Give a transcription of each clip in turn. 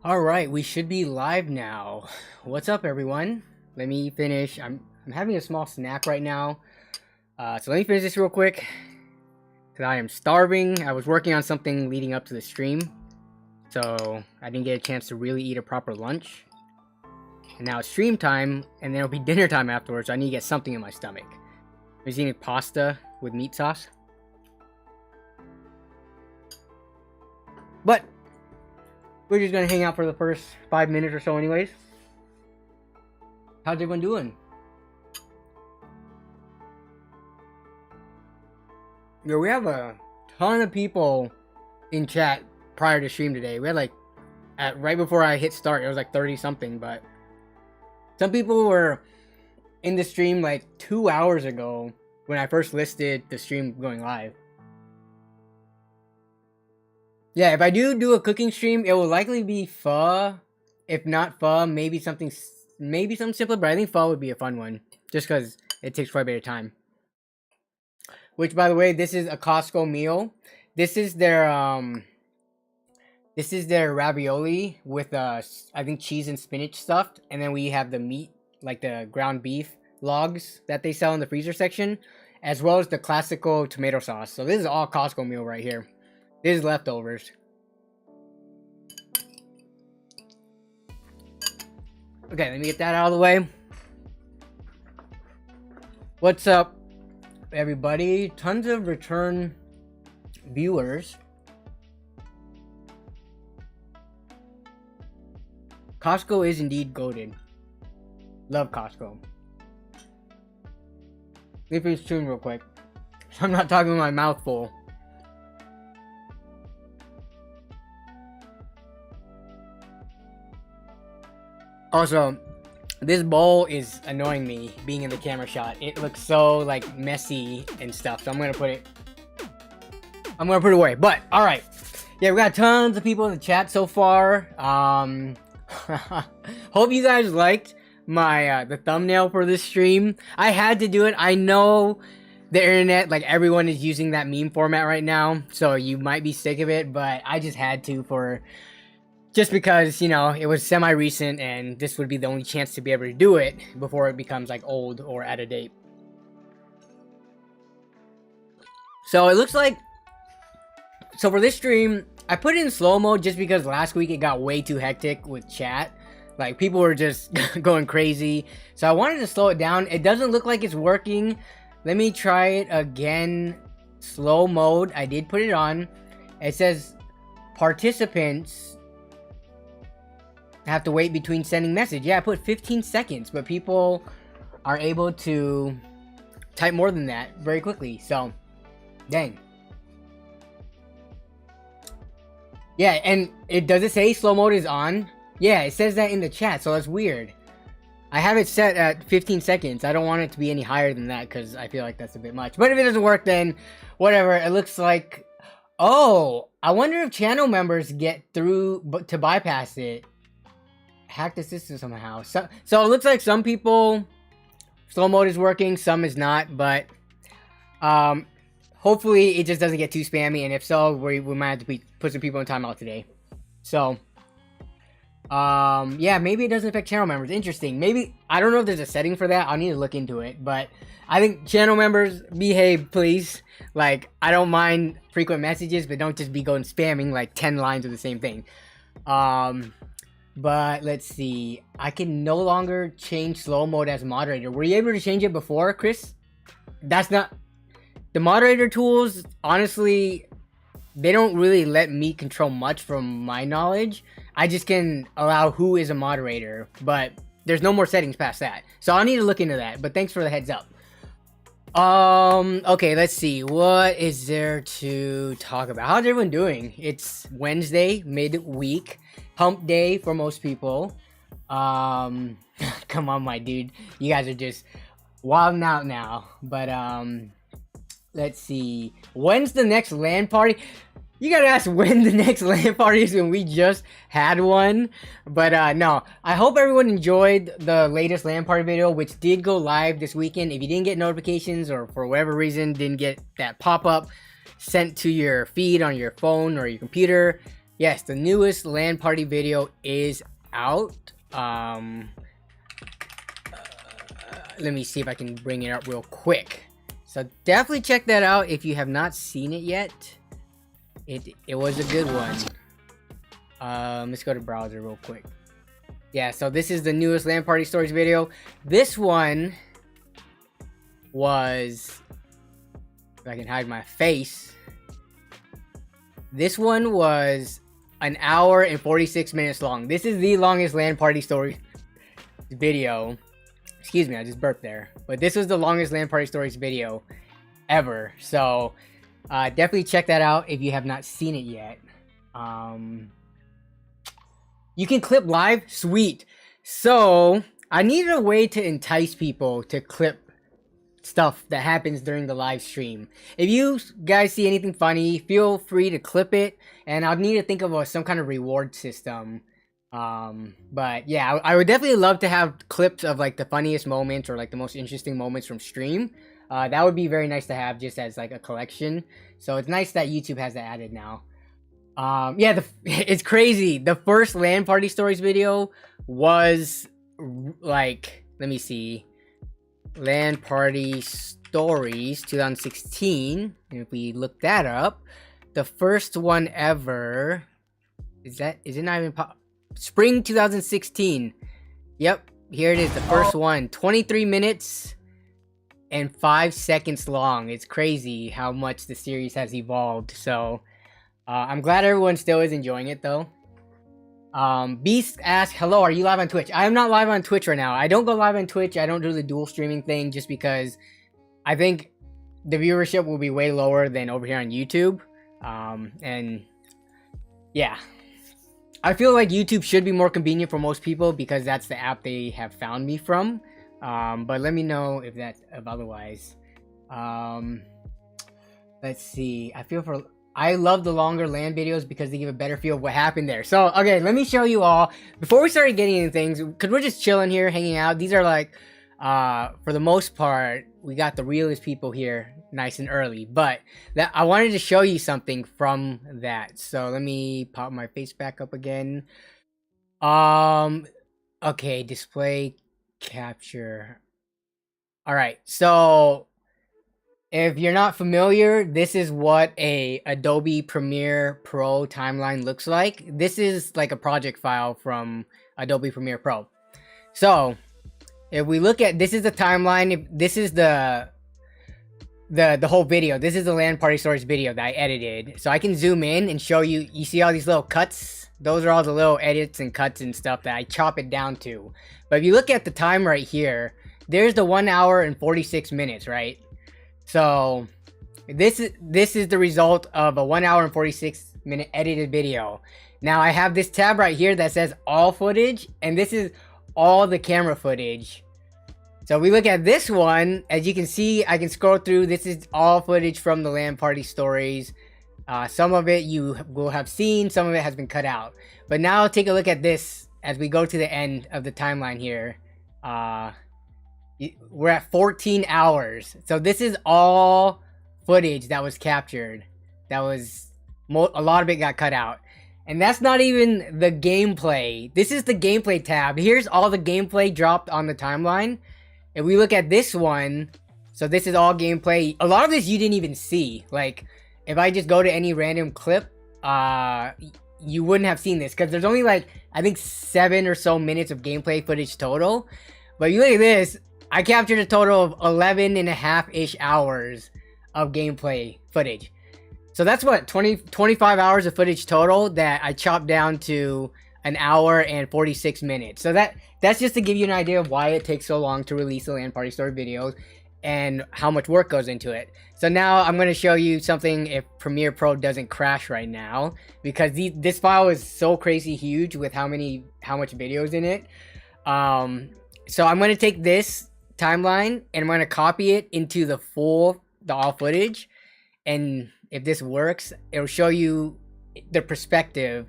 All right, we should be live now. What's up, everyone? Let me finish. I'm having a small snack right now. So let me finish this real quick. Cause I am starving. I was working on something leading up to the stream, so I didn't get a chance to really eat a proper lunch. And now it's stream time, and then it'll be dinner time afterwards. So I need to get something in my stomach. I was eating pasta with meat sauce. But we're just gonna hang out for the first 5 minutes or so anyways. How's everyone doing? Yo, we have a ton of people in chat prior to stream today. We had like, right before I hit start, it was like 30 something, but some people were in the stream like 2 hours ago when I first listed the stream going live. Yeah, if I do a cooking stream, it will likely be pho. If not pho, maybe something simpler, but I think pho would be a fun one. Just because it takes quite a bit of time. Which, by the way, this is a Costco meal. This is their ravioli with, I think, cheese and spinach stuffed. And then we have the meat, like the ground beef logs that they sell in the freezer section. As well as the classical tomato sauce. So this is all Costco meal right here. This is leftovers. Okay, let me get that out of the way. What's up, everybody? Tons of return viewers. Costco is indeed goated. Love Costco. Let me finish chewing real quick. I'm not talking with my mouth full. Also, this bowl is annoying me being in the camera shot. It looks so like messy and stuff. So I'm gonna put it away. But all right, yeah, we got tons of people in the chat so far. Hope you guys liked my the thumbnail for this stream. I had to do it. I know the internet, like everyone is using that meme format right now, so you might be sick of it, but I just had to just because, you know, it was semi-recent and this would be the only chance to be able to do it before it becomes like old or out of date. So it looks like, so for this stream, I put it in slow mode just because last week it got way too hectic with chat. Like people were just going crazy. So I wanted to slow it down. It doesn't look like it's working. Let me try it again. Slow mode. I did put it on. It says participants have to wait between sending message. Yeah, I put 15 seconds, but people are able to type more than that very quickly. So, dang. Yeah, and does it say slow mode is on? Yeah, it says that in the chat, so that's weird. I have it set at 15 seconds. I don't want it to be any higher than that because I feel like that's a bit much. But if it doesn't work, then whatever. It looks like... Oh, I wonder if channel members get through to bypass it. Hack the system somehow. So it looks like some people slow mode is working, some is not, but hopefully it just doesn't get too spammy, and if so, we might have to put some people in timeout today. So yeah, maybe it doesn't affect channel members. Interesting. Maybe, I don't know if there's a setting for that. I'll need to look into it, but I think channel members, behave please. Like, I don't mind frequent messages, but don't just be going spamming like 10 lines of the same thing. But let's see. I can no longer change slow mode as moderator. Were you able to change it before, Chris? That's not... The moderator tools, honestly, they don't really let me control much from my knowledge. I just can allow who is a moderator, but there's no more settings past that. So I'll need to look into that, but thanks for the heads up. Okay, let's see. What is there to talk about? How's everyone doing? It's Wednesday, midweek. Hump day for most people. Come on, my dude. You guys are just wilding out now. But, let's see. When's the next LAN party? You gotta ask when the next LAN party is when we just had one. But, no. I hope everyone enjoyed the latest LAN party video, which did go live this weekend. If you didn't get notifications or for whatever reason didn't get that pop-up sent to your feed on your phone or your computer, Yes, the newest LAN party video is out. Let me see if I can bring it up real quick. So definitely check that out if you have not seen it yet. It was a good one. Let's go to browser real quick. Yeah, so this is the newest LAN party stories video. This one was, if I can hide my face, this one was an hour and 46 minutes long. This is the longest LAN party story video. Excuse me, I just burped there. But this was the longest LAN party stories video ever. So definitely check that out if you have not seen it yet. You can clip live? Sweet. So I needed a way to entice people to clip stuff that happens during the live stream. If you guys see anything funny, feel free to clip it, and I'll need to think of some kind of reward system. But yeah, I would definitely love to have clips of like the funniest moments or like the most interesting moments from stream. That would be very nice to have just as like a collection. So it's nice that YouTube has that added now. Yeah, it's crazy. The first LAN party stories video was like, let me see, LAN party stories 2016. And if we look that up, the first one ever is it not even spring 2016. Yep, here it is, the first one, 23 minutes and 5 seconds long. It's crazy how much the series has evolved. So I'm glad everyone still is enjoying it though. Beast asked, hello, are you live on Twitch? I am not live on Twitch right now. I don't go live on Twitch. I don't do the dual streaming thing just because I think the viewership will be way lower than over here on YouTube. And yeah, I feel like YouTube should be more convenient for most people because that's the app they have found me from. But let me know if otherwise. Let's see. I love the longer LAN videos because they give a better feel of what happened there. So, okay, let me show you all. Before we started getting into things, because we're just chilling here, hanging out. These are like, for the most part, we got the realest people here nice and early. But I wanted to show you something from that. So, let me pop my face back up again. Okay, display capture. All right, so if you're not familiar, this is what a Adobe Premiere Pro timeline looks like. This is like a project file from Adobe Premiere Pro. So if we look at, this is the timeline. This is the whole video. This is the LAN party stories video that I edited. So I can zoom in and show you. You see all these little cuts? Those are all the little edits and cuts and stuff that I chop it down to. But if you look at the time right here, there's the 1 hour and 46 minutes, right? So this is the result of a 1 hour and 46 minute edited video. Now I have this tab right here that says all footage, and this is all the camera footage. So we look at this one, as you can see, I can scroll through. This is all footage from the LAN party stories. Some of it you will have seen, some of it has been cut out. But now take a look at this as we go to the end of the timeline here. We're at 14 hours. So this is all footage that was captured. That was, a lot of it got cut out. And that's not even the gameplay. This is the gameplay tab. Here's all the gameplay dropped on the timeline. If we look at this one, so this is all gameplay. A lot of this you didn't even see. Like, if I just go to any random clip, you wouldn't have seen this. Because there's only like, I think 7 or so minutes of gameplay footage total. But you look at this, I captured a total of 11.5-ish hours of gameplay footage. So that's what, 25 hours of footage total that I chopped down to an hour and 46 minutes. So that's just to give you an idea of why it takes so long to release the LAN party story videos and how much work goes into it. So now I'm going to show you something if Premiere Pro doesn't crash right now, because this file is so crazy huge with how much videos in it. So I'm going to take this timeline and I'm going to copy it into the all footage, and if this works, it'll show you the perspective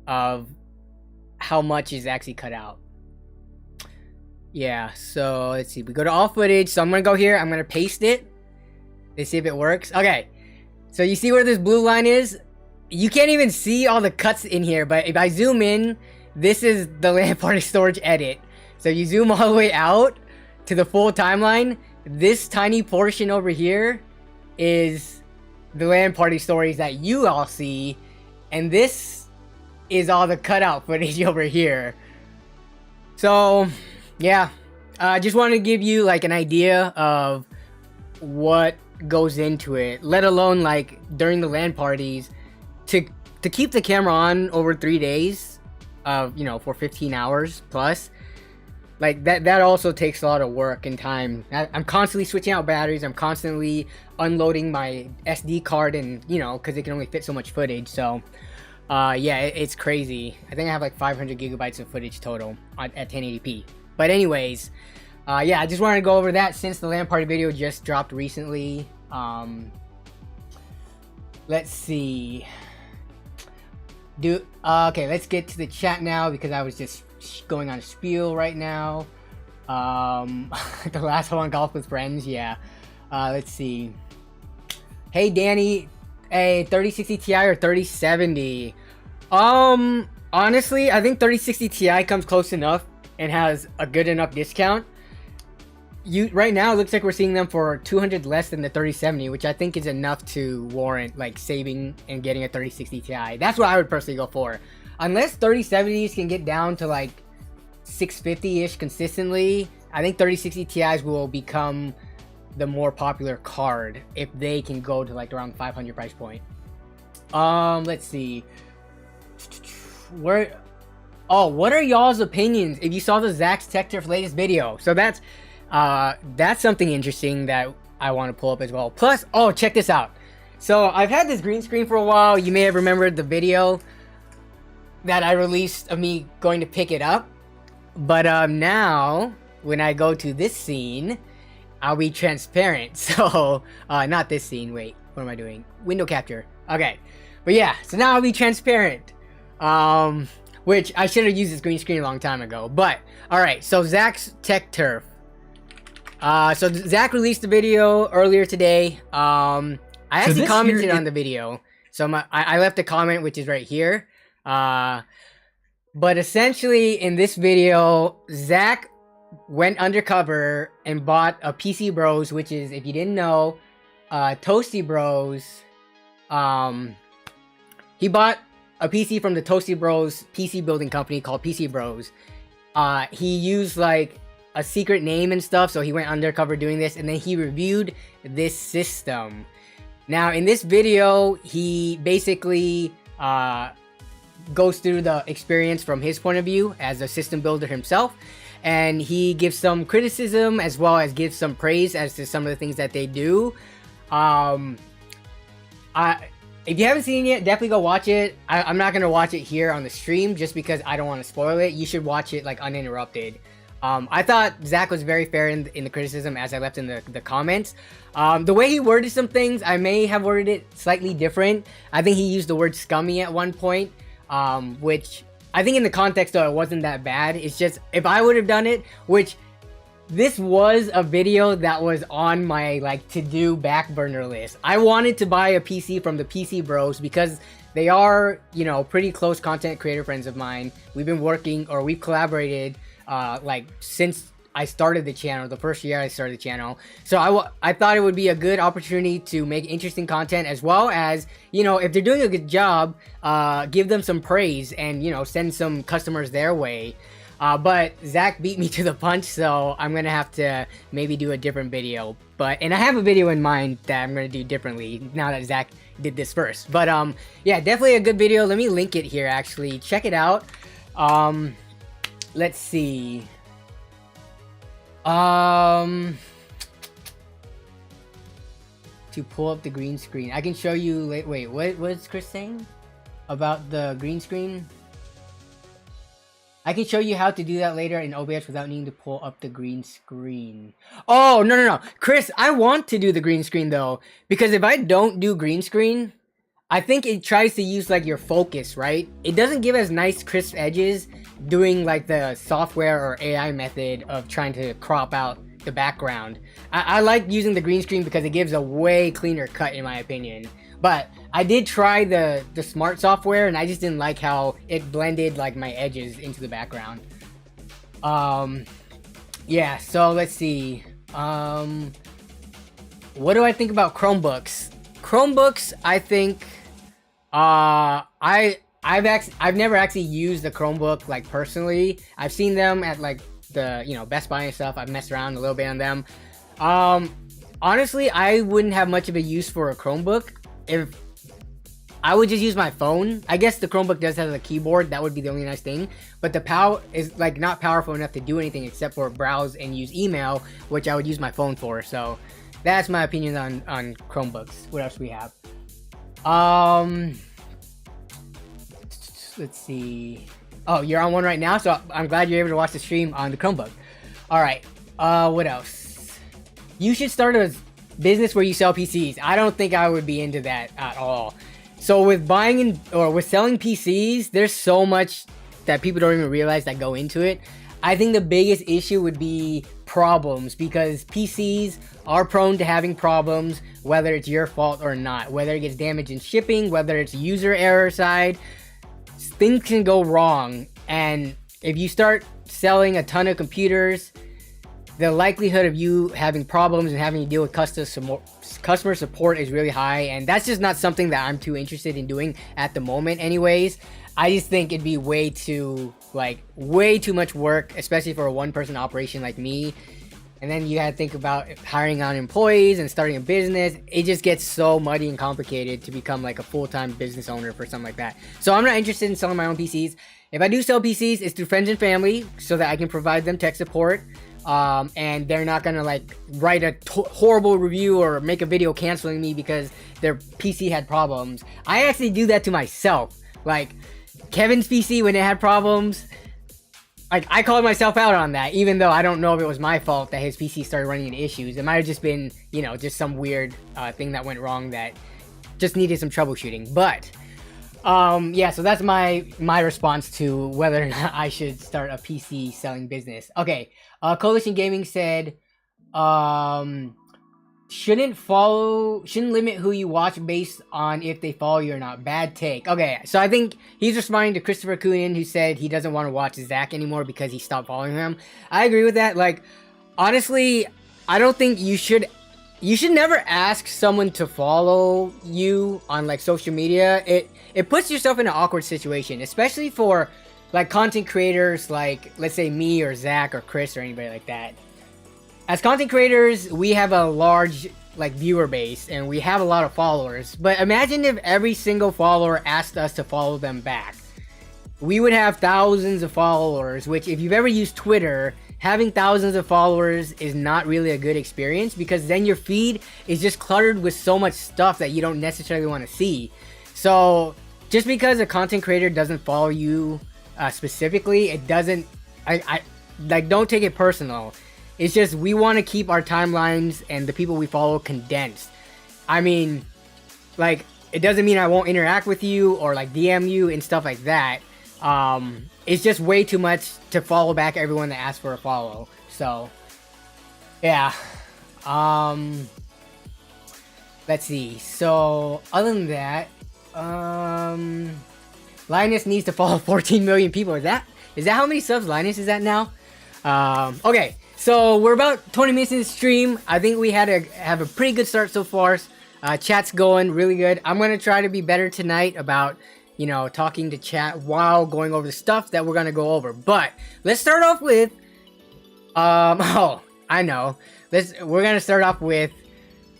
of how much is actually cut out. Yeah, so let's see, we go to all footage. So I'm gonna go here, I'm gonna paste it. Let's see if it works. Okay, so you see where this blue line is? you can't even see all the cuts in here, but if I zoom in, this is the LAN party storage edit. So you zoom all the way out to the full timeline. This tiny portion over here is the LAN party stories that you all see, and this is all the cutout footage over here. So yeah, I just want to give you like an idea of what goes into it, let alone like during the LAN parties, to keep the camera on over 3 days, you know, for 15 hours plus. Like that also takes a lot of work and time. I'm constantly switching out batteries. I'm constantly unloading my SD card, and you know, because it can only fit so much footage. So yeah, it's crazy. I think I have like 500 gigabytes of footage total at 1080p. But anyways, yeah, I just wanted to go over that since the LAN party video just dropped recently. Let's see. Okay, let's get to the chat now because I was just going on a spiel right now. The last one, golf with friends. Yeah. Let's see. Hey Danny, a 3060 Ti or 3070? Honestly, I think 3060 Ti comes close enough and has a good enough discount. Right now, it looks like we're seeing them for 200 less than the 3070, which I think is enough to warrant like saving and getting a 3060 Ti. That's what I would personally go for. Unless 3070s can get down to like 650-ish consistently, I think 3060 Ti's will become the more popular card if they can go to like around 500 price point. Let's see. What are y'all's opinions if you saw the Zach's Tech Turf latest video? So that's something interesting that I want to pull up as well. Plus, oh, check this out. So I've had this green screen for a while. You may have remembered the video that I released of me going to pick it up. But now, when I go to this scene, I'll be transparent. So, not this scene. Wait, what am I doing? Window capture. Okay. But yeah, so now I'll be transparent. Which I should have used this green screen a long time ago. But, alright, so Zach's Tech Turf. So Zach released the video earlier today. I actually commented on the video. So I left a comment, which is right here. But essentially, in this video, Zach went undercover and bought a PC Bros, which is, if you didn't know, Toasty Bros. He bought a PC from the Toasty Bros PC building company called PC Bros. He used like a secret name and stuff, so he went undercover doing this, and then he reviewed this system. Now, in this video, he basically goes through the experience from his point of view as a system builder himself, and he gives some criticism as well as gives some praise as to some of the things that they do. If you haven't seen it yet, definitely go watch it. I'm not gonna watch it here on the stream just because I don't want to spoil it. You should watch it like uninterrupted. I thought Zach was very fair in the criticism, as I left in the comments. The way he worded some things, I may have worded it slightly different. I think he used the word scummy at one point, which I think in the context though, it wasn't that bad. It's just, if I would have done it, which this was a video that was on my like to-do back burner list. I wanted to buy a PC from the PC Bros because they are, you know, pretty close content creator friends of mine. We've been working, or we've collaborated like since I started the channel, the first year I started the channel. So I thought it would be a good opportunity to make interesting content, as well as, you know, if they're doing a good job, give them some praise and, you know, send some customers their way. But Zach beat me to the punch, so I'm gonna have to maybe do a different video. And I have a video in mind that I'm gonna do differently now that Zach did this first. But yeah, definitely a good video. Let me link it here actually. Check it out. Let's see. To pull up the green screen, I can show you. Wait, what's Chris saying about the green screen? I can show you how to do that later in OBS without needing to pull up the green screen. Oh, no. Chris, I want to do the green screen though, because if I don't do green screen, I think it tries to use like your focus, right? It doesn't give as nice crisp edges doing like the software or AI method of trying to crop out the background. I like using the green screen because it gives a way cleaner cut in my opinion. But I did try the smart software, and I just didn't like how it blended like my edges into the background. Yeah, so let's see. What do I think about Chromebooks? Chromebooks, I think I've never actually used a Chromebook like personally. I've seen them at like the, you know, Best Buy and stuff. I've messed around a little bit on them. Honestly, I wouldn't have much of a use for a Chromebook. If I would just use my phone. I guess the Chromebook does have a keyboard. That would be the only nice thing. But the power is like not powerful enough to do anything except for browse and use email, which I would use my phone for. So that's my opinion on Chromebooks. What else do we have? Let's see. Oh, you're on one right now, so I'm glad you're able to watch the stream on the Chromebook. All right. What else? You should start a business where you sell PCs. I don't think I would be into that at all. So with buying or with selling PCs, there's so much that people don't even realize that go into it. I think the biggest issue would be problems, because PCs are prone to having problems, whether it's your fault or not, whether it gets damaged in shipping, whether it's user error side, things can go wrong. And if you start selling a ton of computers, the likelihood of you having problems and having to deal with customer support is really high, and that's just not something that I'm too interested in doing at the moment anyways. I just think it'd be way too much work, especially for a one-person operation like me. And then you gotta think about hiring on employees and starting a business. It just gets so muddy and complicated to become like a full-time business owner for something like that. So I'm not interested in selling my own PCs. If I do sell PCs, it's through friends and family so that I can provide them tech support. And they're not gonna like write a horrible review or make a video canceling me because their PC had problems. I actually do that to myself. Like Kevin's PC, when it had problems, like I called myself out on that, even though I don't know if it was my fault that his PC started running into issues. It might have just been, you know, just some weird thing that went wrong that just needed some troubleshooting. But yeah, so that's my response to whether or not I should start a PC selling business. Okay, Coalition Gaming said, shouldn't limit who you watch based on if they follow you or not. Bad take. Okay, so I think he's responding to Christopher Coonan, who said he doesn't want to watch Zach anymore because he stopped following him. I agree with that. Like, honestly, I don't think you should never ask someone to follow you on like social media. It puts yourself in an awkward situation, especially for like content creators like, let's say, me or Zach or Chris or anybody like that. As content creators, we have a large like viewer base and we have a lot of followers. But imagine if every single follower asked us to follow them back. We would have thousands of followers, which if you've ever used Twitter, having thousands of followers is not really a good experience, because then your feed is just cluttered with so much stuff that you don't necessarily want to see. So just because a content creator doesn't follow you specifically, it doesn't, I like, don't take it personal. It's just we want to keep our timelines and the people we follow condensed. I mean, like, it doesn't mean I won't interact with you or like DM you and stuff like that. It's just way too much to follow back everyone that asks for a follow. So yeah. Let's see. So other than that, Linus needs to follow 14 million people. Is that how many subs Linus is at now? Okay, so we're about 20 minutes in the stream. I think we have a pretty good start so far. Chat's going really good. I'm gonna try to be better tonight about, you know, talking to chat while going over the stuff that we're gonna go over. But let's start off with oh, I know. We're gonna start off with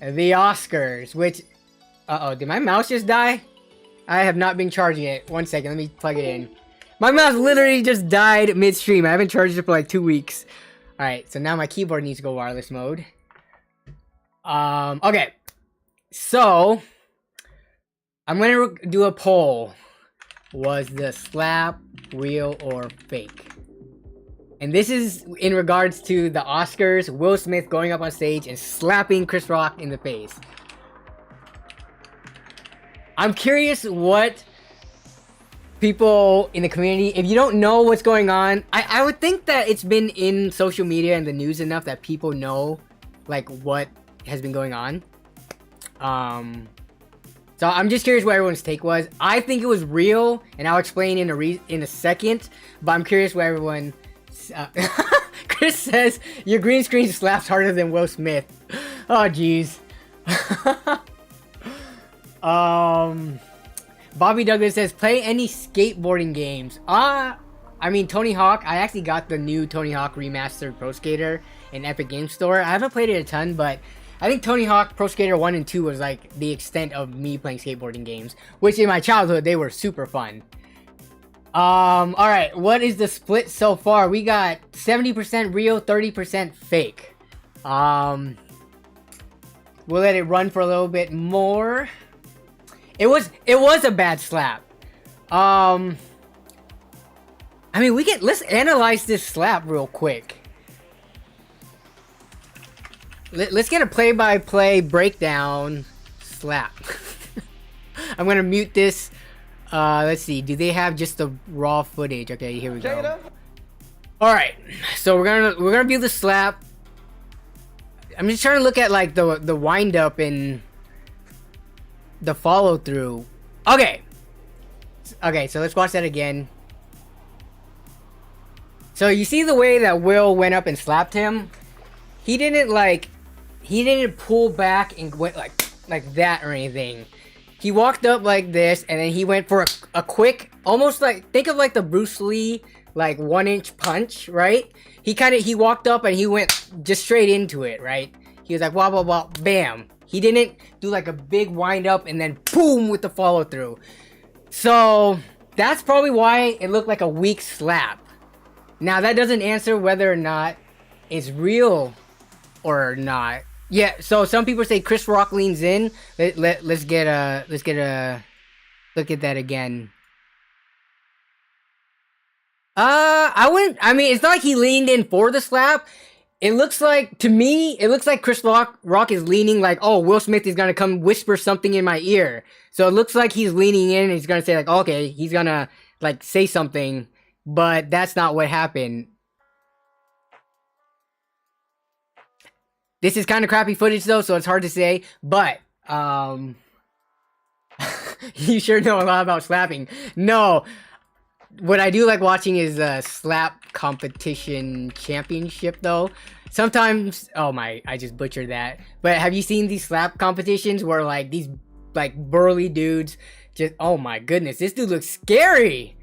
the Oscars, which did my mouse just die? I have not been charging it. 1 second, let me plug it in. My mouse literally just died midstream. I haven't charged it for like 2 weeks. Alright, so now my keyboard needs to go wireless mode. Okay. So I'm gonna do a poll. Was the slap real or fake? And this is in regards to the Oscars, Will Smith going up on stage and slapping Chris Rock in the face. I'm curious what people in the community, if you don't know what's going on, I would think that it's been in social media and the news enough that people know like what has been going on. So I'm just curious what everyone's take was. I think it was real, and I'll explain in a second. But I'm curious what everyone. Chris says your green screen slaps harder than Will Smith. Oh jeez. Bobby Douglas says play any skateboarding games. I mean Tony Hawk. I actually got the new Tony Hawk Remastered Pro Skater in Epic Games Store. I haven't played it a ton, but I think Tony Hawk Pro Skater 1 and 2 was like the extent of me playing skateboarding games, which in my childhood they were super fun. Alright, what is the split so far? We got 70% real, 30% fake. We'll let it run for a little bit more. It was a bad slap. I mean, let's analyze this slap real quick. Let's get a play-by-play breakdown slap. I'm gonna mute this. Let's see. Do they have just the raw footage? Okay, here we go. All right. So we're gonna view the slap. I'm just trying to look at like the wind up and the follow through. Okay. Okay. So let's watch that again. So you see the way that Will went up and slapped him. He didn't pull back and went like that or anything. He walked up like this, and then he went for a quick, almost like, think of like the Bruce Lee, like 1-inch punch, right? He walked up and he went just straight into it, right? He was like, wah, wah, wah, bam. He didn't do like a big wind up and then boom with the follow through. So that's probably why it looked like a weak slap. Now that doesn't answer whether or not it's real or not. Yeah, so some people say Chris Rock leans in. Let's get a look at that again. I mean, it's not like he leaned in for the slap. It looks like, to me, Chris Rock is leaning like, oh, Will Smith is gonna come whisper something in my ear. So it looks like he's leaning in and he's gonna say like, okay, he's gonna like say something, but that's not what happened. This is kind of crappy footage though, so it's hard to say, but, you sure know a lot about slapping. No, what I do like watching is the slap competition championship though. Sometimes, oh my, I just butchered that. But have you seen these slap competitions where like these like burly dudes just, oh my goodness, this dude looks scary.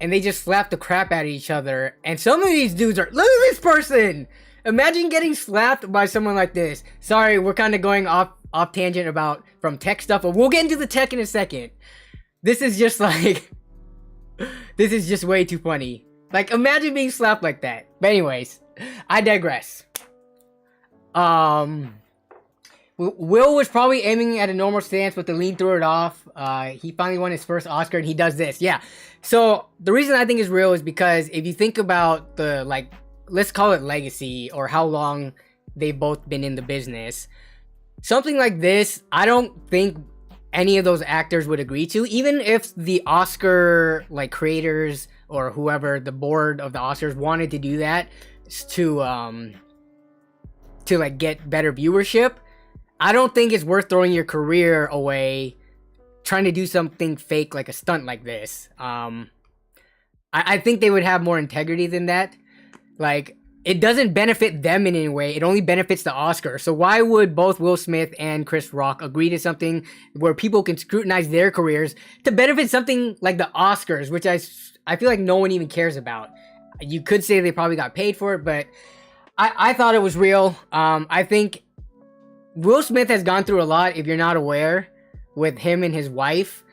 And they just slap the crap out of each other. And some of these dudes are, look at this person. Imagine getting slapped by someone like this. Sorry, we're kind of going off tangent from tech stuff, but we'll get into the tech in a second. This is just like, this is just way too funny. Like, imagine being slapped like that. But anyways, I digress. Will was probably aiming at a normal stance, but the lean threw it off. He finally won his first Oscar, and he does this. Yeah. So the reason I think it's real is because if you think about the like, let's call it legacy or how long they've both been in the business. Something like this, I don't think any of those actors would agree to, even if the Oscar like creators or whoever, the board of the Oscars wanted to do that to like get better viewership. I don't think it's worth throwing your career away trying to do something fake like a stunt like this. I think they would have more integrity than that. Like, it doesn't benefit them in any way. It only benefits the Oscar. So why would both Will Smith and Chris Rock agree to something where people can scrutinize their careers to benefit something like the Oscars, which I feel like no one even cares about? You could say they probably got paid for it, but I thought it was real. I think Will Smith has gone through a lot, if you're not aware, with him and his wife.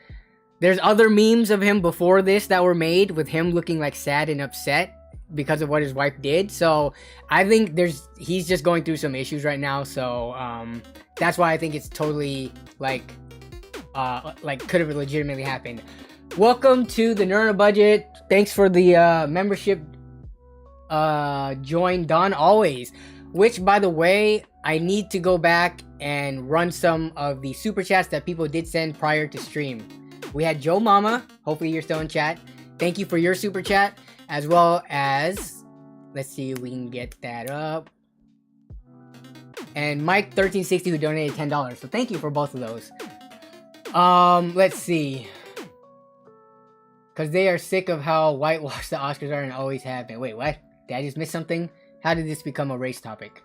There's other memes of him before this that were made with him looking like sad and upset because of what his wife did. So I think he's just going through some issues right now. So that's why I think it's totally like could have legitimately happened. Welcome to the Nerd on a Budget. Thanks for the membership join, Don Always, which by the way, I need to go back and run some of the super chats that people did send prior to stream. We had Joe Mama, hopefully you're still in chat. Thank you for your super chat, as well as, let's see if we can get that up. And Mike1360 who donated $10. So thank you for both of those. Let's see. Because they are sick of how whitewashed the Oscars are and always have been. Wait, what? Did I just miss something? How did this become a race topic?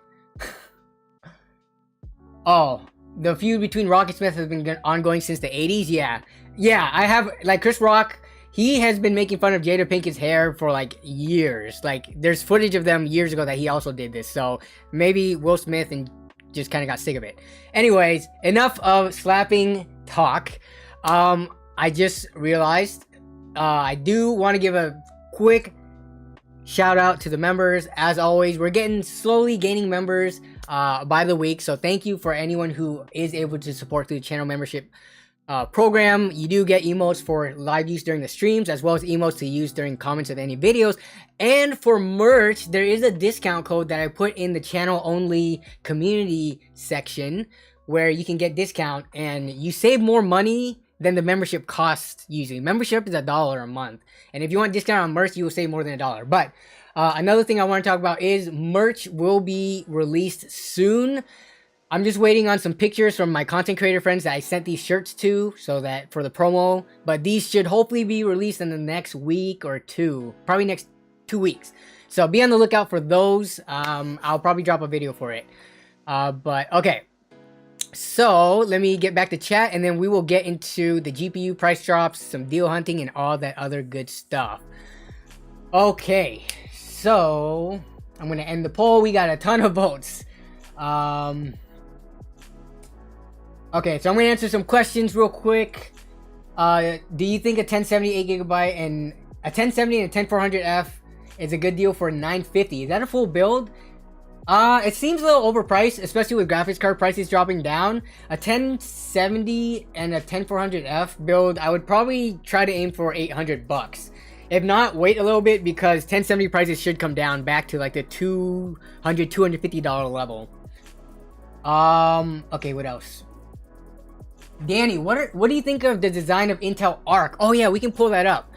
Oh, the feud between Rock and Smith has been ongoing since the 80s? Yeah. Yeah, I have, like, Chris Rock, he has been making fun of Jada Pinkett's hair for, like, years. Like, there's footage of them years ago that he also did this. So, maybe Will Smith and just kind of got sick of it. Anyways, enough of slapping talk. I just realized I do want to give a quick shout out to the members. As always, we're slowly gaining members by the week, so thank you for anyone who is able to support through the channel membership program. You do get emotes for live use during the streams, as well as emotes to use during comments of any videos. And for merch, there is a discount code that I put in the channel only community section where you can get discount and you save more money than the membership costs. Usually membership is $1 a month, and if you want discount on merch, you will save more than $1. But another thing I want to talk about is merch will be released soon. I'm just waiting on some pictures from my content creator friends that I sent these shirts to, so that for the promo, but these should hopefully be released in the next week or two, probably next 2 weeks. So be on the lookout for those. I'll probably drop a video for it. But okay. So let me get back to chat, and then we will get into the GPU price drops, some deal hunting, and all that other good stuff. Okay, so I'm gonna end the poll. We got a ton of votes. Okay, so I'm gonna answer some questions real quick. Do you think a 1070 8GB and a 1070 and a 10400F is a good deal for $950? Is that a full build? It seems a little overpriced, especially with graphics card prices dropping down. A 1070 and a 10400F build, I would probably try to aim for $800. If not, wait a little bit, because 1070 prices should come down back to like the $200, $250 level. Okay, what else? Danny, what do you think of the design of Intel Arc? Oh yeah, we can pull that up.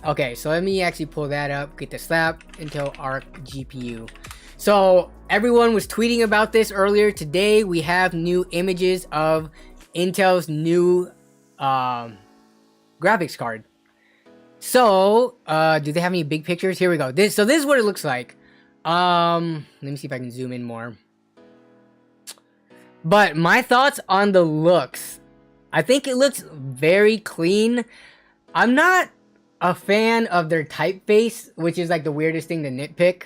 Okay, so let me actually pull that up. Get the slap Intel Arc GPU. So everyone was tweeting about this earlier today. We have new images of Intel's new graphics card. So do they have any big pictures? Here we go. This is what it looks like. Let me see if I can zoom in more. But my thoughts on the looks, I think it looks very clean. I'm not a fan of their typeface, which is like the weirdest thing to nitpick.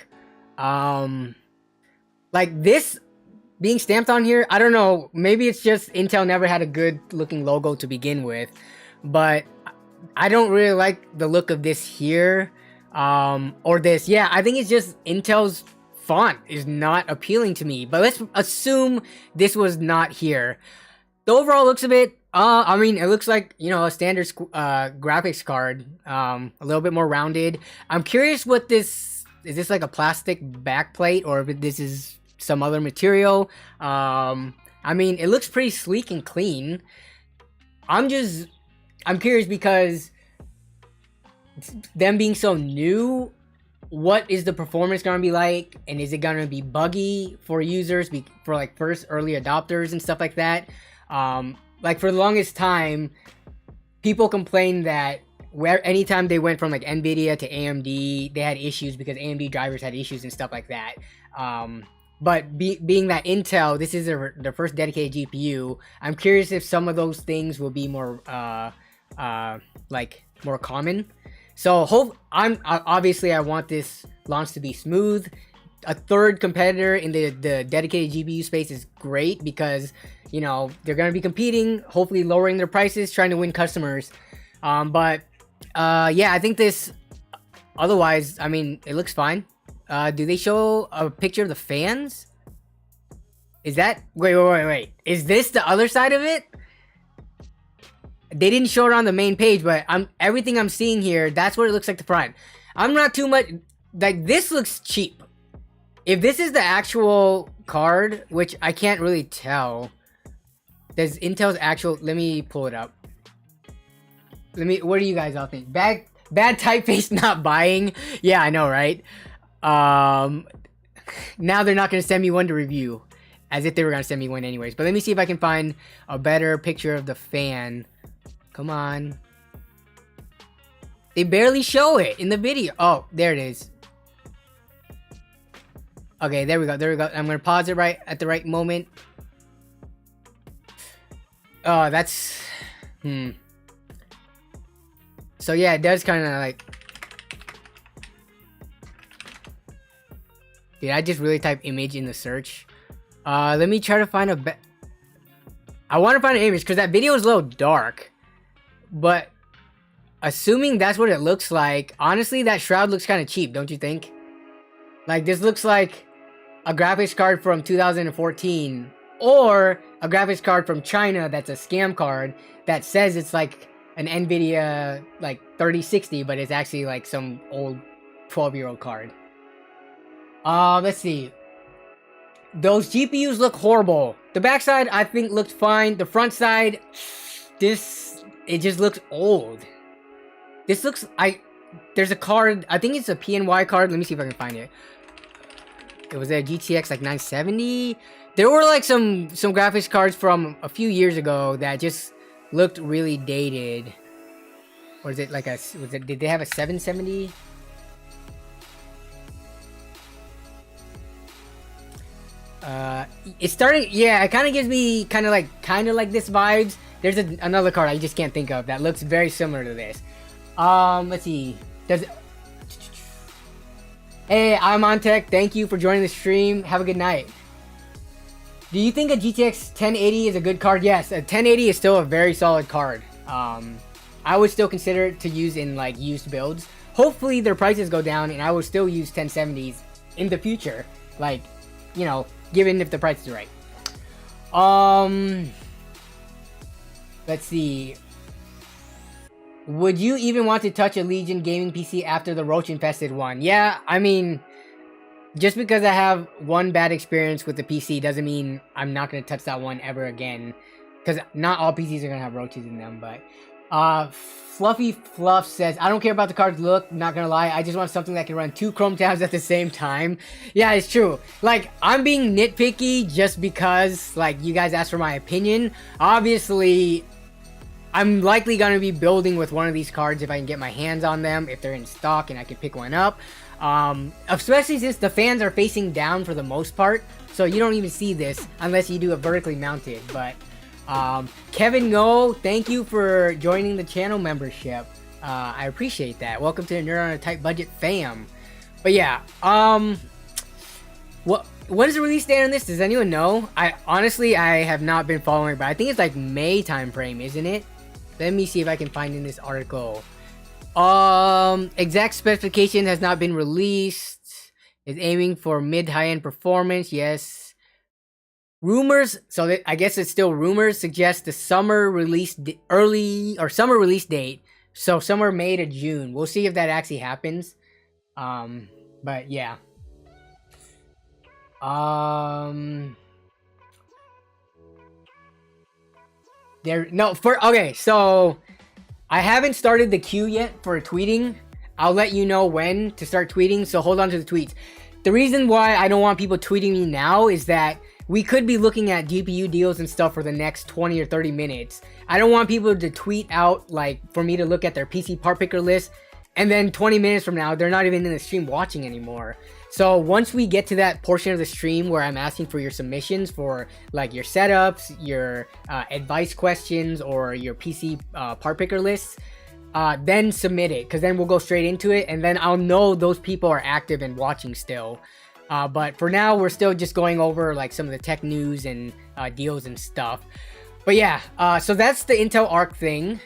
Like this being stamped on here, I don't know, maybe it's just Intel never had a good looking logo to begin with, but I don't really like the look of this here, or this. Yeah, I think it's just Intel's font is not appealing to me, but let's assume this was not here. The overall looks of it, I mean, it looks like, you know, a standard graphics card, a little bit more rounded. I'm curious what this, is this like a plastic backplate, or if this is some other material? I mean, it looks pretty sleek and clean. I'm curious because them being so new, what is the performance going to be like, and is it going to be buggy for users, for like first early adopters and stuff like that? Like for the longest time, people complained that anytime they went from like Nvidia to AMD, they had issues because AMD drivers had issues and stuff like that. But being that Intel, this is their first dedicated GPU, I'm curious if some of those things will be more like more common. So obviously I want this launch to be smooth. A third competitor in the dedicated GPU space is great, because, you know, they're going to be competing, hopefully lowering their prices, trying to win customers. Yeah, I think this, otherwise, I mean, it looks fine. Do they show a picture of the fans? Is that, wait. Is this the other side of it? They didn't show it on the main page, but everything I'm seeing here, that's what it looks like the front. I'm not too much, like, this looks cheap. If this is the actual card, which I can't really tell, there's Intel's actual, let me pull it up. What do you guys all think? Bad typeface not buying? Yeah, I know, right? Now they're not going to send me one to review. As if they were gonna send me one anyways. But let me see if I can find a better picture of the fan. Come on. They barely show it in the video. Oh, there it is. Okay, there we go. There we go. I'm gonna pause it right at the right moment. Oh, that's... So yeah, it does kind of like... Did I just really type image in the search? Let me try to find a... I want to find an image because that video is a little dark. But assuming that's what it looks like, honestly, that shroud looks kind of cheap, don't you think? Like, this looks like a graphics card from 2014 or a graphics card from China that's a scam card that says it's like an NVIDIA like 3060, but it's actually like some old 12-year-old card. Let's see. Those GPUs look horrible. The backside, I think, looked fine. The front side, it just looks old. This looks, there's a card, I think it's a PNY card. Let me see if I can find it. It was a GTX like 970. There were like some graphics cards from a few years ago that just looked really dated. Or is it like a, did they have a 770? It's starting, yeah, it kind of gives me kind of like this vibes. There's another card I just can't think of that looks very similar to this. Let's see. Hey, I'm on tech. Thank you for joining the stream. Have a good night. Do you think a GTX 1080 is a good card? Yes, a 1080 is still a very solid card. I would still consider it to use in like used builds. Hopefully their prices go down and I will still use 1070s in the future. Like, you know, given if the price is right. Let's see. Would you even want to touch a Legion gaming PC after the roach infested one? Yeah, I mean, just because I have one bad experience with the PC doesn't mean I'm not going to touch that one ever again. Because not all PCs are going to have roaches in them, but... Fluffy Fluff says, I don't care about the card's look, not gonna lie, I just want something that can run 2 Chrome tabs at the same time. Yeah, it's true. Like, I'm being nitpicky just because, like, you guys asked for my opinion. Obviously, I'm likely gonna be building with one of these cards if I can get my hands on them, if they're in stock and I can pick one up. Especially since the fans are facing down for the most part, so you don't even see this unless you do a vertically mounted, but... Kevin Ngo, thank you for joining the channel membership. I appreciate that. Welcome to the Nerd on a Tight Budget fam. But yeah, when is the release date on this? Does anyone know? I have not been following, but I think it's like May time frame, isn't it? Let me see if I can find in this article. Exact specification has not been released. Is aiming for mid-high-end performance. Yes. Rumors, so that, I guess it's still rumors, suggest the summer release summer release date. So summer May to June. We'll see if that actually happens. But yeah. Okay, so I haven't started the queue yet for tweeting. I'll let you know when to start tweeting, so hold on to the tweets. The reason why I don't want people tweeting me now is that we could be looking at GPU deals and stuff for the next 20 or 30 minutes. I don't want people to tweet out, like, for me to look at their PC part picker list, and then 20 minutes from now, they're not even in the stream watching anymore. So once we get to that portion of the stream where I'm asking for your submissions for, like, your setups, your advice questions, or your PC part picker lists, then submit it, because then we'll go straight into it, and then I'll know those people are active and watching still. But for now, we're still just going over like some of the tech news and deals and stuff. But yeah, so that's the Intel Arc thing.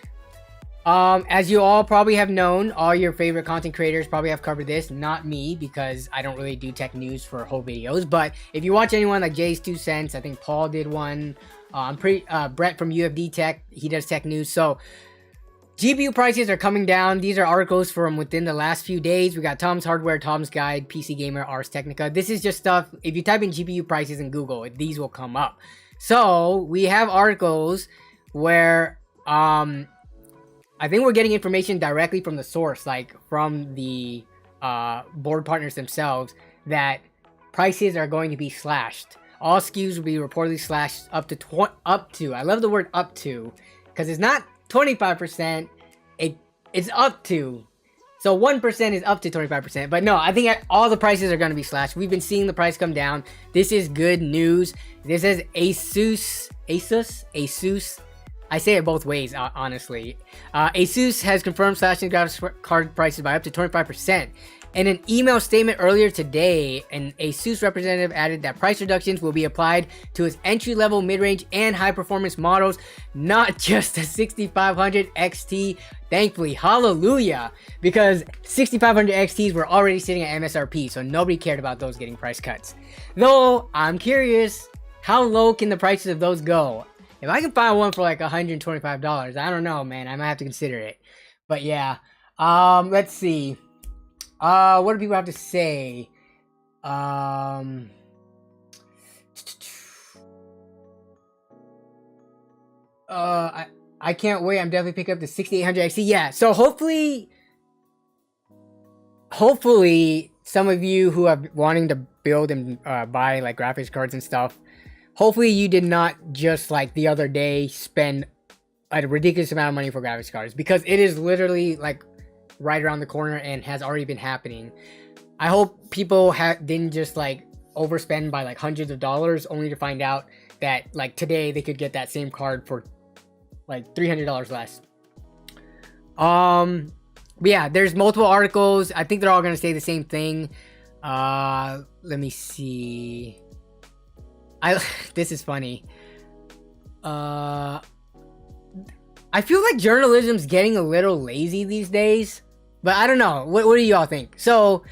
As you all probably have known, all your favorite content creators probably have covered this. Not me, because I don't really do tech news for whole videos. But if you watch anyone like Jay's 2 Cents, I think Paul did one. Brett from UFD Tech, he does tech news. So GPU prices are coming down. These are articles from within the last few days. We got Tom's Hardware, Tom's Guide, PC Gamer, Ars Technica. This is just stuff, if you type in GPU prices in Google, these will come up. So, we have articles where, I think we're getting information directly from the source, like from the board partners themselves, that prices are going to be slashed. All SKUs will be reportedly slashed up to. I love the word up to, because it's not 25%. It's up to. So 1% is up to 25%. But no, I think all the prices are going to be slashed. We've been seeing the price come down. This is good news. This is Asus. I say it both ways, honestly. Asus has confirmed slashing graphics card prices by up to 25%. In an email statement earlier today, an Asus representative added that price reductions will be applied to its entry-level, mid-range, and high-performance models, not just the 6500 XT. Thankfully, hallelujah, because 6500 XTs were already sitting at MSRP, so nobody cared about those getting price cuts. Though, I'm curious, how low can the prices of those go? If I can find one for like $125, I don't know, man. I might have to consider it. But yeah, let's see. What do people have to say? I can't wait. I'm definitely picking up the 6800 XT. Yeah, so hopefully some of you who are wanting to build and buy like graphics cards and stuff, hopefully you did not just like the other day spend a ridiculous amount of money for graphics cards, because it is literally like right around the corner and has already been happening. I hope people didn't just like overspend by like hundreds of dollars only to find out that like today they could get that same card for like $300 less. But yeah, there's multiple articles. I think they're all gonna say the same thing. Let me see. This is funny. I feel like journalism's getting a little lazy these days. But I don't know. What do y'all think? So,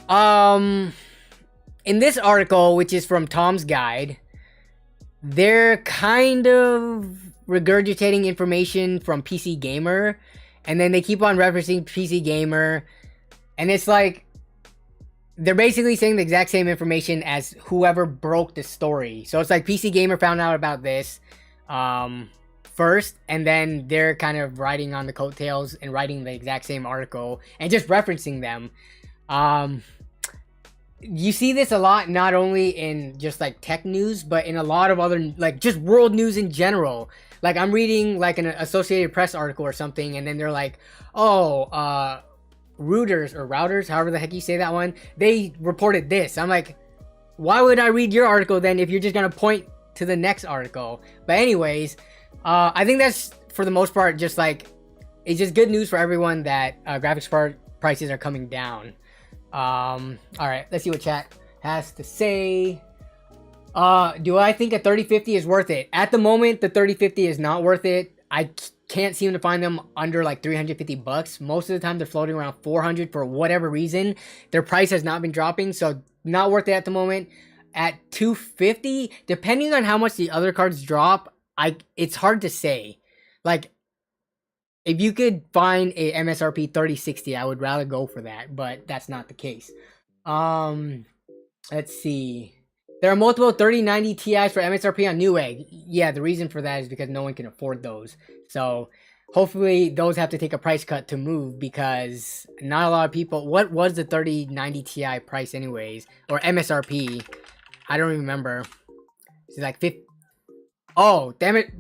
in this article, which is from Tom's Guide, they're kind of regurgitating information from PC Gamer, and then they keep on referencing PC Gamer, and it's like they're basically saying the exact same information as whoever broke the story. So it's like PC Gamer found out about this first, and then they're kind of riding on the coattails and writing the exact same article and just referencing them. You see this a lot, not only in just like tech news, but in a lot of other like just world news in general. Like I'm reading like an Associated Press article or something, and then they're like, oh, routers, however the heck you say that one, they reported this. I'm like, why would I read your article then if you're just gonna point to the next article? But anyways, I think that's for the most part just like, it's just good news for everyone that graphics card prices are coming down. All right, let's see what chat has to say. Do I think a 3050 is worth it? At the moment, the 3050 is not worth it. I can't seem to find them under like 350 bucks. Most of the time they're floating around 400 for whatever reason. Their price has not been dropping, so not worth it at the moment. At 250, depending on how much the other cards drop, it's hard to say. Like, if you could find a MSRP 3060, I would rather go for that, but that's not the case. Let's see. There are multiple 3090 Ti's for MSRP on Newegg. Yeah, the reason for that is because no one can afford those. So hopefully those have to take a price cut to move, because not a lot of people... What was the 3090 Ti price anyways? Or MSRP? I don't remember. It's like 50... Oh, damn it.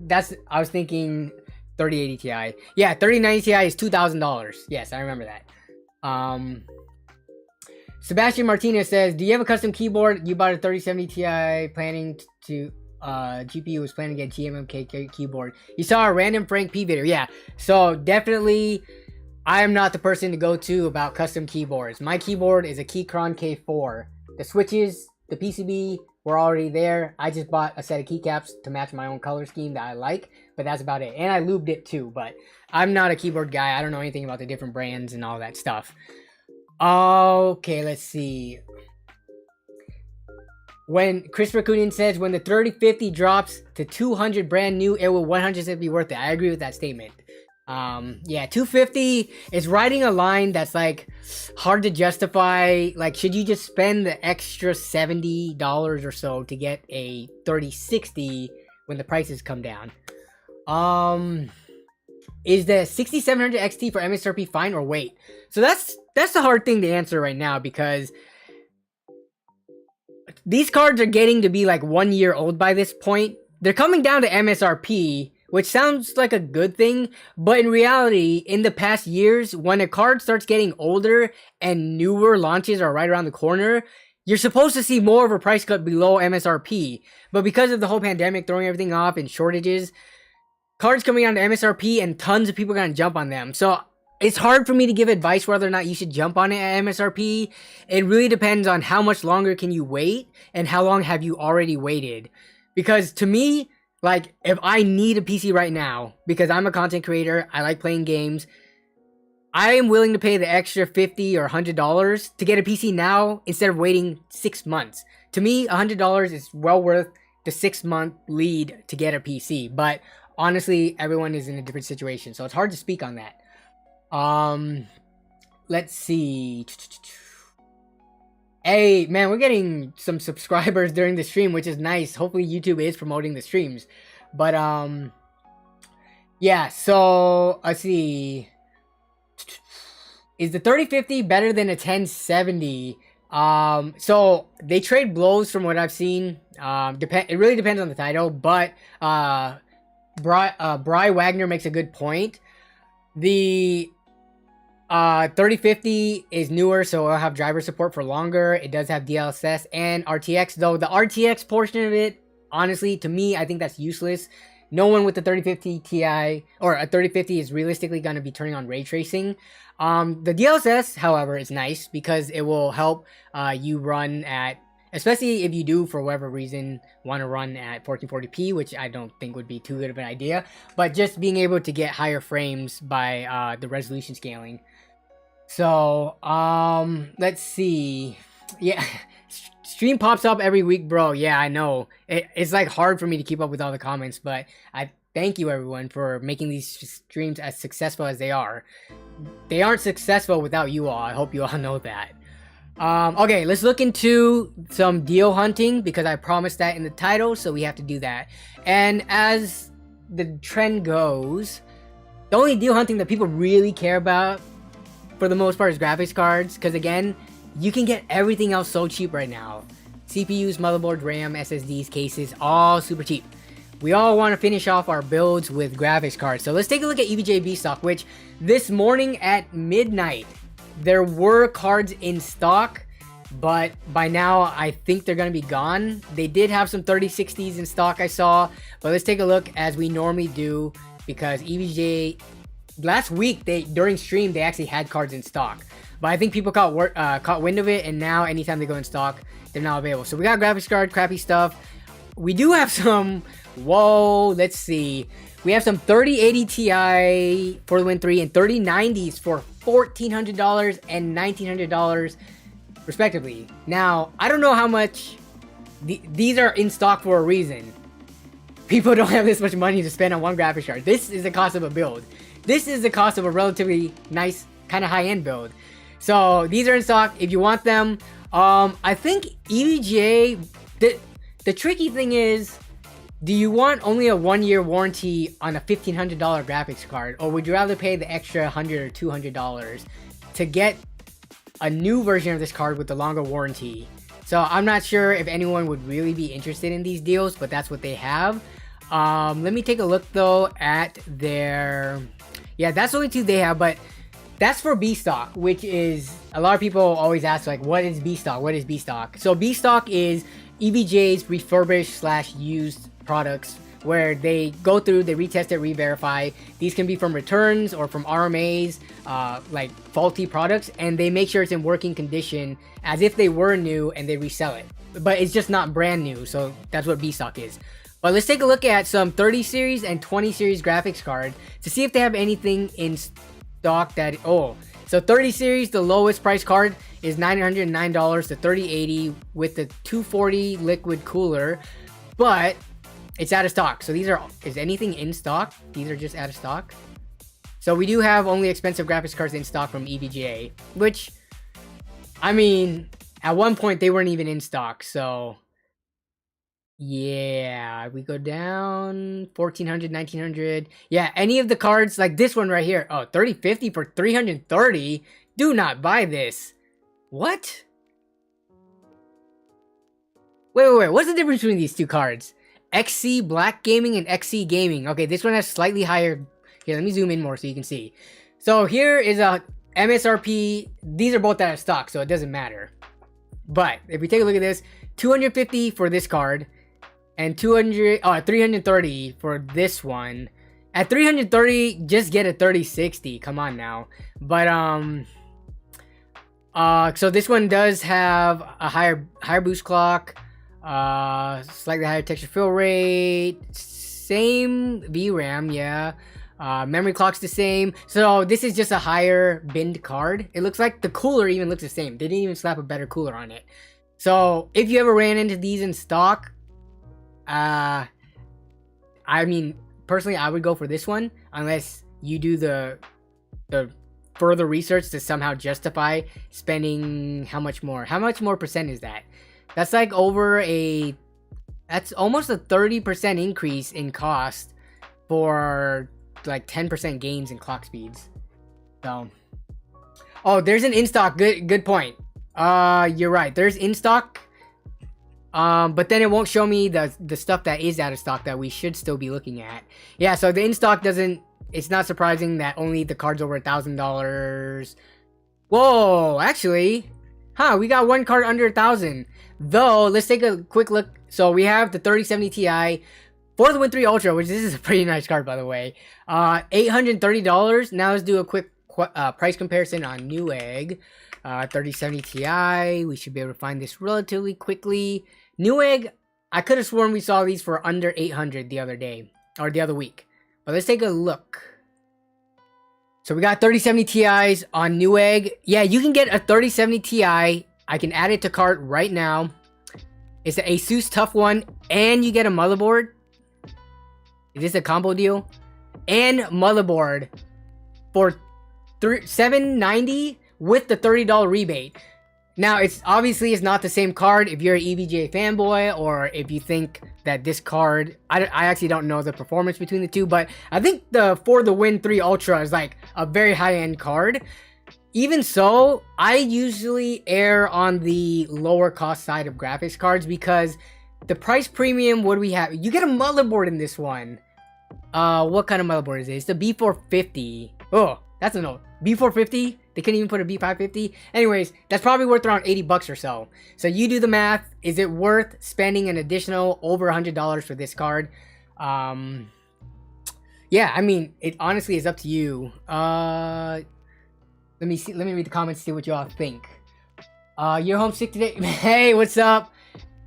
I was thinking 3080 Ti. Yeah, 3090 Ti is $2,000. Yes, I remember that. Sebastian Martinez says, do you have a custom keyboard? You bought a 3070 Ti planning to... GPU was planning to get GMMK keyboard. You saw a random Frank P video. Yeah, so definitely I am not the person to go to about custom keyboards. My keyboard is a Keychron K4. The switches, the PCB were already there. I just bought a set of keycaps to match my own color scheme that I like, but that's about it. And I lubed it too, but I'm not a keyboard guy. I don't know anything about the different brands and all that stuff. Okay, let's see. When Chris Rakunian says, when the 3050 drops to 200 brand new, it will 100% be worth it. I agree with that statement. Yeah, 250 is riding a line that's like hard to justify. Like, should you just spend the extra $70 or so to get a 3060 when the prices come down? Is the 6700 XT for MSRP fine or wait? So that's the hard thing to answer right now, because these cards are getting to be like 1 year old by this point. They're coming down to MSRP, which sounds like a good thing, but in reality, in the past years, when a card starts getting older and newer launches are right around the corner, you're supposed to see more of a price cut below MSRP. But because of the whole pandemic throwing everything off and shortages, cards coming down to MSRP and tons of people are going to jump on them. So it's hard for me to give advice whether or not you should jump on it at MSRP. It really depends on how much longer can you wait and how long have you already waited. Because to me, like, if I need a PC right now, because I'm a content creator, I like playing games, I am willing to pay the extra $50 or $100 to get a PC now instead of waiting 6 months. To me, $100 is well worth the 6-month lead to get a PC. But honestly, everyone is in a different situation, so it's hard to speak on that. Let's see. Hey, man, we're getting some subscribers during the stream, which is nice. Hopefully YouTube is promoting the streams. But, yeah, so, let's see. Is the 3050 better than a 1070? So, they trade blows from what I've seen. It really depends on the title, but, Bry Wagner makes a good point. The 3050 is newer, so it'll have driver support for longer. It does have DLSS and RTX, though the RTX portion of it, honestly, to me, I think that's useless. No one with the 3050 Ti or a 3050 is realistically going to be turning on ray tracing. The DLSS, however, is nice because it will help you run at, especially if you do, for whatever reason, want to run at 1440p, which I don't think would be too good of an idea. But just being able to get higher frames by the resolution scaling. So, let's see. Yeah, stream pops up every week, bro. Yeah, I know. It's like hard for me to keep up with all the comments, but I thank you everyone for making these streams as successful as they are. They aren't successful without you all. I hope you all know that. Okay, let's look into some deal hunting because I promised that in the title, so we have to do that. And as the trend goes, the only deal hunting that people really care about for the most part is graphics cards, because again, you can get everything else so cheap right now. CPUs, motherboard, RAM, SSDs, cases, all super cheap. We all want to finish off our builds with graphics cards. So let's take a look at EVGA B stock, which this morning at midnight, there were cards in stock, but by now I think they're going to be gone. They did have some 3060s in stock I saw, but let's take a look as we normally do, because EVGA last week, during stream, they actually had cards in stock. But I think people caught wind of it, and now anytime they go in stock, they're not available. So we got graphics card, crappy stuff. We do have some, whoa, let's see. We have some 3080 Ti for the Win 3 and 3090s for $1,400 and $1,900 respectively. Now, I don't know how much, these are in stock for a reason. People don't have this much money to spend on one graphics card. This is the cost of a build. This is the cost of a relatively nice, kind of high-end build. So these are in stock if you want them. I think EVGA, the tricky thing is, do you want only a 1-year warranty on a $1,500 graphics card, or would you rather pay the extra $100 or $200 to get a new version of this card with the longer warranty? So I'm not sure if anyone would really be interested in these deals, but that's what they have. Let me take a look though at their, yeah, that's the only two they have, but that's for B stock, which is, a lot of people always ask, like, what is B stock? What is B stock? So B stock is EVGA's refurbished / used products, where they go through, they retest it, re-verify. These can be from returns or from RMAs, like faulty products, and they make sure it's in working condition as if they were new, and they resell it. But it's just not brand new, so that's what B stock is. But let's take a look at some 30 series and 20 series graphics card to see if they have anything in stock that, oh, so 30 series, the lowest price card is $909, the 3080 with the 240 liquid cooler, but it's out of stock. So these are, is anything in stock? These are just out of stock. So we do have only expensive graphics cards in stock from EVGA, which, I mean, at one point they weren't even in stock. So yeah, we go down 1400, 1900. Yeah, any of the cards like this one right here. Oh, 3050 for 330. Do not buy this. What? Wait. What's the difference between these two cards? XC Black Gaming and XC Gaming. Okay, this one has slightly higher. Here, let me zoom in more so you can see. So here is a MSRP. These are both out of stock, so it doesn't matter. But if we take a look at this, 250 for this card, and 330 for this one. At 330, just get a 3060. Come on now. But so this one does have a higher boost clock, slightly higher texture fill rate, same VRAM, yeah. Memory clock's the same. So this is just a higher binned card. It looks like the cooler even looks the same. They didn't even slap a better cooler on it. So if you ever ran into these in stock, I mean, personally, I would go for this one unless you do the further research to somehow justify spending how much more? How much more percent is that? That's like that's almost a 30% increase in cost for like 10% gains in clock speeds. So, oh, there's an in stock. Good point. You're right. There's in stock. But then it won't show me the stuff that is out of stock that we should still be looking at. Yeah, so the in stock doesn't. It's not surprising that only the cards over $1,000. Whoa, actually, we got one card under 1,000. Though, let's take a quick look. So we have the 3070 Ti for the Win 3 Ultra, which this is a pretty nice card, by the way. $830. Now let's do a quick price comparison on Newegg. 3070 Ti. We should be able to find this relatively quickly. Newegg, I could have sworn we saw these for under 800 the other day, or the other week. But let's take a look. So we got 3070 Ti's on Newegg. Yeah, you can get a 3070 Ti. I can add it to cart right now. It's an Asus Tough One, and you get a motherboard. Is this a combo deal? And motherboard for $790 with the $30 rebate. Now, it's not the same card if you're an EVGA fanboy, or if you think that this card, I actually don't know the performance between the two, but I think for the Win 3 Ultra is like a very high-end card. Even so, I usually err on the lower cost side of graphics cards because the price premium, what do we have? You get a motherboard in this one. What kind of motherboard is it? It's the B450. Oh, that's an old B450. They couldn't even put a B550. Anyways, that's probably worth around $80 or so. So you do the math. Is it worth spending an additional over $100 for this card? Yeah, I mean, it honestly is up to you. Let me see. Let me read the comments, see what y'all think. You're homesick today? Hey, what's up,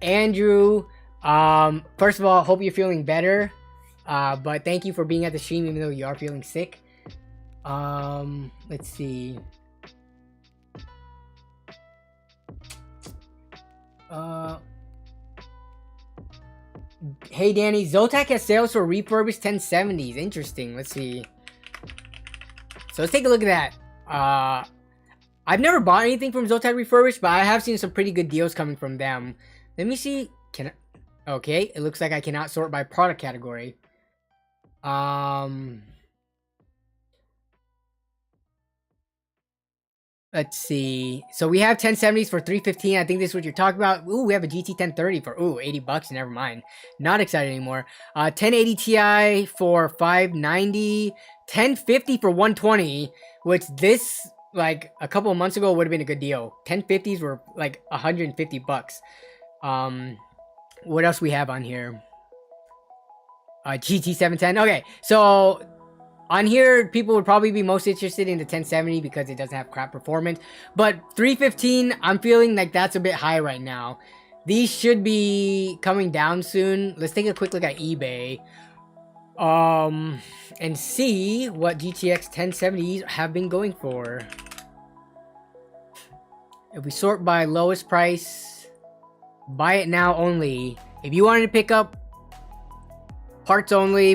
Andrew? First of all, hope you're feeling better. But thank you for being at the stream, even though you are feeling sick. Let's see. Hey Danny, Zotac has sales for refurbished 1070s. Interesting. Let's see. So let's take a look at that. I've never bought anything from Zotac refurbished, but I have seen some pretty good deals coming from them. Let me see. Okay, it looks like I cannot sort by product category. Let's see. So we have 1070s for $315. I think this is what you're talking about. Ooh, we have a GT 1030 for $80. Never mind. Not excited anymore. 1080 Ti for $590. 1050 for $120. Which this, like a couple of months ago, would have been a good deal. 1050s were like $150. What else we have on here? GT 710. Okay, so on here, people would probably be most interested in the 1070 because it doesn't have crap performance. But 315, I'm feeling like that's a bit high right now. These should be coming down soon. Let's take a quick look at eBay. And see what GTX 1070s have been going for. If we sort by lowest price, buy it now only. If you wanted to pick up parts only.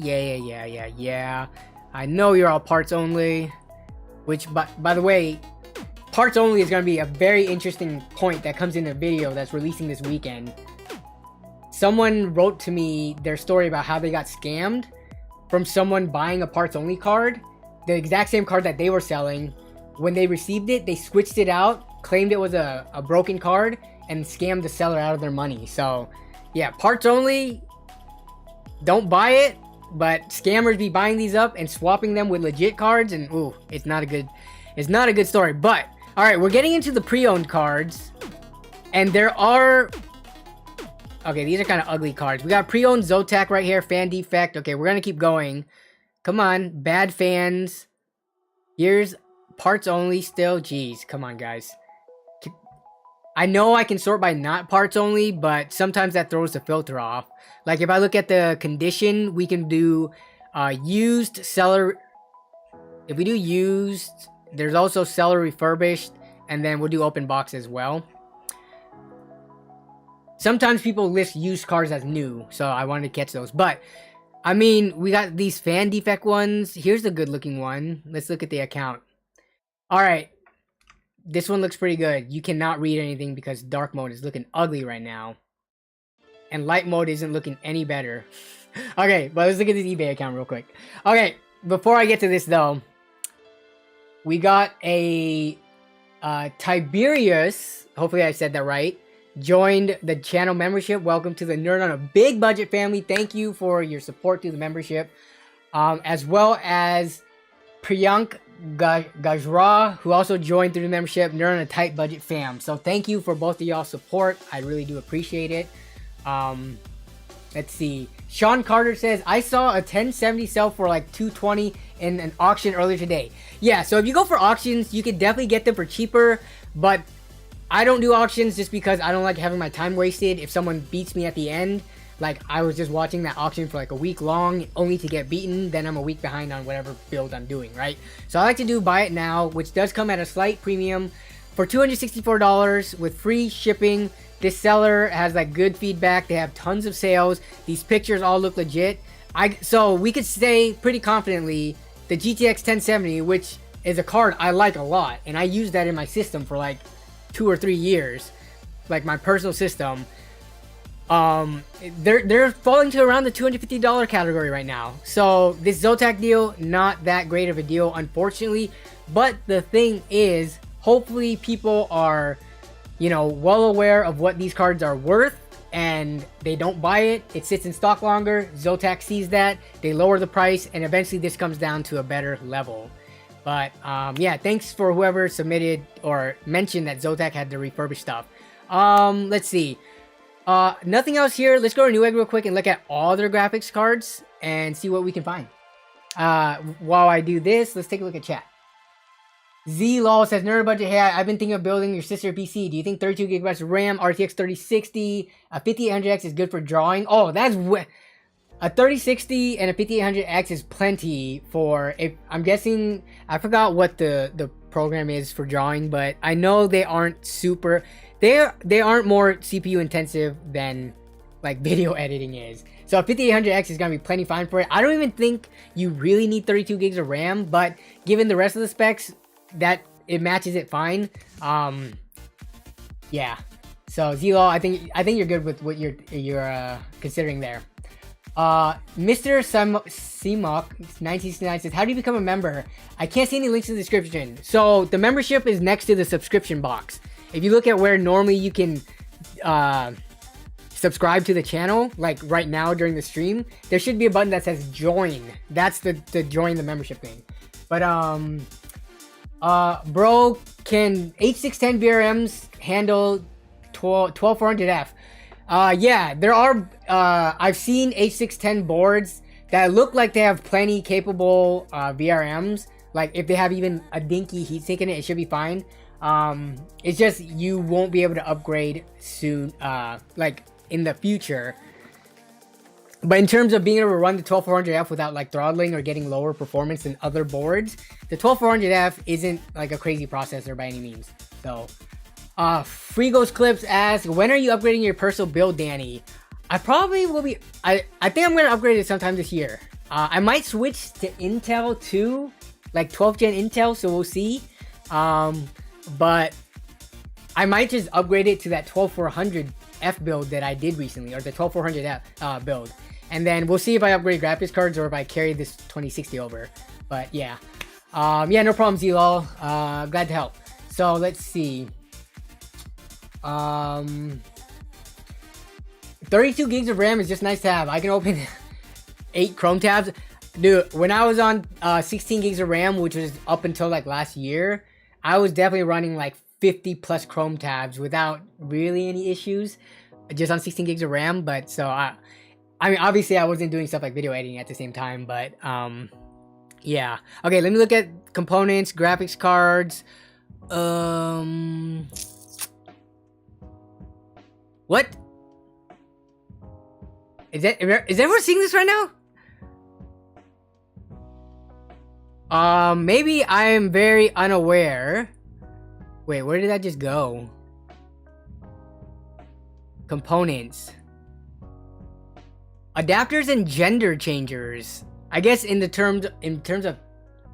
Yeah. I know you're all parts only. Which, by the way, parts only is going to be a very interesting point that comes in a video that's releasing this weekend. Someone wrote to me their story about how they got scammed from someone buying a parts only card. The exact same card that they were selling. When they received it, they switched it out, claimed it was a broken card and scammed the seller out of their money. So yeah, parts only, don't buy it, but scammers be buying these up and swapping them with legit cards, and ooh, it's not a good story. But all right, we're getting into the pre-owned cards, and there are, okay, these are kind of ugly cards. We got pre-owned Zotac right here, fan defect. Okay, we're gonna keep going. Come on, bad fans. Here's parts only still. Jeez, come on, guys. I know I can sort by not parts only, but sometimes that throws the filter off. Like if I look at the condition, we can do used, seller. If we do used, there's also seller refurbished, and then we'll do open box as well. Sometimes people list used cars as new, so I wanted to catch those. But I mean, we got these fan defect ones. Here's a good looking one. Let's look at the account. All right. This one looks pretty good. You cannot read anything because dark mode is looking ugly right now. And light mode isn't looking any better. Okay, but let's look at this eBay account real quick. Okay, before I get to this though, we got a Tiberius, hopefully I said that right, joined the channel membership. Welcome to the Nerd on a Big Budget family. Thank you for your support through the membership. As well as Priyank Gajra, who also joined through the membership. Nerd on a Tight Budget fam. So thank you for both of y'all's support. I really do appreciate it. Let's see. Sean Carter says, I saw a 1070 sell for like $220 in an auction earlier today. Yeah, so if you go for auctions, you can definitely get them for cheaper, but I don't do auctions just because I don't like having my time wasted. If someone beats me at the end, like I was just watching that auction for like a week long only to get beaten, then I'm a week behind on whatever build I'm doing, right? So I like to do buy it now, which does come at a slight premium for $264 with free shipping. This seller has like good feedback. They have tons of sales. These pictures all look legit. So we could say pretty confidently the GTX 1070, which is a card I like a lot, and I use that in my system for like 2 or 3 years, like my personal system. They're falling to around the $250 category right now. So this Zotac deal, not that great of a deal, unfortunately. But the thing is, hopefully people are, you know, well aware of what these cards are worth, and they don't buy it. It sits in stock longer. Zotac sees that, they lower the price, and eventually this comes down to a better level. But yeah, thanks for whoever submitted or mentioned that Zotac had the refurbished stuff. Let's see. Nothing else here. Let's go to Newegg real quick and look at all their graphics cards and see what we can find. While I do this, let's take a look at chat. Z-Law says, Nerd Budget, hey, I've been thinking of building your sister PC. Do you think 32 gigabytes of RAM, RTX 3060, a 5800X is good for drawing? Oh, that's a 3060 and a 5800X is plenty for, if I'm guessing, I forgot what the program is for drawing, but I know they aren't super, they aren't more CPU intensive than like video editing is. So a 5800X is gonna be plenty fine for it. I don't even think you really need 32 gigs of RAM, but given the rest of the specs, that it matches it fine. Yeah. So Z-Law, I think you're good with what you're considering there. Mr. Simok 1969 says, how do you become a member? I can't see any links in the description. So the membership is next to the subscription box. If you look at where normally you can subscribe to the channel, like right now during the stream, there should be a button that says join. That's the join the membership thing. But bro, can H610 VRMs handle 12400F? Yeah, there are, I've seen H610 boards that look like they have plenty capable VRMs. Like if they have even a dinky heatsink in it, it should be fine. It's just you won't be able to upgrade soon, like in the future. But in terms of being able to run the 12400F without like throttling or getting lower performance than other boards, the 12400F isn't like a crazy processor by any means. So, Frigos Clips asks, when are you upgrading your personal build, Danny? I probably will be, I think I'm going to upgrade it sometime this year. I might switch to Intel too, like 12th gen Intel, so we'll see. But I might just upgrade it to that 12400F build that I did recently, or the 12400F build. And then we'll see if I upgrade graphics cards or if I carry this 2060 over. But yeah. Yeah, no problem, Z-Lol. Glad to help. So let's see. Um, 32 gigs of RAM is just nice to have. I can open 8 Chrome tabs. Dude, when I was on 16 gigs of RAM, which was up until like last year, I was definitely running like 50 plus Chrome tabs without really any issues, just on 16 gigs of RAM. But so I mean, obviously I wasn't doing stuff like video editing at the same time, but yeah. Okay, let me look at components, graphics cards. What? Is everyone seeing this right now? Maybe I am very unaware. Wait, where did that just go? Components. Adapters and gender changers. I guess in terms of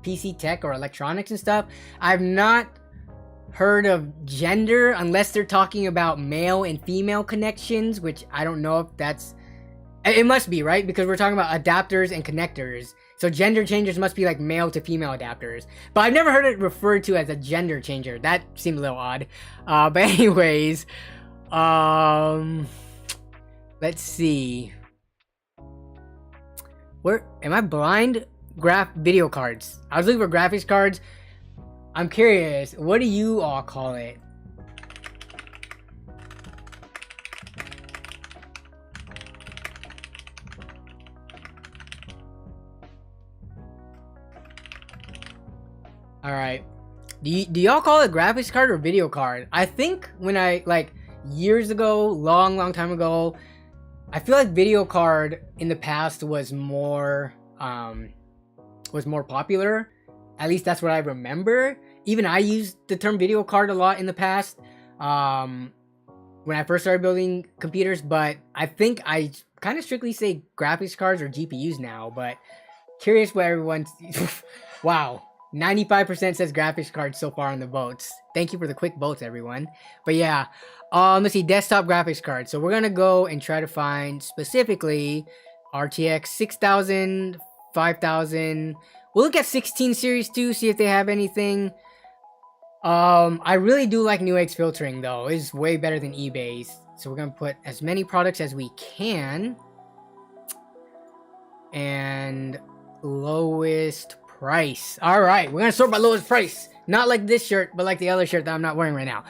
PC tech or electronics and stuff, I've not heard of gender unless they're talking about male and female connections, which I don't know if that's... It must be, right? Because we're talking about adapters and connectors. So gender changers must be like male to female adapters. But I've never heard it referred to as a gender changer. That seemed a little odd. But anyways, let's see. Where am I blind? Video cards. I was looking for graphics cards. I'm curious, what do you all call it? All right. Do y'all call it graphics card or video card? I think when I, like, years ago, long time ago, I feel like video card in the past was more popular. At least that's what I remember. Even I used the term video card a lot in the past when I first started building computers, but I think I kind of strictly say graphics cards or GPUs now. But curious what everyone's... Wow. 95% says graphics cards so far on the votes. Thank you for the quick votes, everyone. But yeah, let's see, desktop graphics cards. So we're gonna go and try to find specifically RTX 6000, 5000. We'll look at 16 series too, see if they have anything. I really do like NUX filtering though. It's way better than eBay's. So we're gonna put as many products as we can. And lowest price. All right, we're gonna sort by lowest price. Not like this shirt, but like the other shirt that I'm not wearing right now.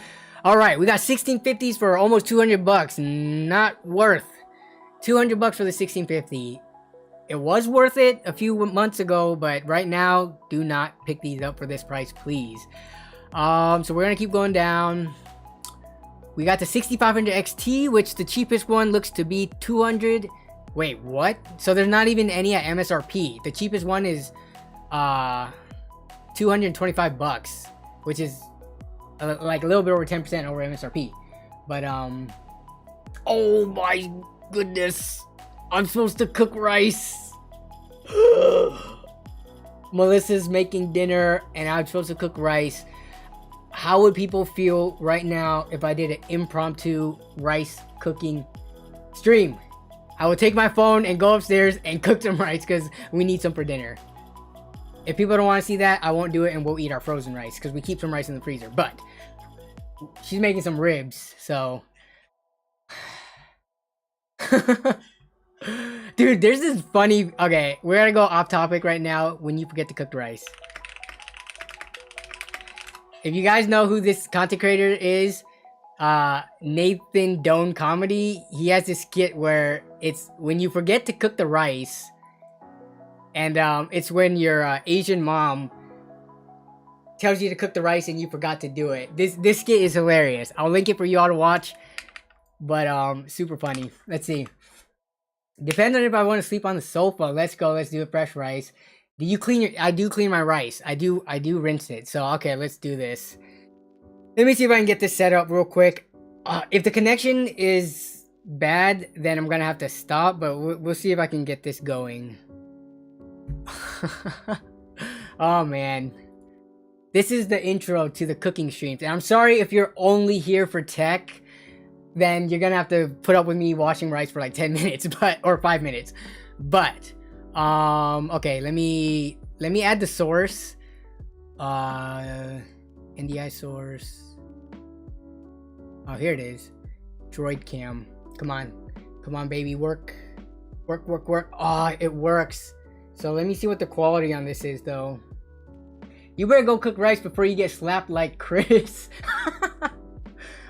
All right, we got 1650s for almost 200 bucks. Not worth 200 bucks for the 1650. It was worth it a few months ago, but right now, do not pick these up for this price, please. So we're gonna keep going down. We got the 6500 XT, which the cheapest one looks to be 200. Wait, what? So there's not even any at MSRP. The cheapest one is 225 bucks, which is like a little bit over 10% over MSRP. But oh my goodness, I'm supposed to cook rice. Melissa's making dinner and I'm supposed to cook rice. How would people feel right now if I did an impromptu rice cooking stream? I would take my phone and go upstairs and cook some rice because we need some for dinner. If people don't want to see that, I won't do it and we'll eat our frozen rice because we keep some rice in the freezer. But she's making some ribs, so... Dude, there's this funny... Okay, we're gonna go off topic right now when you forget to cook the rice. If you guys know who this content creator is, Nathan Doan Comedy, he has this skit where it's when you forget to cook the rice... And it's when your Asian mom tells you to cook the rice and you forgot to do it. This skit is hilarious. I'll link it for you all to watch. But super funny. Let's see. Depends on if I want to sleep on the sofa. Let's go. Let's do a fresh rice. Do you clean your... I do clean my rice. I do rinse it. So okay, let's do this. Let me see if I can get this set up real quick. If the connection is bad, then I'm gonna have to stop. But we'll see if I can get this going. Oh man, this is the intro to the cooking streams, and I'm sorry if you're only here for tech, then you're gonna have to put up with me washing rice for like 10 minutes, or 5 minutes. But okay, let me add the source. NDI source. Oh, here it is. Droid cam. Come on. Come on, baby. Work. Work, work, work. Oh, it works. So let me see what the quality on this is, though. You better go cook rice before you get slapped like Chris.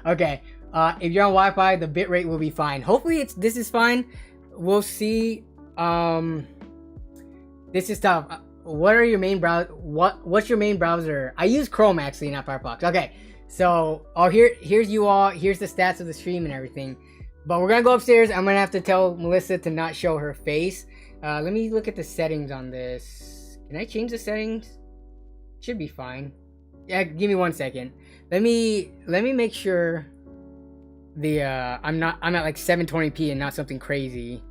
Okay. If you're on Wi-Fi, the bitrate will be fine. Hopefully this is fine. We'll see. This is tough. What are your main what's your main browser? I use Chrome actually, not Firefox. Okay. So, here's you all. Here's the stats of the stream and everything. But we're gonna go upstairs. I'm gonna have to tell Melissa to not show her face. Let me look at the settings on this. Can I change the settings? Should be fine. Yeah, give me 1 second. Let me make sure the I'm at like 720p and not something crazy.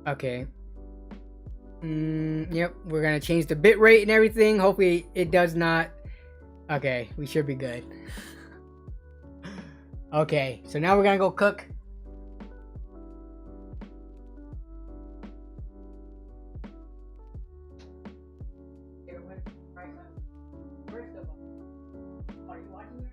Okay. Yep, we're gonna change the bitrate and everything. Hopefully it does not. Okay, we should be good. Okay, so now we're gonna go cook. Are you watching?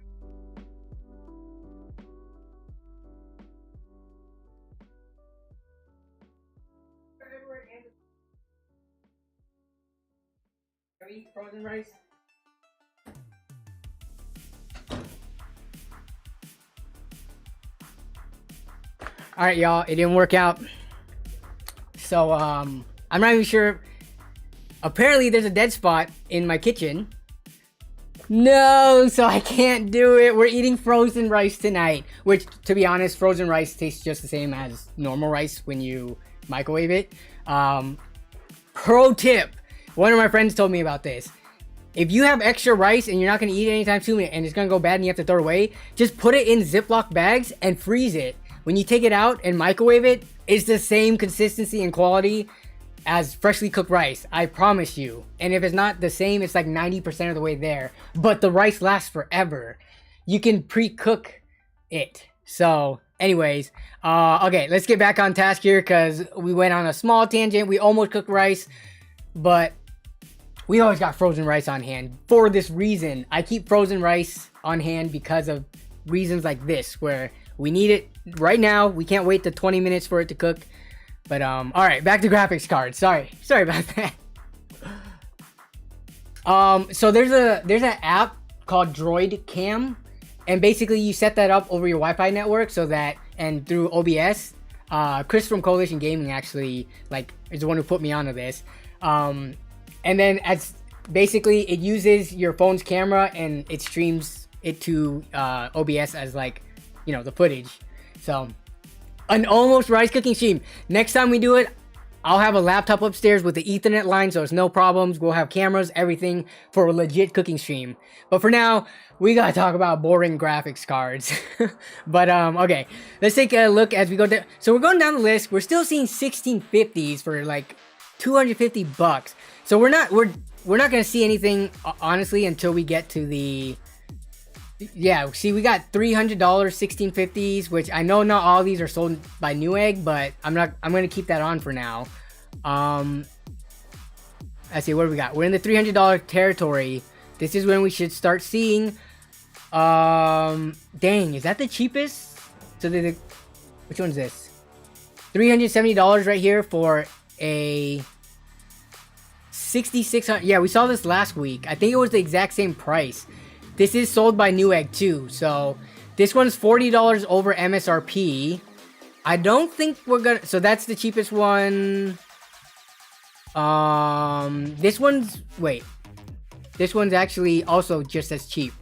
Can we eat frozen rice? Alright, y'all, it didn't work out. So, I'm not even sure. Apparently, there's a dead spot in my kitchen. No, so I can't do it. We're eating frozen rice tonight. Which, to be honest, frozen rice tastes just the same as normal rice when you microwave it. Pro tip. One of my friends told me about this. If you have extra rice and you're not going to eat it anytime soon and it's going to go bad and you have to throw it away, just put it in Ziploc bags and freeze it. When you take it out and microwave it, it's the same consistency and quality as freshly cooked rice. I promise you. And if it's not the same, it's like 90% of the way there. But the rice lasts forever. You can pre-cook it. So, anyways. Okay, let's get back on task here because we went on a small tangent. We almost cooked rice. But we always got frozen rice on hand for this reason. I keep frozen rice on hand because of reasons like this, where we need it right now. We can't wait the 20 minutes for it to cook. But all right, back to graphics cards. Sorry about that. So there's an app called Droid Cam, and basically you set that up over your Wi-Fi network so that, and through OBS. Chris from Coalition Gaming actually is the one who put me onto this. And then as basically it uses your phone's camera and it streams it to OBS as the footage. So an almost rice cooking stream. Next time we do it, I'll have a laptop upstairs with the Ethernet line, so it's no problems. We'll have cameras, everything for a legit cooking stream. But for now, we gotta talk about boring graphics cards. But okay, let's take a look as we go down. So we're going down the list. We're still seeing 1650s for like $250. So we're not gonna see anything honestly until we get to the. Yeah, see, we got $300 1650s, which I know not all of these are sold by Newegg, but I'm gonna keep that on for now. Let's see, what do we got? We're in the $300 territory. This is when we should start seeing. Dang, is that the cheapest? So which one's this? $370 right here for a 6600. Yeah, we saw this last week. I think it was the exact same price. This is sold by Newegg too, so this one's $40 over MSRP. I don't think we're gonna. So that's the cheapest one. This one's actually also just as cheap.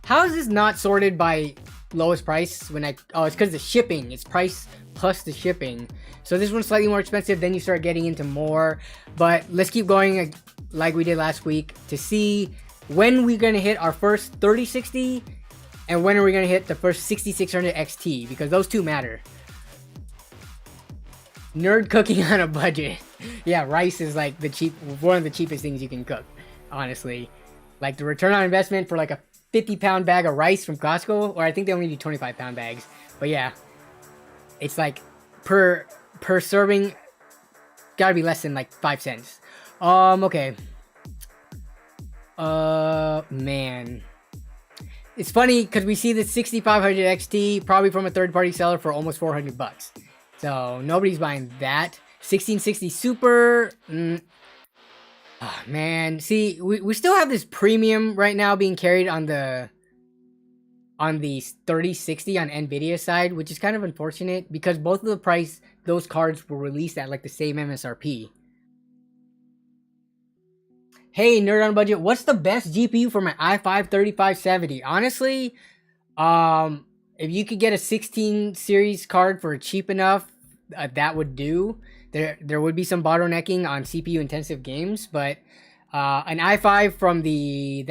How is this not sorted by lowest price when oh, it's because the shipping. It's price plus the shipping. So this one's slightly more expensive. Then you start getting into more. But let's keep going like we did last week to see when we're gonna hit our first 3060 and when are we gonna hit the first 6600 XT, because those two matter. Nerd cooking on a budget. Yeah, rice is like one of the cheapest things you can cook, honestly. Like the return on investment for like a 50-pound bag of rice from Costco, or I think they only do 25-pound bags. But yeah, it's like per serving, gotta be less than like 5 cents. Okay. Man. It's funny because we see the 6500 XT probably from a third-party seller for almost 400 bucks. So nobody's buying that. 1660 Super. Oh, man, see, we still have this premium right now being carried on the 3060 on Nvidia side, which is kind of unfortunate because both of the price those cards were released at like the same MSRP. Hey, nerd on budget, what's the best GPU for my i5 3570? Honestly, if you could get a 16 series card for cheap enough, that would do. There would be some bottlenecking on CPU intensive games, but an i5 from the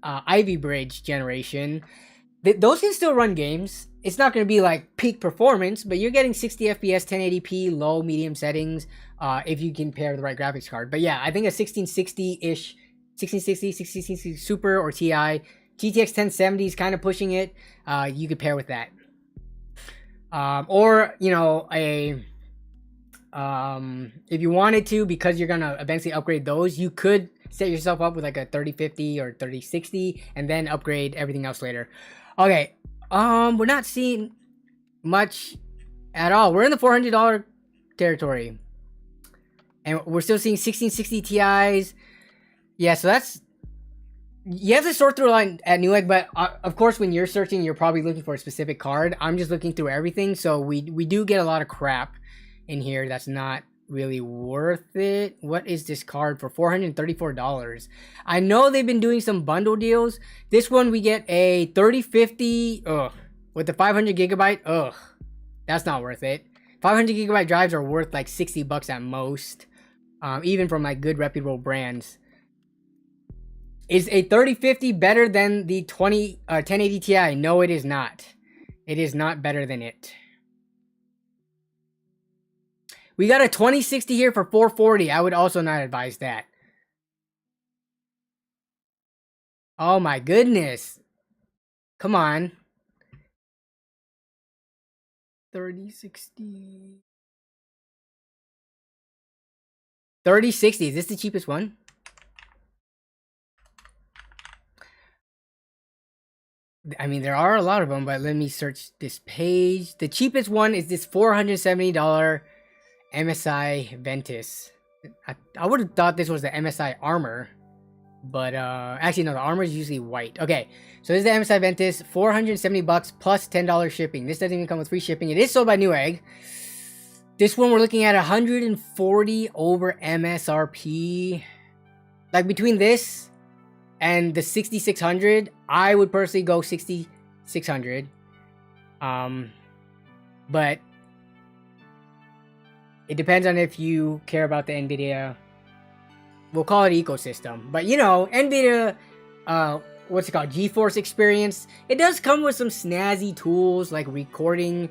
Ivy Bridge generation, those can still run games. It's not going to be like peak performance, but you're getting 60 FPS, 1080p, low, medium settings, if you can pair the right graphics card. But yeah, I think a 1660-ish, 1660 Super or TI, GTX 1070 is kind of pushing it. You could pair with that. Or, you know, if you wanted to, because you're going to eventually upgrade those, you could set yourself up with like a 3050 or 3060 and then upgrade everything else later. Okay, we're not seeing much at all. We're in the $400 territory, and we're still seeing 1660 Ti's. Yeah, so that's, you have to sort through a line at Newegg, but of course, when you're searching, you're probably looking for a specific card. I'm just looking through everything, so we do get a lot of crap in here that's not really worth it. What is this card for $434? I know they've been doing some bundle deals. This one we get a 3050 with the 500 gigabyte. That's not worth it. 500 gigabyte drives are worth like 60 bucks at most, even from like good reputable brands. Is a 3050 better than the 1080 Ti? No, it is not. It is not better than it. We got a 2060 here for $440. I would also not advise that. Oh my goodness. Come on. 3060. 3060. Is this the cheapest one? I mean, there are a lot of them, but let me search this page. The cheapest one is this $470 MSI Ventus. I would have thought this was the MSI Armor, but actually no, the Armor is usually white. Okay, so this is the MSI Ventus, 470 bucks plus $10 shipping. This doesn't even come with free shipping. It is sold by Newegg. This one we're looking at 140 over MSRP. Like between this and the 6600, I would personally go 6600. But it depends on if you care about the NVIDIA, we'll call it ecosystem. But you know, NVIDIA, what's it called? GeForce Experience. It does come with some snazzy tools like recording,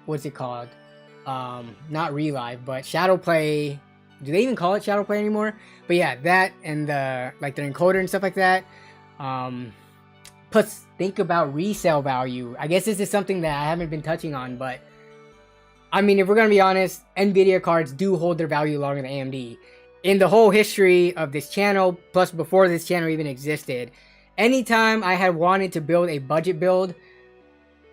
what's it called? Not Relive, but Shadowplay. Do they even call it Shadowplay anymore? But yeah, that and the like their encoder and stuff like that. Plus, think about resale value. I guess this is something that I haven't been touching on, but I mean, if we're gonna be honest, NVIDIA cards do hold their value longer than AMD. In the whole history of this channel, plus before this channel even existed, anytime I had wanted to build a budget build,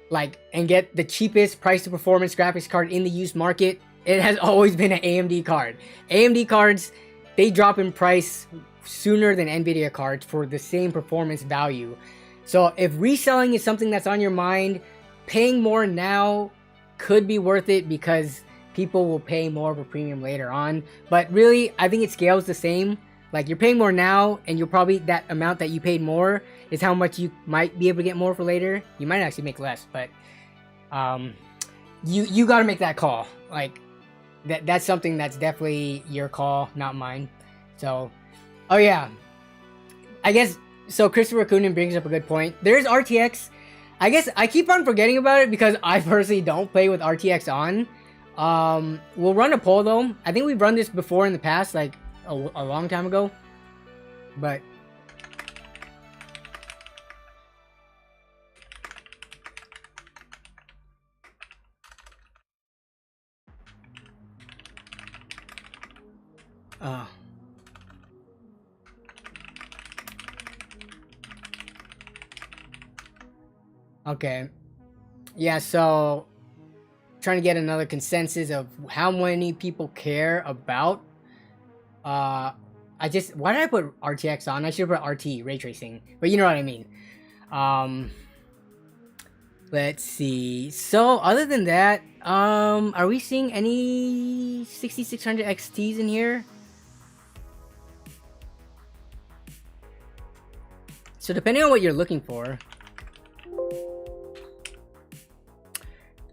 like, and get the cheapest price to performance graphics card in the used market, it has always been an AMD card. AMD cards, they drop in price sooner than NVIDIA cards for the same performance value. So if reselling is something that's on your mind, paying more now could be worth it because people will pay more of a premium later on. But really, I think it scales the same. Like, you're paying more now, and you'll probably, that amount that you paid more is how much you might be able to get more for later. You might actually make less, but you got to make that call. Like, that's something that's definitely your call, not mine. So, oh yeah, I guess, so Christopher Coonan brings up a good point. There's RTX. I guess I keep on forgetting about it because I personally don't play with RTX on. We'll run a poll though. I think we've run this before in the past, like a long time ago. But Uh, okay. Yeah, so trying to get another consensus of how many people care about why did I put RTX on? I should have put RT, ray tracing, but you know what I mean. Let's see. So other than that, are we seeing any 6600 XTs in here? So depending on what you're looking for,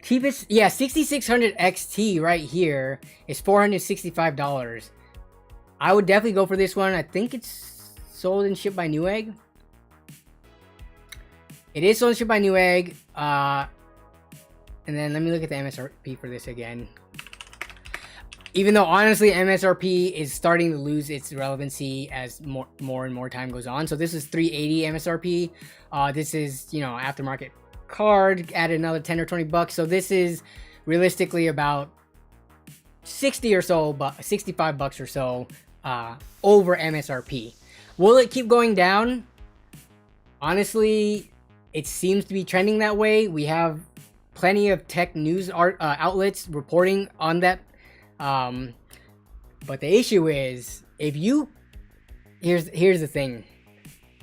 cheapest, yeah, 6600 XT right here is $465. I would definitely go for this one. I think it's sold and shipped by Newegg. It is sold and shipped by Newegg. And then let me look at the MSRP for this again. Even though honestly MSRP is starting to lose its relevancy as more and more time goes on. So this is 380 MSRP. This is, you know, aftermarket card, added another 10 or 20 bucks. So this is realistically about 60 or so, but 65 bucks or so over MSRP. Will it keep going down? Honestly, it seems to be trending that way. We have plenty of tech news outlets reporting on that. But the issue is, if you, here's the thing.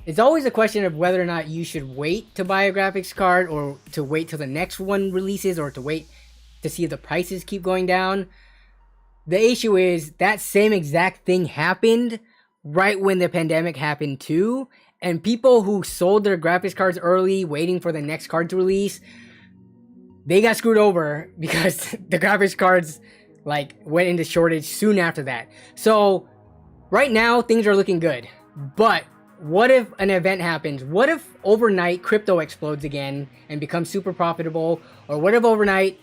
It's always a question of whether or not you should wait to buy a graphics card, or to wait till the next one releases, or to wait to see if the prices keep going down. The issue is that same exact thing happened right when the pandemic happened too. And people who sold their graphics cards early, waiting for the next card to release, they got screwed over because the graphics cards like went into shortage soon after that. So right now things are looking good, but what if an event happens? What if overnight crypto explodes again and becomes super profitable? Or what if overnight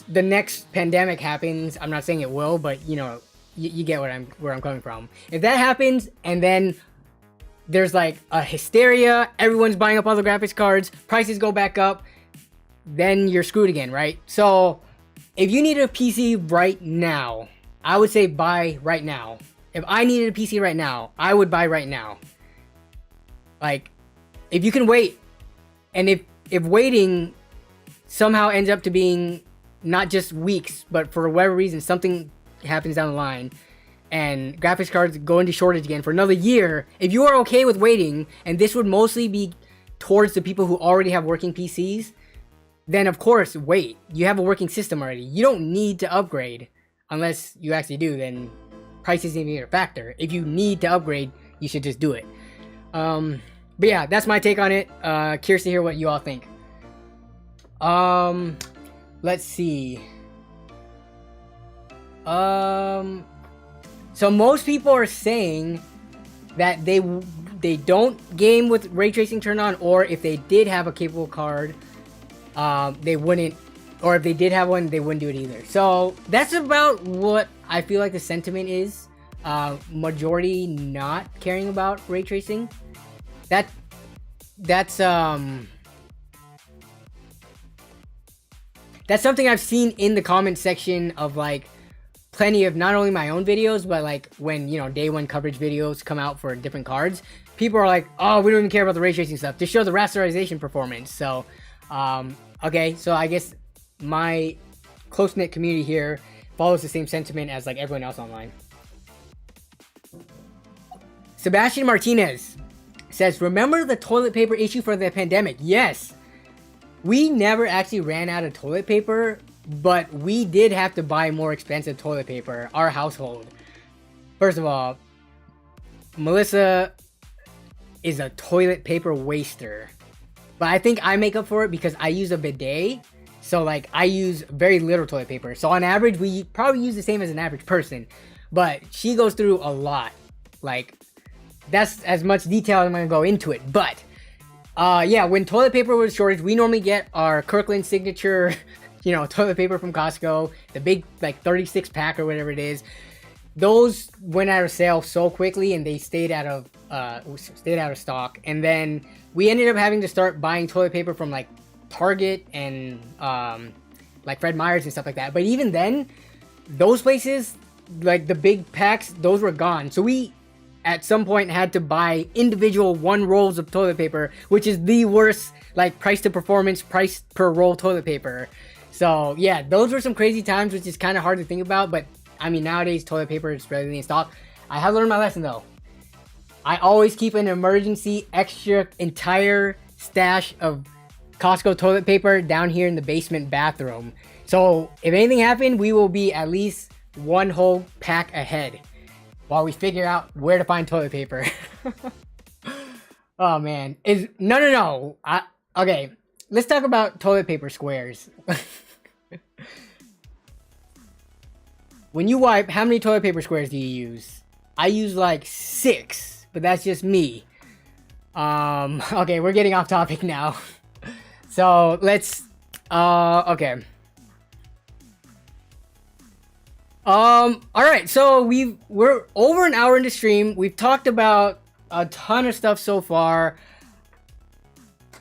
the next pandemic happens? I'm not saying it will, but you know, you get where I'm coming from. If that happens and then there's like a hysteria, everyone's buying up all the graphics cards, prices go back up, then you're screwed again, right? So if you need a PC right now, I would say buy right now. If I needed a PC right now, I would buy right now. Like, if you can wait, and if waiting somehow ends up to being not just weeks, but for whatever reason something happens down the line and graphics cards go into shortage again for another year, if you are okay with waiting, and this would mostly be towards the people who already have working PCs, then of course wait. You have a working system already. You don't need to upgrade unless you actually do. Then price isn't even a factor. If you need to upgrade, you should just do it. But yeah, that's my take on it. Curious to hear what you all think. Let's see. So most people are saying that they don't game with ray tracing turned on, or if they did have a capable card, they wouldn't, or if they did have one, they wouldn't do it either. So that's about what I feel like the sentiment is. Majority not caring about ray tracing. That's something I've seen in the comment section of like plenty of not only my own videos, but like when, you know, day one coverage videos come out for different cards, people are like, oh, we don't even care about the ray tracing stuff, just show the rasterization performance. So okay, so I guess my close-knit community here follows the same sentiment as like everyone else online. Sebastian Martinez says, remember the toilet paper issue for the pandemic? Yes, we never actually ran out of toilet paper, but we did have to buy more expensive toilet paper, our household. First of all, Melissa is a toilet paper waster, but I think I make up for it because I use a bidet. So like I use very little toilet paper. So on average, we probably use the same as an average person, but she goes through a lot. Like that's as much detail as I'm gonna go into it. But yeah, when toilet paper was shortage, we normally get our Kirkland signature, you know, toilet paper from Costco, the big like 36 pack or whatever it is. Those went out of sale so quickly, and they stayed out of stock. And then we ended up having to start buying toilet paper from like Target and like Fred Meyer's and stuff like that. But even then, those places, like the big packs, those were gone. So we at some point had to buy individual 1 rolls of toilet paper, which is the worst, like, price to performance, price per roll toilet paper. So yeah, those were some crazy times, which is kind of hard to think about. But I mean, nowadays toilet paper is readily in stock. I have learned my lesson though. I always keep an emergency extra entire stash of Costco toilet paper down here in the basement bathroom. So if anything happened, we will be at least 1 whole pack ahead while we figure out where to find toilet paper. Oh man, no. Okay, let's talk about toilet paper squares. When you wipe, how many toilet paper squares do you use? I use like 6, but that's just me. Okay, we're getting off topic now. So let's, okay. Alright, so we're over an hour into stream. We've talked about a ton of stuff so far.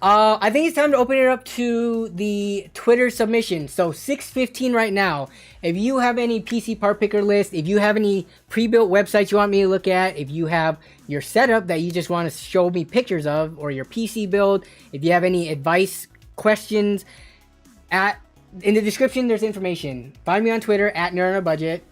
I think it's time to open it up to the Twitter submission. So 6:15 right now. If you have any PC part picker list, if you have any pre-built websites you want me to look at, if you have your setup that you just want to show me pictures of, or your PC build, if you have any advice, questions, in the description there's information. Find me on Twitter at Nerd on a Budget.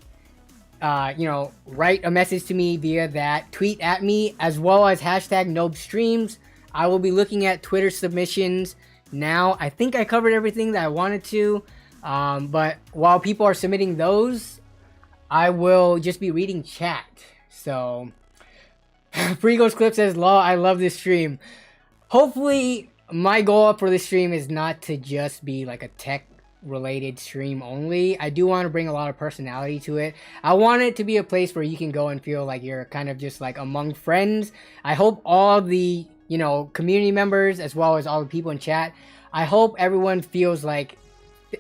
You know, write a message to me via that. Tweet at me, as well as hashtag NOAB Streams. I will be looking at Twitter submissions now. I think I covered everything that I wanted to. But while people are submitting those, I will just be reading chat. So, Frigos Clip says, "Lol, I love this stream." Hopefully, my goal for this stream is not to just be like a tech related stream only. I do want to bring a lot of personality to it. I want it to be a place where you can go and feel like you're kind of just like among friends. I hope all the, you know, community members, as well as all the people in chat, I hope everyone feels like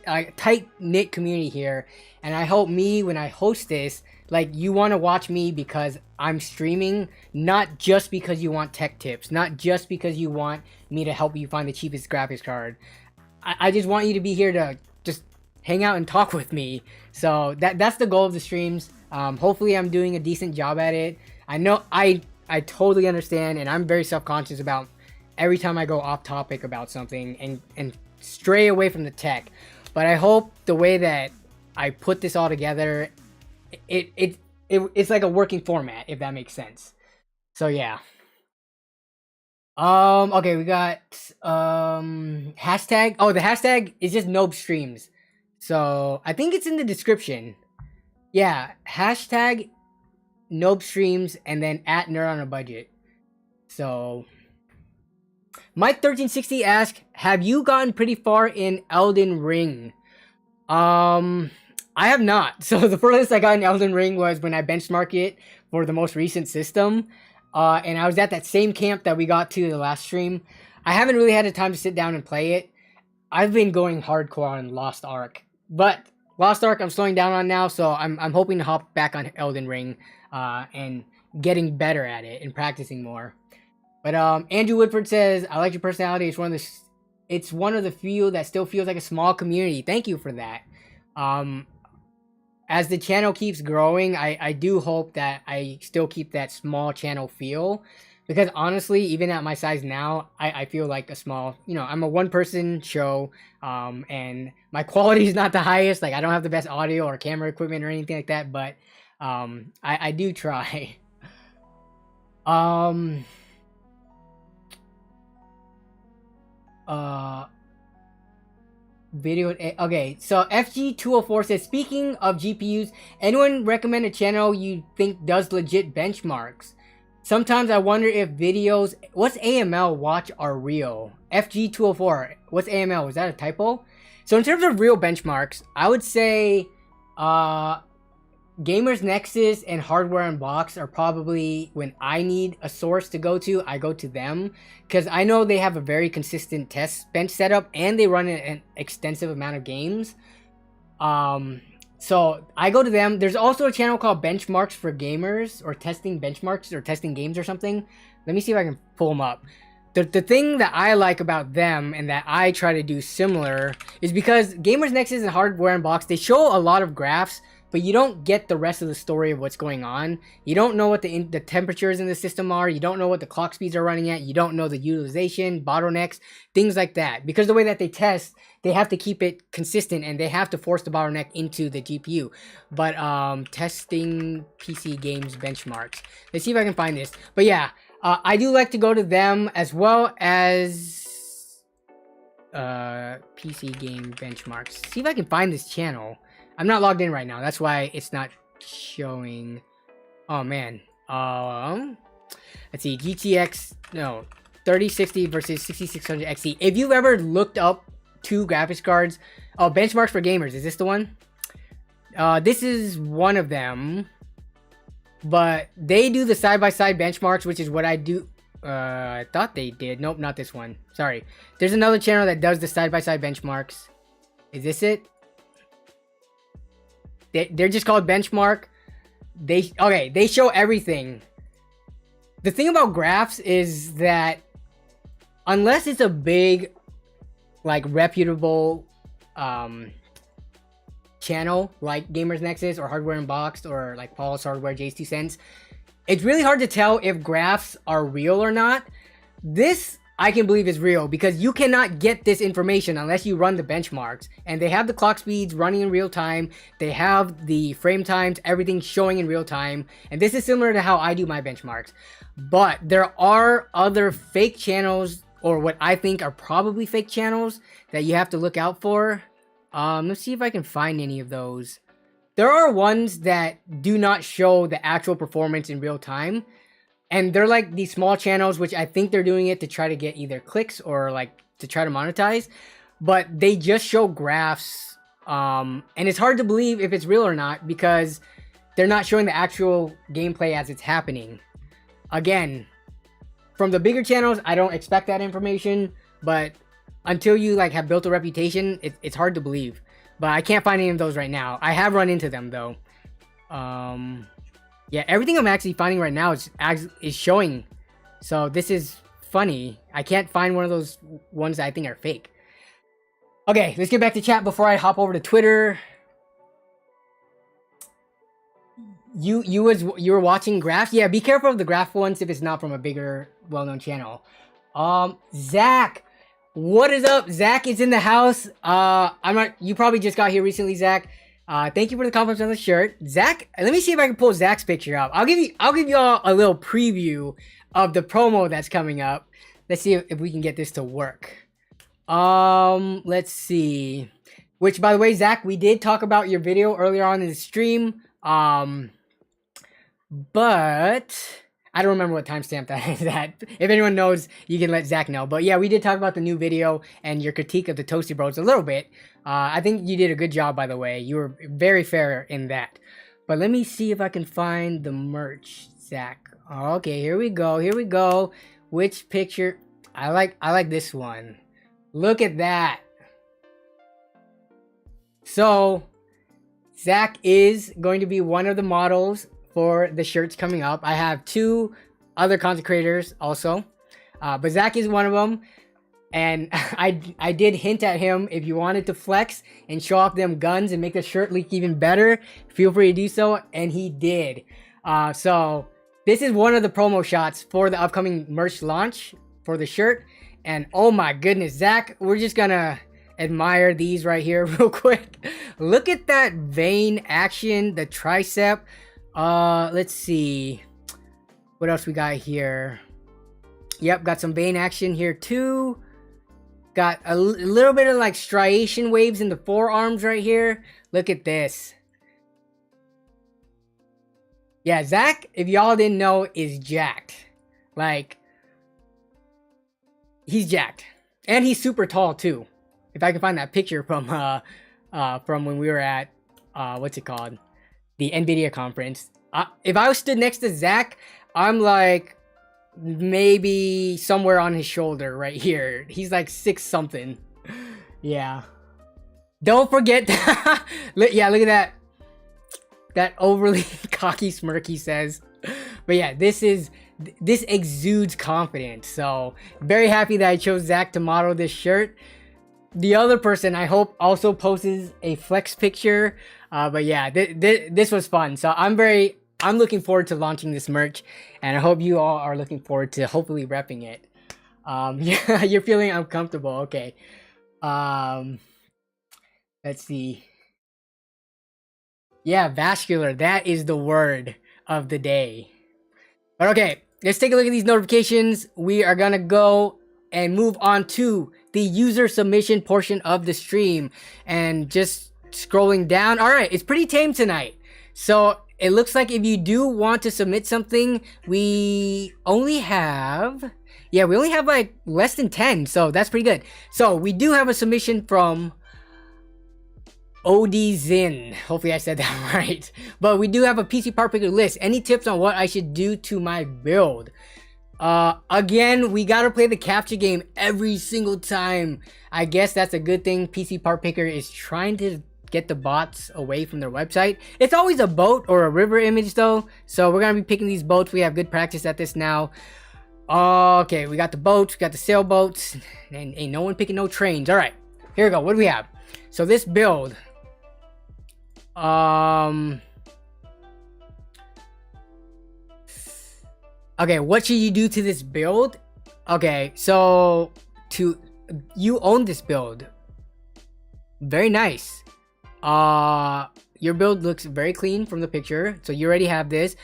a tight-knit community here. And I hope me, when I host this, like, you want to watch me because I'm streaming, not just because you want tech tips, not just because you want me to help you find the cheapest graphics card. I just want you to be here to just hang out and talk with me. So that's the goal of the streams. Hopefully I'm doing a decent job at it. I know I totally understand, and I'm very self-conscious about every time I go off topic about something and stray away from the tech. But I hope the way that I put this all together, it's like a working format, if that makes sense. So yeah. Okay, we got hashtag. Oh, the hashtag is just NOAB Streams. So I think it's in the description. Yeah, hashtag NOAB Streams and then at Nerd on a Budget. So Mike1360 asks, have you gotten pretty far in Elden Ring? I have not. So the furthest I got in Elden Ring was when I benchmarked it for the most recent system. And I was at that same camp that we got to the last stream. I haven't really had the time to sit down and play it. I've been going hardcore on Lost Ark. But Lost Ark I'm slowing down on now, so I'm hoping to hop back on Elden Ring and getting better at it and practicing more. But Andrew Woodford says, I like your personality. It's one of the few that still feels like a small community. Thank you for that. As the channel keeps growing, I do hope that I still keep that small channel feel. Because honestly, even at my size now, I feel like a small, you know, I'm a one-person show, and my quality is not the highest. Like, I don't have the best audio or camera equipment or anything like that, but I do try. Video. Okay, so FG204 says, speaking of GPUs, anyone recommend a channel you think does legit benchmarks? Sometimes I wonder if videos, what's AML watch are real. FG204, what's AML? Was that a typo? So in terms of real benchmarks, I would say Gamers Nexus and Hardware Unbox are probably, when I need a source to go to, I go to them. Because I know they have a very consistent test bench setup and they run an extensive amount of games. So I go to them. There's also a channel called Benchmarks for Gamers, or Testing Benchmarks, or Testing Games or something. Let me see if I can pull them up. The thing that I like about them and that I try to do similar is because Gamers Nexus and Hardware Unbox, they show a lot of graphs but you don't get the rest of the story of what's going on. You don't know what the temperatures in the system are. You don't know what the clock speeds are running at. You don't know the utilization, bottlenecks, things like that. Because the way that they test, they have to keep it consistent and they have to force the bottleneck into the GPU. But testing PC games benchmarks. Let's see if I can find this. But yeah, I do like to go to them as well as PC game benchmarks. See if I can find this channel. I'm not logged in right now. That's why it's not showing. Oh man. Let's see. GTX 3060 versus 6600 XT. If you've ever looked up two graphics cards, benchmarks for gamers. Is this the one? This is one of them. But they do the side-by-side benchmarks, which is what I do. I thought they did. Nope, not this one. Sorry. There's another channel that does the side-by-side benchmarks. Is this it? They're just called benchmark. They show everything. The thing about graphs is that unless it's a big, like, reputable channel like Gamers Nexus or Hardware Unboxed or like Paul's Hardware, Jay's 2 cents, it's really hard to tell if graphs are real or not. This I can believe is real because you cannot get this information unless you run the benchmarks, and they have the clock speeds running in real time. They have the frame times, everything showing in real time. And this is similar to how I do my benchmarks. But there are other fake channels, or what I think are probably fake channels, that you have to look out for. Let's see if I can find any of those. There are ones that do not show the actual performance in real time. And they're like these small channels, which I think they're doing it to try to get either clicks or like to try to monetize. But they just show graphs. And it's hard to believe if it's real or not because they're not showing the actual gameplay as it's happening. Again, from the bigger channels, I don't expect that information. But until you like have built a reputation, it's hard to believe. But I can't find any of those right now. I have run into them though. Yeah, everything I'm actually finding right now is showing. So this is funny. I can't find one of those ones that I think are fake. Okay, let's get back to chat before I hop over to Twitter. You were watching graphs? Yeah, be careful of the graph ones if it's not from a bigger, well-known channel. Zach, what is up? Zach is in the house. You probably just got here recently, Zach. Thank you for the compliments on the shirt. Zach, let me see if I can pull Zach's picture up. I'll give you all a little preview of the promo that's coming up. Let's see if we can get this to work. Let's see. Which, by the way, Zach, we did talk about your video earlier on in the stream. But I don't remember what timestamp that is at. If anyone knows, you can let Zach know. But yeah, we did talk about the new video and your critique of the Toasty Bros a little bit. I think you did a good job, by the way. You were very fair in that. But let me see if I can find the merch, Zach. Okay, here we go. Here we go. Which picture? I like this one. Look at that. So, Zach is going to be one of the models for the shirts coming up. I have two other content creators also. But Zach is one of them. And I did hint at him, if you wanted to flex and show off them guns and make the shirt look even better, feel free to do so. And he did. So this is one of the promo shots for the upcoming merch launch for the shirt. And oh my goodness, Zach, we're just gonna admire these right here real quick. Look at that vein action, the tricep. Let's see. What else we got here? Yep, got some vein action here too. Got a little bit of like striation waves in the forearms right here. Look at this. Yeah, Zach, if y'all didn't know, is jacked. Like, he's jacked. And he's super tall too. If I can find that picture from when we were at, what's it called? The NVIDIA conference. If I was stood next to Zach, I'm like, maybe somewhere on his shoulder right here. He's like 6 something. Yeah. Don't forget. Yeah, look at that overly cocky smirk he says. But yeah, this exudes confidence. So very happy that I chose Zach to model this shirt. The other person I hope also posts a flex picture. But yeah, this was fun. So I'm looking forward to launching this merch, and I hope you all are looking forward to hopefully repping it. Yeah, you're feeling uncomfortable. Okay. Let's see. Yeah, vascular. That is the word of the day. But okay, let's take a look at these notifications. We are gonna go and move on to the user submission portion of the stream. And just scrolling down. All right, it's pretty tame tonight. So it looks like if you do want to submit something, we only have like less than 10. So that's pretty good. So we do have a submission from OD Hopefully I said that right. But we do have a PC part picker list. Any tips on what I should do to my build? Again, we gotta play the capture game every single time. I guess that's a good thing. PC part picker is trying to get the bots away from their website. It's always a boat or a river image though. So we're gonna be picking these boats. We have good practice at this now. Okay, we got the boats, we got the sailboats, and ain't no one picking no trains. All right, here we go. What do we have? So this build. Okay, what should you do to this build? Okay, so you own this build. Very nice. Your build looks very clean from the picture, so you already have this.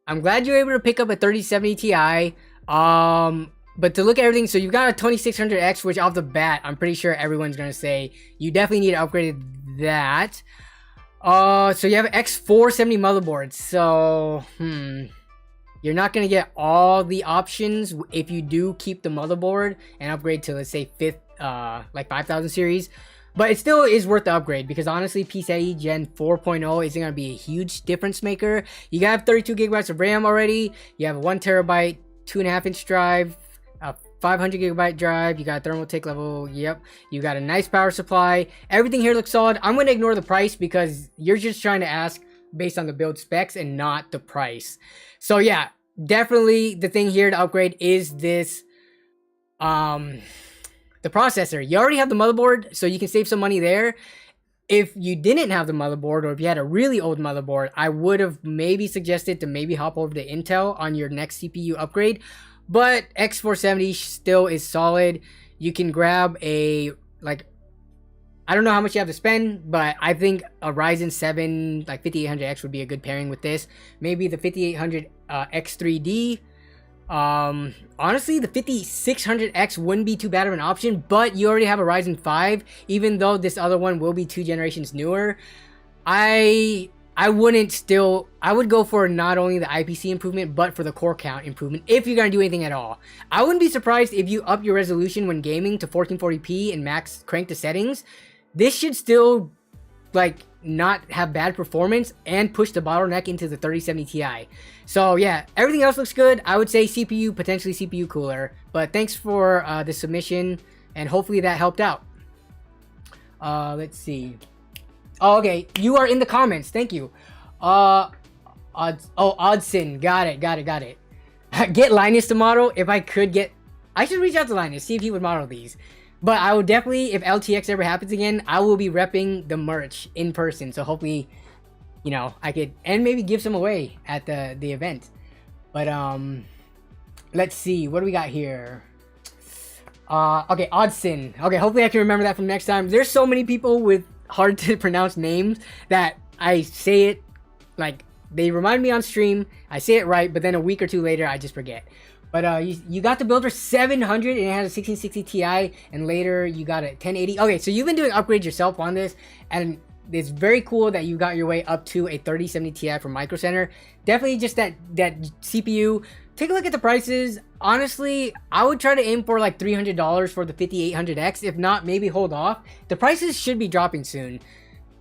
I'm glad you're able to pick up a 3070 Ti. But to look at everything, so you've got a 2600X, which off the bat, I'm pretty sure everyone's gonna say you definitely need to upgrade that. So you have an X470 motherboard. So, you're not gonna get all the options if you do keep the motherboard and upgrade to, let's say, like 5000 series. But it still is worth the upgrade because honestly, PCIe Gen 4.0 isn't gonna be a huge difference maker. You have 32 gigabytes of RAM already. You have a 1 terabyte, 2.5-inch drive. 500 gigabyte drive, you got Thermaltake level, yep, you got a nice power supply. Everything here looks solid. I'm going to ignore the price because you're just trying to ask based on the build specs and not the price. So yeah, definitely the thing here to upgrade is this, the processor. You already have the motherboard, so you can save some money there. If you didn't have the motherboard, or if you had a really old motherboard, I would have maybe suggested to maybe hop over to Intel on your next CPU upgrade. But X470 still is solid. You can grab a, like, I don't know how much you have to spend, but I think a Ryzen 7 like 5800X would be a good pairing with this. Maybe the 5800 X3D. Honestly, the 5600X wouldn't be too bad of an option, but you already have a Ryzen 5, even though this other one will be 2 generations newer. I would go for not only the IPC improvement, but for the core count improvement if you're going to do anything at all. I wouldn't be surprised if you up your resolution when gaming to 1440p and max crank the settings. This should still, like, not have bad performance and push the bottleneck into the 3070 Ti. So yeah, everything else looks good. I would say CPU, potentially CPU cooler. But thanks for the submission, and hopefully that helped out. Let's see. Oh, okay. You are in the comments. Thank you. Oddson. Got it. Get Linus to model. If I could get... I should reach out to Linus, see if he would model these. But I will definitely, if LTX ever happens again, I will be repping the merch in person. So hopefully, you know, I could... And maybe give some away at the event. But, let's see. What do we got here? Okay, Oddson. Okay, hopefully I can remember that from next time. There's so many people with hard to pronounce names that I say it like they remind me on stream, I say it right, but then a week or two later I just forget. But you got the build for 700 and it has a 1660 Ti, and later you got a 1080. Okay, so you've been doing upgrades yourself on this, and it's very cool that you got your way up to a 3070 Ti from Micro Center. Definitely just that CPU. Take a look at the prices. Honestly, I would try to aim for like $300 for the 5800X. If not, maybe hold off. The prices should be dropping soon.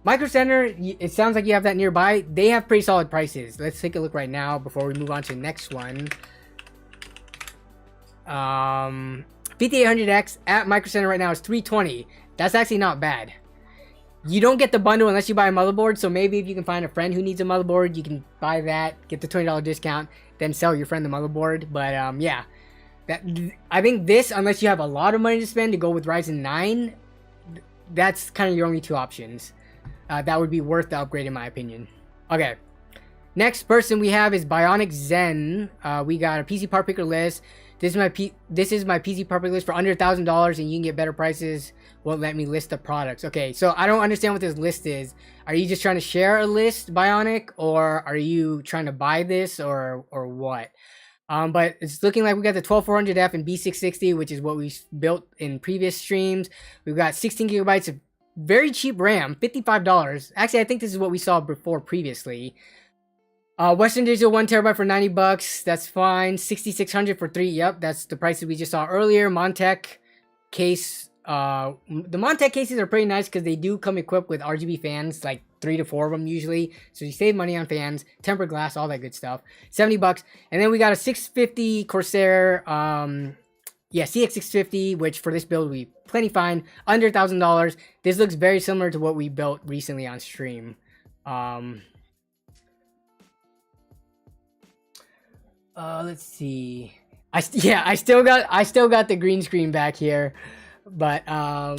Micro Center, it sounds like you have that nearby. They have pretty solid prices. Let's take a look right now before we move on to the next one. 5800X at Micro Center right now is $320. That's actually not bad. You don't get the bundle unless you buy a motherboard, so maybe if you can find a friend who needs a motherboard, you can buy that, get the $20 discount, then sell your friend the motherboard. But yeah, I think this, unless you have a lot of money to spend to go with Ryzen 9, that's kind of your only two options. that would be worth the upgrade in my opinion. Okay. Next person we have is Bionic Zen. We got a PC part picker list. This is my PC part picker list for under $1,000, and you can get better prices. Won't let me list the products. Okay, so I don't understand what this list is. Are you just trying to share a list, Bionic, or are you trying to buy this, or what? But it's looking like we got the 12400F and B660, which is what we built in previous streams. We've got 16 gigabytes of very cheap RAM, $55. Actually, I think this is what we saw before previously. Western Digital 1 terabyte for $90. That's fine. 6600 for 3. Yep, that's the prices we just saw earlier. Montech case. The Montech cases are pretty nice because they do come equipped with RGB fans, like 3 to 4 of them usually. So you save money on fans, tempered glass, all that good stuff. $70. And then we got a 650 Corsair. Yeah, CX650, which for this build will be plenty fine. Under $1,000. This looks very similar to what we built recently on stream. Let's see. I still got the green screen back here, but how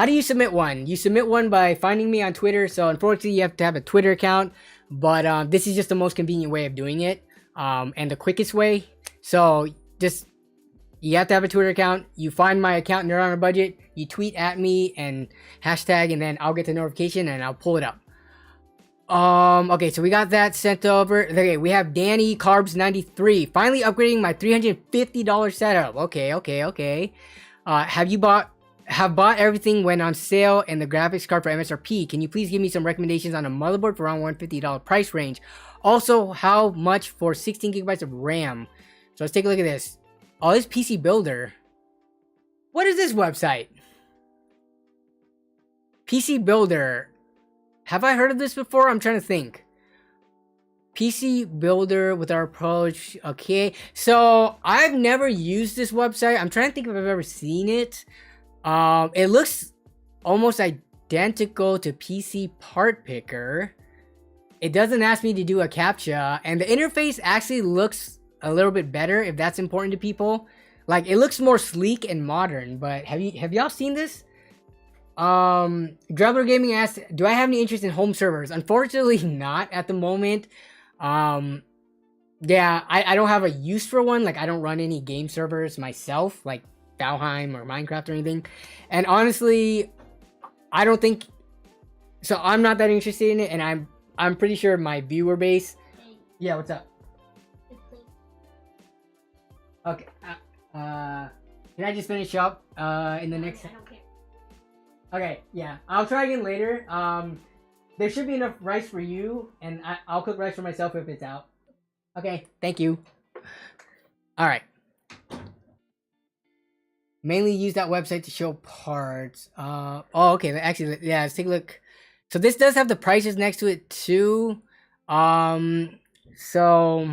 do you submit one? You submit one by finding me on Twitter. So unfortunately, you have to have a Twitter account, but this is just the most convenient way of doing it, and the quickest way. So just you have to have a Twitter account. You find my account and you're on a budget. You tweet at me and hashtag, and then I'll get the notification and I'll pull it up. Okay, so we got that sent over. Okay, we have Danny Carbs 93 finally upgrading my $350 setup. Okay. Have bought everything when on sale and the graphics card for MSRP. Can you please give me some recommendations on a motherboard for around $150 price range? Also, how much for 16 gigabytes of RAM? So let's take a look at this. Oh, this PC Builder. What is this website? PC Builder. Have I heard of this before? I'm trying to think. PC Builder with our approach. Okay. So I've never used this website. I'm trying to think if I've ever seen it. It looks almost identical to PC Part Picker. It doesn't ask me to do a CAPTCHA, and the interface actually looks a little bit better if that's important to people. Like, it looks more sleek and modern, but have y'all seen this? Drabler Gaming asked, do I have any interest in home servers? Unfortunately, not at the moment. Yeah, I don't have a use for one. Like, I don't run any game servers myself, like Valheim or Minecraft or anything. And honestly, I don't think so. I'm not that interested in it, and I'm pretty sure my viewer base. Yeah, what's up? Okay. Can I just finish up in the next? Okay, yeah, I'll try again later. There should be enough rice for you, and I'll cook rice for myself if it's out. Okay, thank you. All right. Mainly use that website to show parts. Oh, okay. Actually, yeah, let's take a look. So this does have the prices next to it too. So.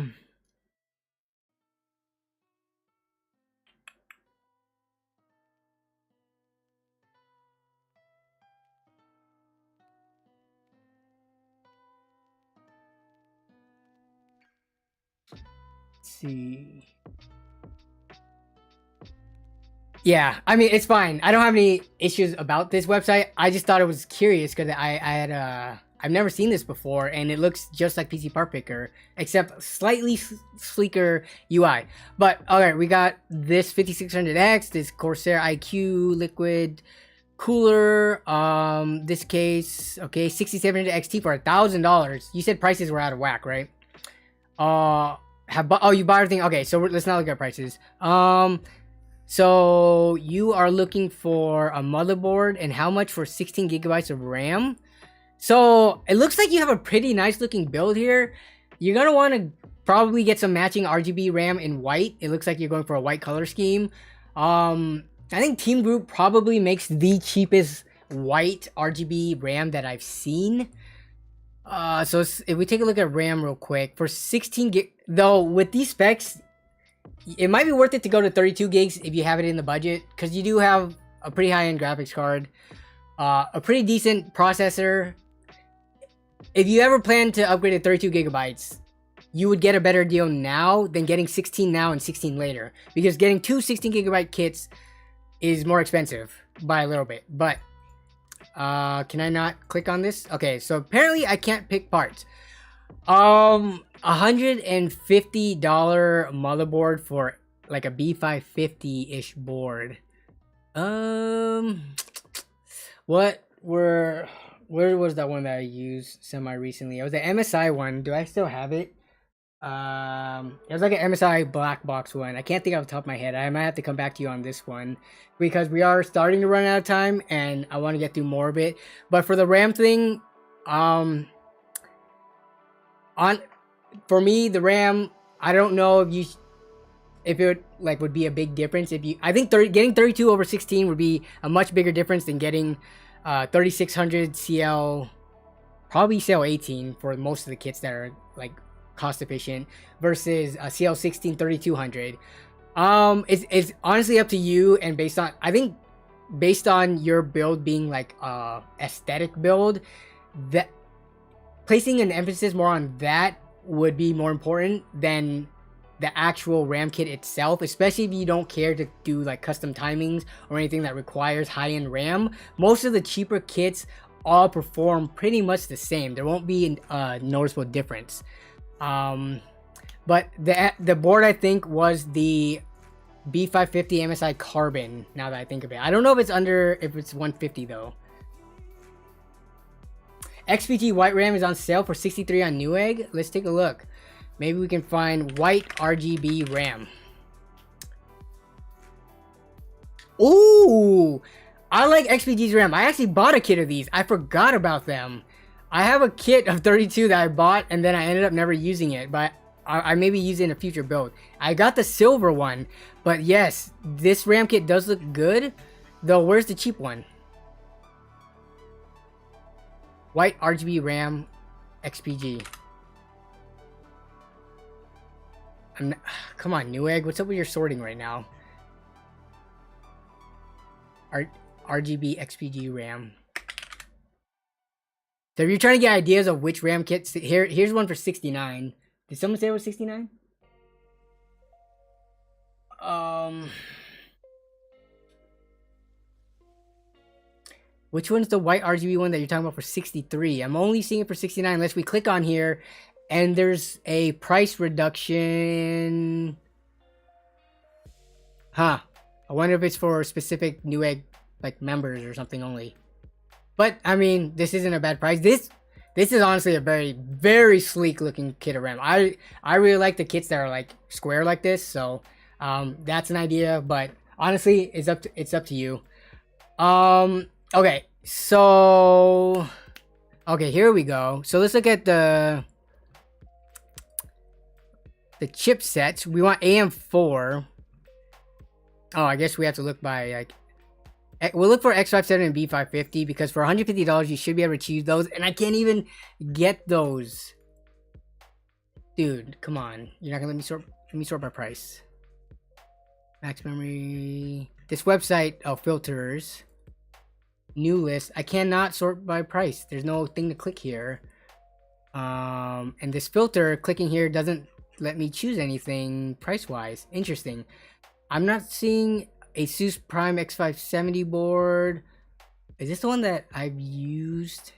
See. Yeah, I mean, it's fine. I don't have any issues about this website. I just thought it was curious because I've never seen this before, and it looks just like PC Part Picker, except slightly sleeker UI. But alright, we got this 5600X, this Corsair IQ liquid cooler, this case, okay, 6700XT for $1,000. You said prices were out of whack, right? You bought everything. Okay, so let's not look at prices. So you are looking for a motherboard, and how much for 16 gigabytes of RAM? So it looks like you have a pretty nice looking build here. You're gonna want to probably get some matching RGB RAM in white. It looks like you're going for a white color scheme. I think Team Group probably makes the cheapest white RGB RAM that I've seen. So if we take a look at RAM real quick, for 16 gig, though, with these specs, it might be worth it to go to 32 gigs if you have it in the budget, because you do have a pretty high-end graphics card, a pretty decent processor. If you ever plan to upgrade to 32 gigabytes, you would get a better deal now than getting 16 now and 16 later, because getting two 16 gigabyte kits is more expensive by a little bit. But Can I not click on this? Okay, so apparently I can't pick parts. $150 motherboard for like a B550-ish board. Where was that one that I used semi recently? It was the MSI one. Do I still have it? It was like an MSI black box one. I can't think off the top of my head. I might have to come back to you on this one because we are starting to run out of time and I want to get through more of it. But for the RAM thing, for me, the RAM, I don't know if it would be a big difference. I think getting 32 over 16 would be a much bigger difference than getting 3600 CL, probably CL 18 for most of the kits that are like cost efficient versus a CL 16 3200. It's honestly up to you, and based on your build being like aesthetic build, that placing an emphasis more on that would be more important than the actual RAM kit itself, especially if you don't care to do like custom timings or anything that requires high-end RAM. Most of the cheaper kits all perform pretty much the same. There won't be a noticeable difference. But the board I think was the B550 MSI Carbon, now that I think of it. I don't know if it's 150 though. XPG white RAM is on sale for 63 on Newegg. Let's take a look. Maybe we can find white RGB RAM. Ooh, I like XPG's RAM. I actually bought a kit of these. I forgot about them. I have a kit of 32 that I bought and then I ended up never using it, but I maybe use it in a future build. I got the silver one, but yes, this RAM kit does look good. Though, where's the cheap one? White RGB RAM XPG. Come on, Newegg, what's up with your sorting right now? RGB XPG RAM. So if you're trying to get ideas of which RAM kits, here's one for 69. Did someone say it was 69? Which one's the white RGB one that you're talking about for 63? I'm only seeing it for 69 unless we click on here and there's a price reduction. Huh. I wonder if it's for specific Newegg like members or something only. But I mean, this isn't a bad price. This is honestly a very, very sleek looking kit of RAM. I really like the kits that are like square like this. So that's an idea, but honestly, it's up to you. Okay, so here we go. So let's look at the chipsets. We want AM4. Oh, I guess we have to look by like, we'll look for X57 and B550 because for $150 you should be able to choose those, and I can't even get those. Dude, come on. You're not gonna let me sort by price. Max memory. This website, oh, filters. New list. I cannot sort by price. There's no thing to click here. And this filter, clicking here doesn't let me choose anything price-wise. Interesting. I'm not seeing Asus Prime X570 board. Is this the one that I've used?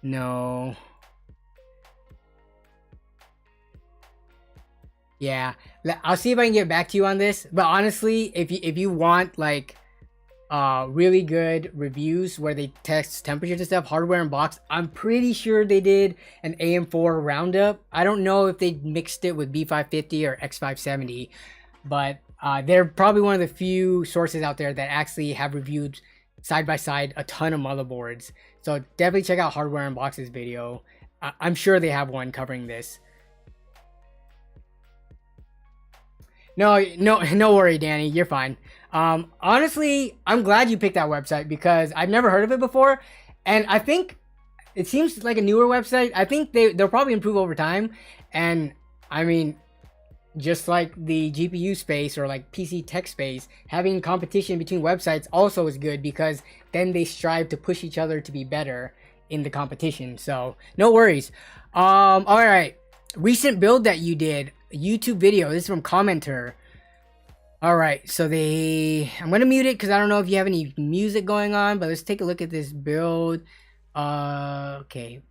No. Yeah, I'll see if I can get back to you on this. But honestly, if you want like really good reviews where they test temperatures and stuff, hardware and box, I'm pretty sure they did an AM4 roundup. I don't know if they mixed it with B550 or X570, but they're probably one of the few sources out there that actually have reviewed side by side a ton of motherboards. So definitely check out Hardware and Box's video. I'm sure they have one covering this. No worry, Danny. You're fine. Honestly, I'm glad you picked that website because I've never heard of it before, and I think it seems like a newer website. I think they'll probably improve over time, and I mean, just like the GPU space or like PC tech space, having competition between websites also is good because then they strive to push each other to be better in the competition. So no worries. All right, recent build that you did. YouTube video. This is from commenter. All right, so I'm gonna mute it because I don't know if you have any music going on, but let's take a look at this build. Okay.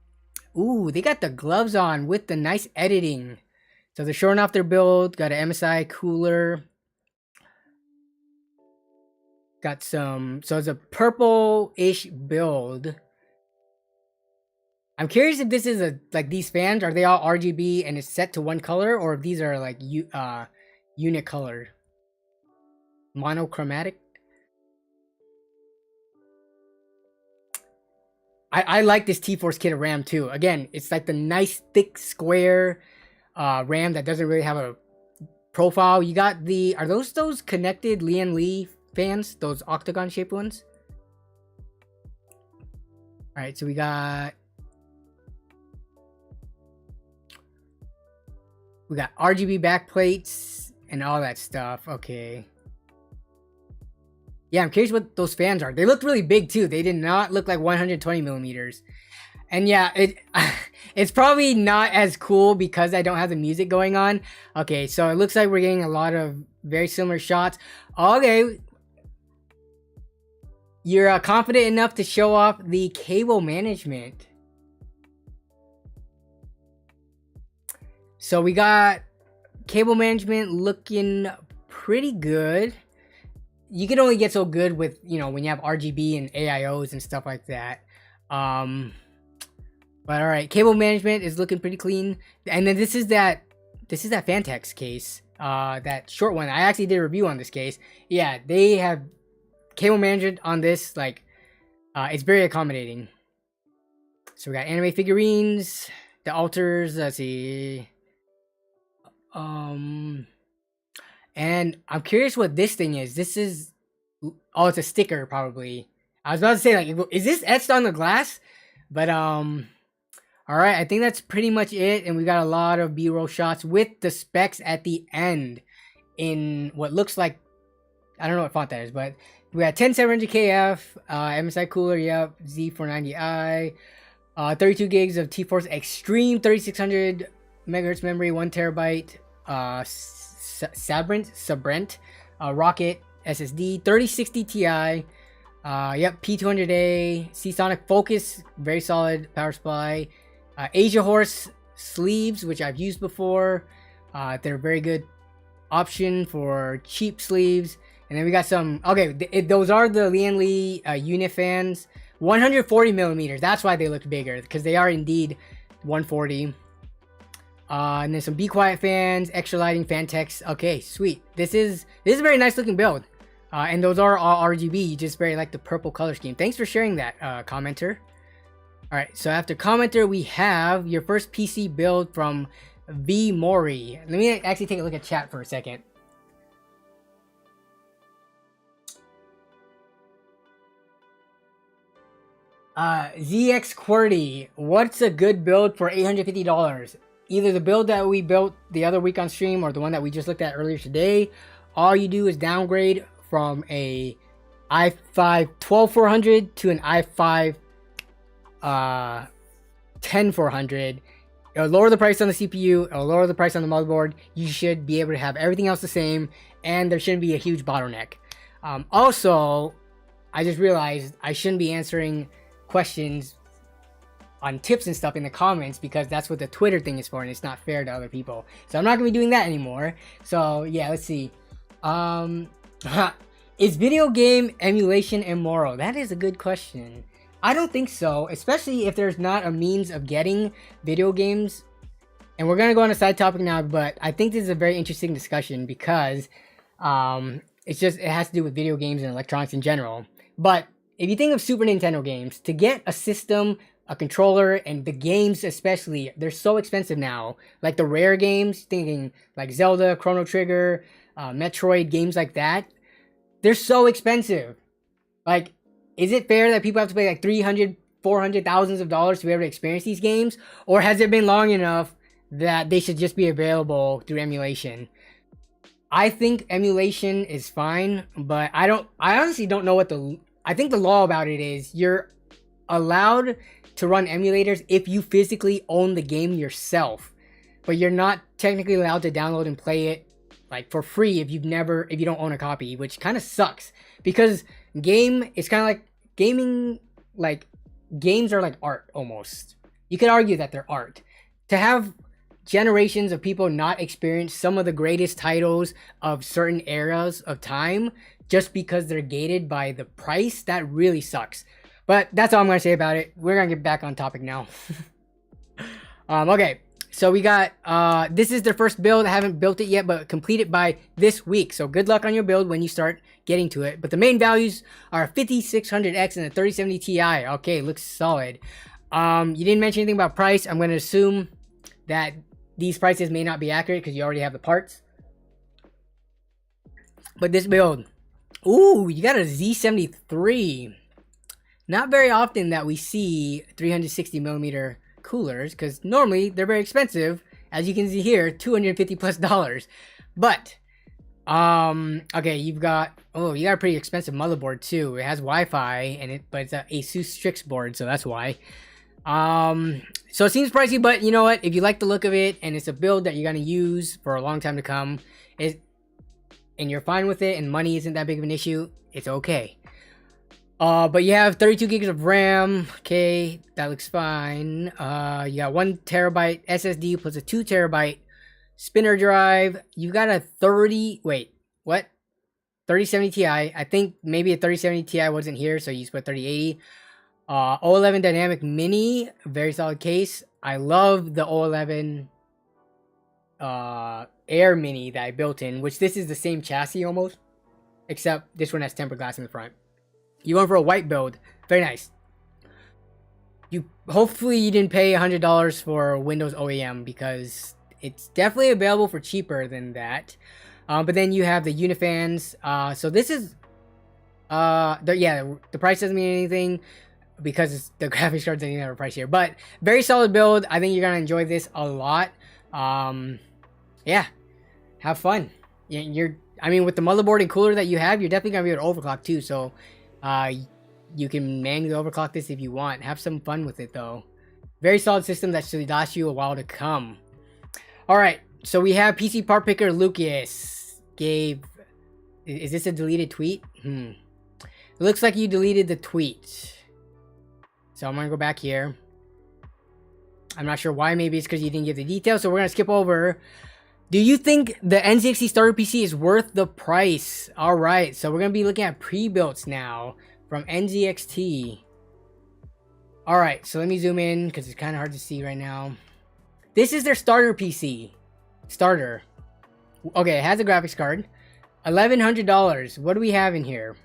Ooh, they got the gloves on with the nice editing. So they're showing off their build. Got an MSI cooler. Got some, so it's a purple-ish build. I'm curious if this is like these fans, are they all RGB and it's set to one color, or if these are like unit color, monochromatic. I like this T-Force kit of RAM too. Again, it's like the nice thick square RAM that doesn't really have a profile. You got are those connected Lian Li fans, those octagon shaped ones? All right, so we got RGB backplates and all that stuff. Okay. Yeah, I'm curious what those fans are. They look really big too. They did not look like 120 millimeters. And yeah, it's probably not as cool because I don't have the music going on. Okay, so it looks like we're getting a lot of very similar shots. Okay. You're confident enough to show off the cable management. So we got cable management looking pretty good. You can only get so good with, you know, when you have RGB and AIOs and stuff like that. But all right, cable management is looking pretty clean. And then this is that Fantex case, that short one. I actually did a review on this case. Yeah, they have cable management on this. Like, it's very accommodating. So we got anime figurines, the altars. Let's see. And I'm curious what this thing is. This is, oh, it's a sticker probably. I was about to say, like, is this etched on the glass? But all right, I think that's pretty much it. And we got a lot of B-roll shots with the specs at the end in what looks like, I don't know what font that is, but we got 10700KF, MSI cooler, yep, Z490i, 32 gigs of T-Force Extreme, 3600 megahertz memory, 1 terabyte, Sabrent, Rocket SSD, 3060 Ti, yep, P200A, Seasonic Focus, very solid power supply, Asia Horse sleeves, which I've used before. They're a very good option for cheap sleeves. And then we got some, okay, those are the Lian Li unit fans, 140 millimeters. That's why they look bigger, because they are indeed 140. And then some Be Quiet fans, extra lighting, Fantex. Okay, sweet. This is a very nice looking build. And those are all RGB. You just very like the purple color scheme. Thanks for sharing that, commenter. All right, so after commenter, we have your first PC build from V Mori. Let me actually take a look at chat for a second. ZX QWERTY, what's a good build for $850? Either the build that we built the other week on stream or the one that we just looked at earlier today. All you do is downgrade from a i5 12400 to an i5 10400. It'll lower the price on the CPU, it'll lower the price on the motherboard. You should be able to have everything else the same, and there shouldn't be a huge bottleneck. Also, I just realized I shouldn't be answering questions on tips and stuff in the comments, because that's what the Twitter thing is for, and it's not fair to other people. So I'm not gonna be doing that anymore. So yeah, let's see. Is video game emulation immoral? That is a good question. I don't think so, especially if there's not a means of getting video games. And we're gonna go on a side topic now, but I think this is a very interesting discussion because it has to do with video games and electronics in general. But if you think of Super Nintendo games, to get a system, a controller, and the games especially, they're so expensive now. Like the rare games, thinking like Zelda, Chrono Trigger, Metroid, games like that, they're so expensive. Like, is it fair that people have to pay like $300,000, $400,000 to be able to experience these games? Or has it been long enough that they should just be available through emulation? I think emulation is fine, but I honestly don't know what I think the law about it is you're allowed to run emulators if you physically own the game yourself, but you're not technically allowed to download and play it like for free if you don't own a copy, which kind of sucks because it's kind of like gaming, like games are like art almost. You could argue that they're art. To have generations of people not experience some of the greatest titles of certain eras of time just because they're gated by the price, that really sucks. But that's all I'm gonna say about it. We're gonna get back on topic now. Okay, so we got this is their first build. I haven't built it yet, but complete it by this week. So good luck on your build when you start getting to it. But the main values are a 5600X and a 3070 Ti. Okay, looks solid. You didn't mention anything about price. I'm gonna assume that these prices may not be accurate because you already have the parts. But this build, ooh, you got a Z73. Not very often that we see 360 millimeter coolers because normally they're very expensive. As you can see here, $250+. But okay, you got a pretty expensive motherboard too. It has Wi-Fi but it's a Asus Strix board, so that's why. So it seems pricey, but you know what? If you like the look of it and it's a build that you're gonna use for a long time to come, and you're fine with it and money isn't that big of an issue, it's okay. But you have 32 gigs of RAM. Okay, that looks fine. You got 1 terabyte SSD plus a 2 terabyte spinner drive. You got a 3070 Ti. I think maybe a 3070 Ti wasn't here, so you just put 3080. O11 Dynamic Mini, very solid case. I love the O11 Air Mini that I built in, which this is the same chassis almost, except this one has tempered glass in the front. You went for a white build, very nice. Hopefully you didn't pay $100 for Windows OEM because it's definitely available for cheaper than that. But then you have the Unifans. So this is the price doesn't mean anything because the graphics card doesn't even have a price here, but very solid build. I think you're gonna enjoy this a lot. Yeah, have fun. I mean, with the motherboard and cooler that you have, you're definitely gonna be able to overclock too. So, you can manually overclock this if you want. Have some fun with it though. Very solid system that should last you a while to come. All right, so we have PC part picker Lucas gave. Is this a deleted tweet? It looks like you deleted the tweet. So I'm gonna go back here. I'm not sure why. Maybe it's because you didn't give the details. So we're gonna skip over. Do you think the NZXT starter PC is worth the price? All right, so we're gonna be looking at pre-builts now from NZXT. All right, so let me zoom in because it's kind of hard to see right now. This is their starter PC. Starter. Okay, it has a graphics card. $1,100. What do we have in here?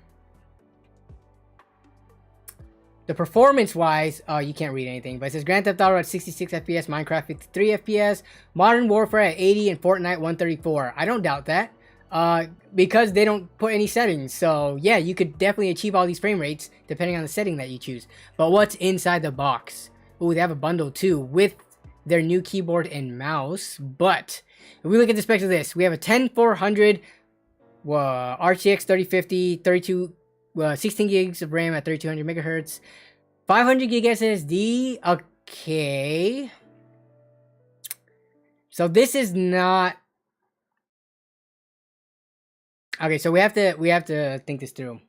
The performance-wise, you can't read anything, but it says Grand Theft Auto at 66 FPS, Minecraft 53 FPS, Modern Warfare at 80, and Fortnite 134. I don't doubt that, because they don't put any settings. So yeah, you could definitely achieve all these frame rates depending on the setting that you choose. But what's inside the box? Oh, they have a bundle too with their new keyboard and mouse. But if we look at the specs of this, we have a 10400 RTX 3050, 16 gigs of RAM at 3200 megahertz, 500 gig SSD. Okay, so this is not okay. So we have to think this through.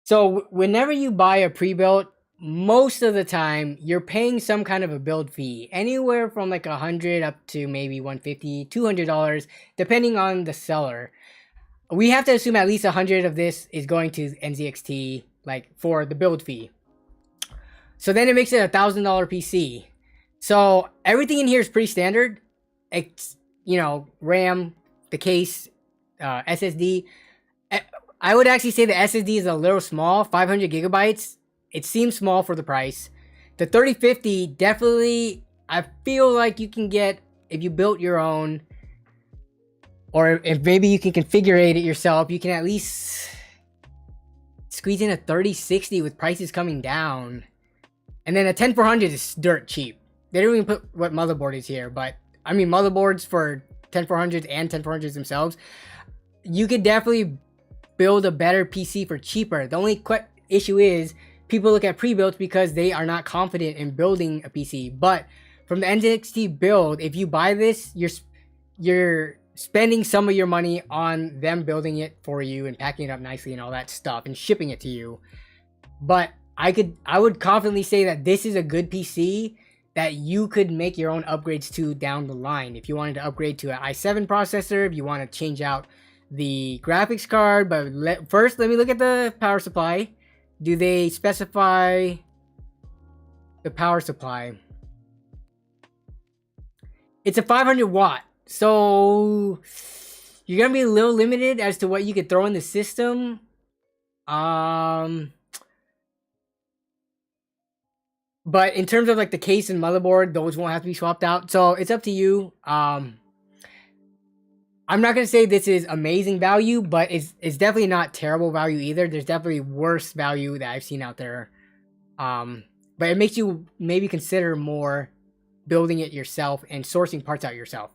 So whenever you buy a pre-built, most of the time you're paying some kind of a build fee, anywhere from like $100 up to maybe $150, $200, depending on the seller. We have to assume at least 100 of this is going to NZXT, like for the build fee. So then it makes it $1,000 PC. So everything in here is pretty standard. It's, you know, RAM, the case, SSD. I would actually say the SSD is a little small, 500 gigabytes. It seems small for the price. The 3050 definitely, I feel like you can get, if you built your own, or if maybe you can configure it yourself, you can at least squeeze in a 3060 with prices coming down. And then a 10400 is dirt cheap. They don't even put what motherboard is here, but I mean motherboards for 10400s and 10400s themselves, you could definitely build a better PC for cheaper. The only issue is people look at pre-builds because they are not confident in building a PC. But from the NZXT build, if you buy this, you're spending some of your money on them building it for you and packing it up nicely and all that stuff and shipping it to you. But I would confidently say that this is a good PC that you could make your own upgrades to down the line. If you wanted to upgrade to an i7 processor, if you want to change out the graphics card. But first, let me look at the power supply. Do they specify the power supply? It's a 500 watt. So you're going to be a little limited as to what you could throw in the system. But in terms of like the case and motherboard, those won't have to be swapped out. So it's up to you. I'm not going to say this is amazing value, but it's definitely not terrible value either. There's definitely worse value that I've seen out there. But it makes you maybe consider more building it yourself and sourcing parts out yourself.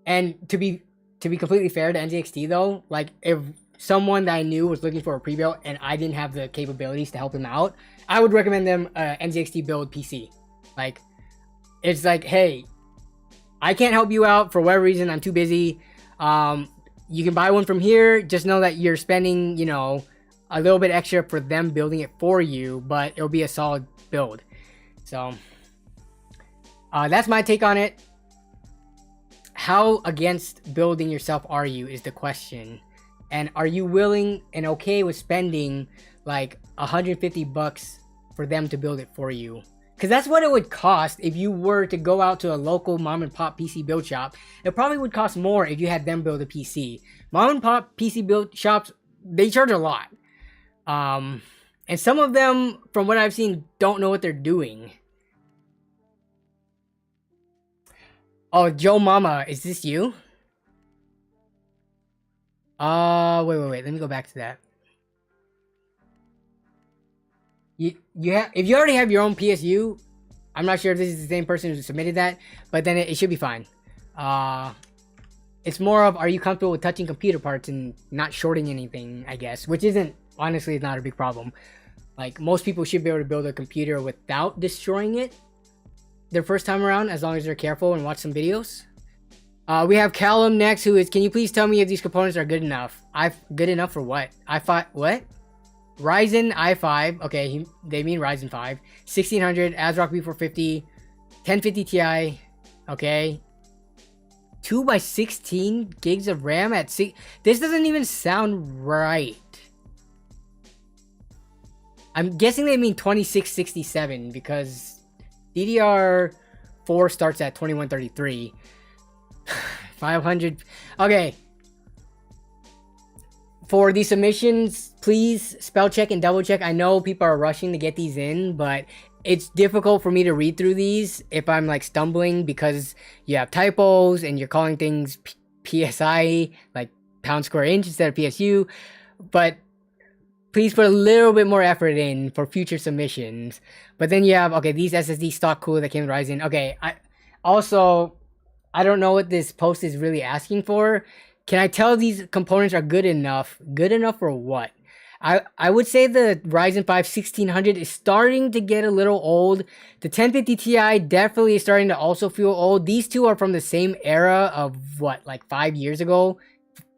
And to be completely fair to NZXT though, like if someone that I knew was looking for a pre-built and I didn't have the capabilities to help him out, I would recommend them NZXT build PC. Like, it's like, hey, I can't help you out for whatever reason. I'm too busy. You can buy one from here. Just know that you're spending, you know, a little bit extra for them building it for you, but it'll be a solid build. So that's my take on it. How against building yourself are you is the question. And are you willing and okay with spending like $150 for them to build it for you? Because that's what it would cost if you were to go out to a local mom and pop PC build shop. It probably would cost more if you had them build a PC. Mom and pop PC build shops, they charge a lot. And some of them, from what I've seen, don't know what they're doing. Oh, Joe Mama, is this you? Wait. Let me go back to that. If you already have your own PSU, I'm not sure if this is the same person who submitted that, but then it should be fine. It's more of, are you comfortable with touching computer parts and not shorting anything, I guess, which isn't, honestly, it's not a big problem. Like, most people should be able to build a computer without destroying it their first time around, as long as they're careful and watch some videos. We have Callum next, who is, can you please tell me if these components are good enough? Good enough for what? What? Ryzen i5. Okay, they mean Ryzen 5. 1600, ASRock B450, 1050 Ti. Okay. 2x16 gigs of RAM at 6. This doesn't even sound right. I'm guessing they mean 2667 because DDR4 starts at 2133. 500. Okay. For these submissions, please spell check and double check. I know people are rushing to get these in, but it's difficult for me to read through these if I'm like stumbling because you have typos and you're calling things PSI, like pound square inch instead of PSU. But please put a little bit more effort in for future submissions. But then you have, okay, these SSD stock cooler that came with Ryzen. Okay, I don't know what this post is really asking for. Can I tell these components are good enough? Good enough for what? I would say the Ryzen 5 1600 is starting to get a little old. The 1050 Ti definitely is starting to also feel old. These two are from the same era of what, like 5 years ago?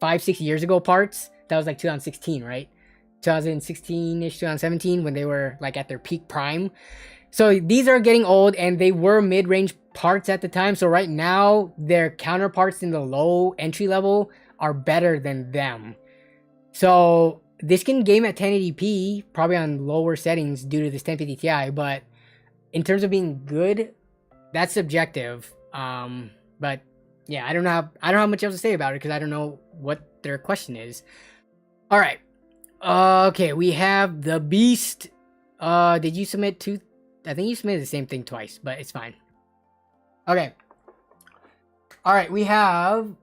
6 years ago parts? That was like 2016, right? 2016-ish, 2017, when they were like at their peak prime. So these are getting old, and they were mid-range parts at the time. So right now, their counterparts in the low entry level are better than them. So this can game at 1080p, probably on lower settings due to this 1050 Ti. But in terms of being good, that's subjective. But yeah, I don't have much else to say about it because I don't know what their question is. All right. Okay, we have the Beast. Did you submit two? I think you submitted the same thing twice, but it's fine. Okay. All right, we have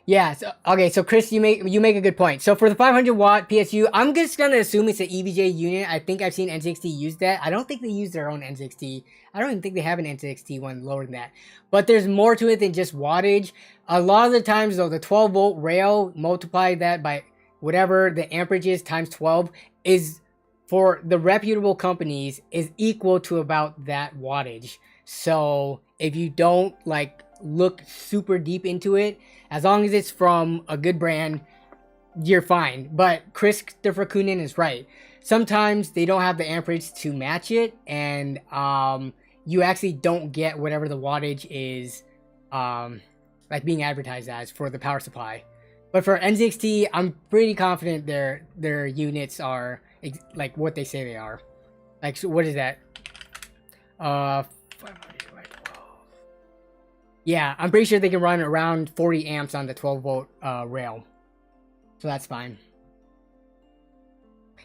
yeah, so Chris, you make a good point. So for the 500 watt PSU, I'm just gonna assume it's an EVGA unit. I think I've seen NZXT use that. I don't think they use their own NZXT. I don't even think they have an NZXT one lower than that. But there's more to it than just wattage. A lot of the times though, the 12 volt rail, multiply that by whatever the amperage is times 12 is for the reputable companies is equal to about that wattage. So if you don't like look super deep into it, as long as it's from a good brand, you're fine. But Christopher Coonan is right. Sometimes they don't have the amperage to match it, and you actually don't get whatever the wattage is like being advertised as for the power supply. But for NZXT, I'm pretty confident their units are like what they say they are. Like, so what is that? 500 by 12. Yeah, I'm pretty sure they can run around 40 amps on the 12 volt rail. So that's fine.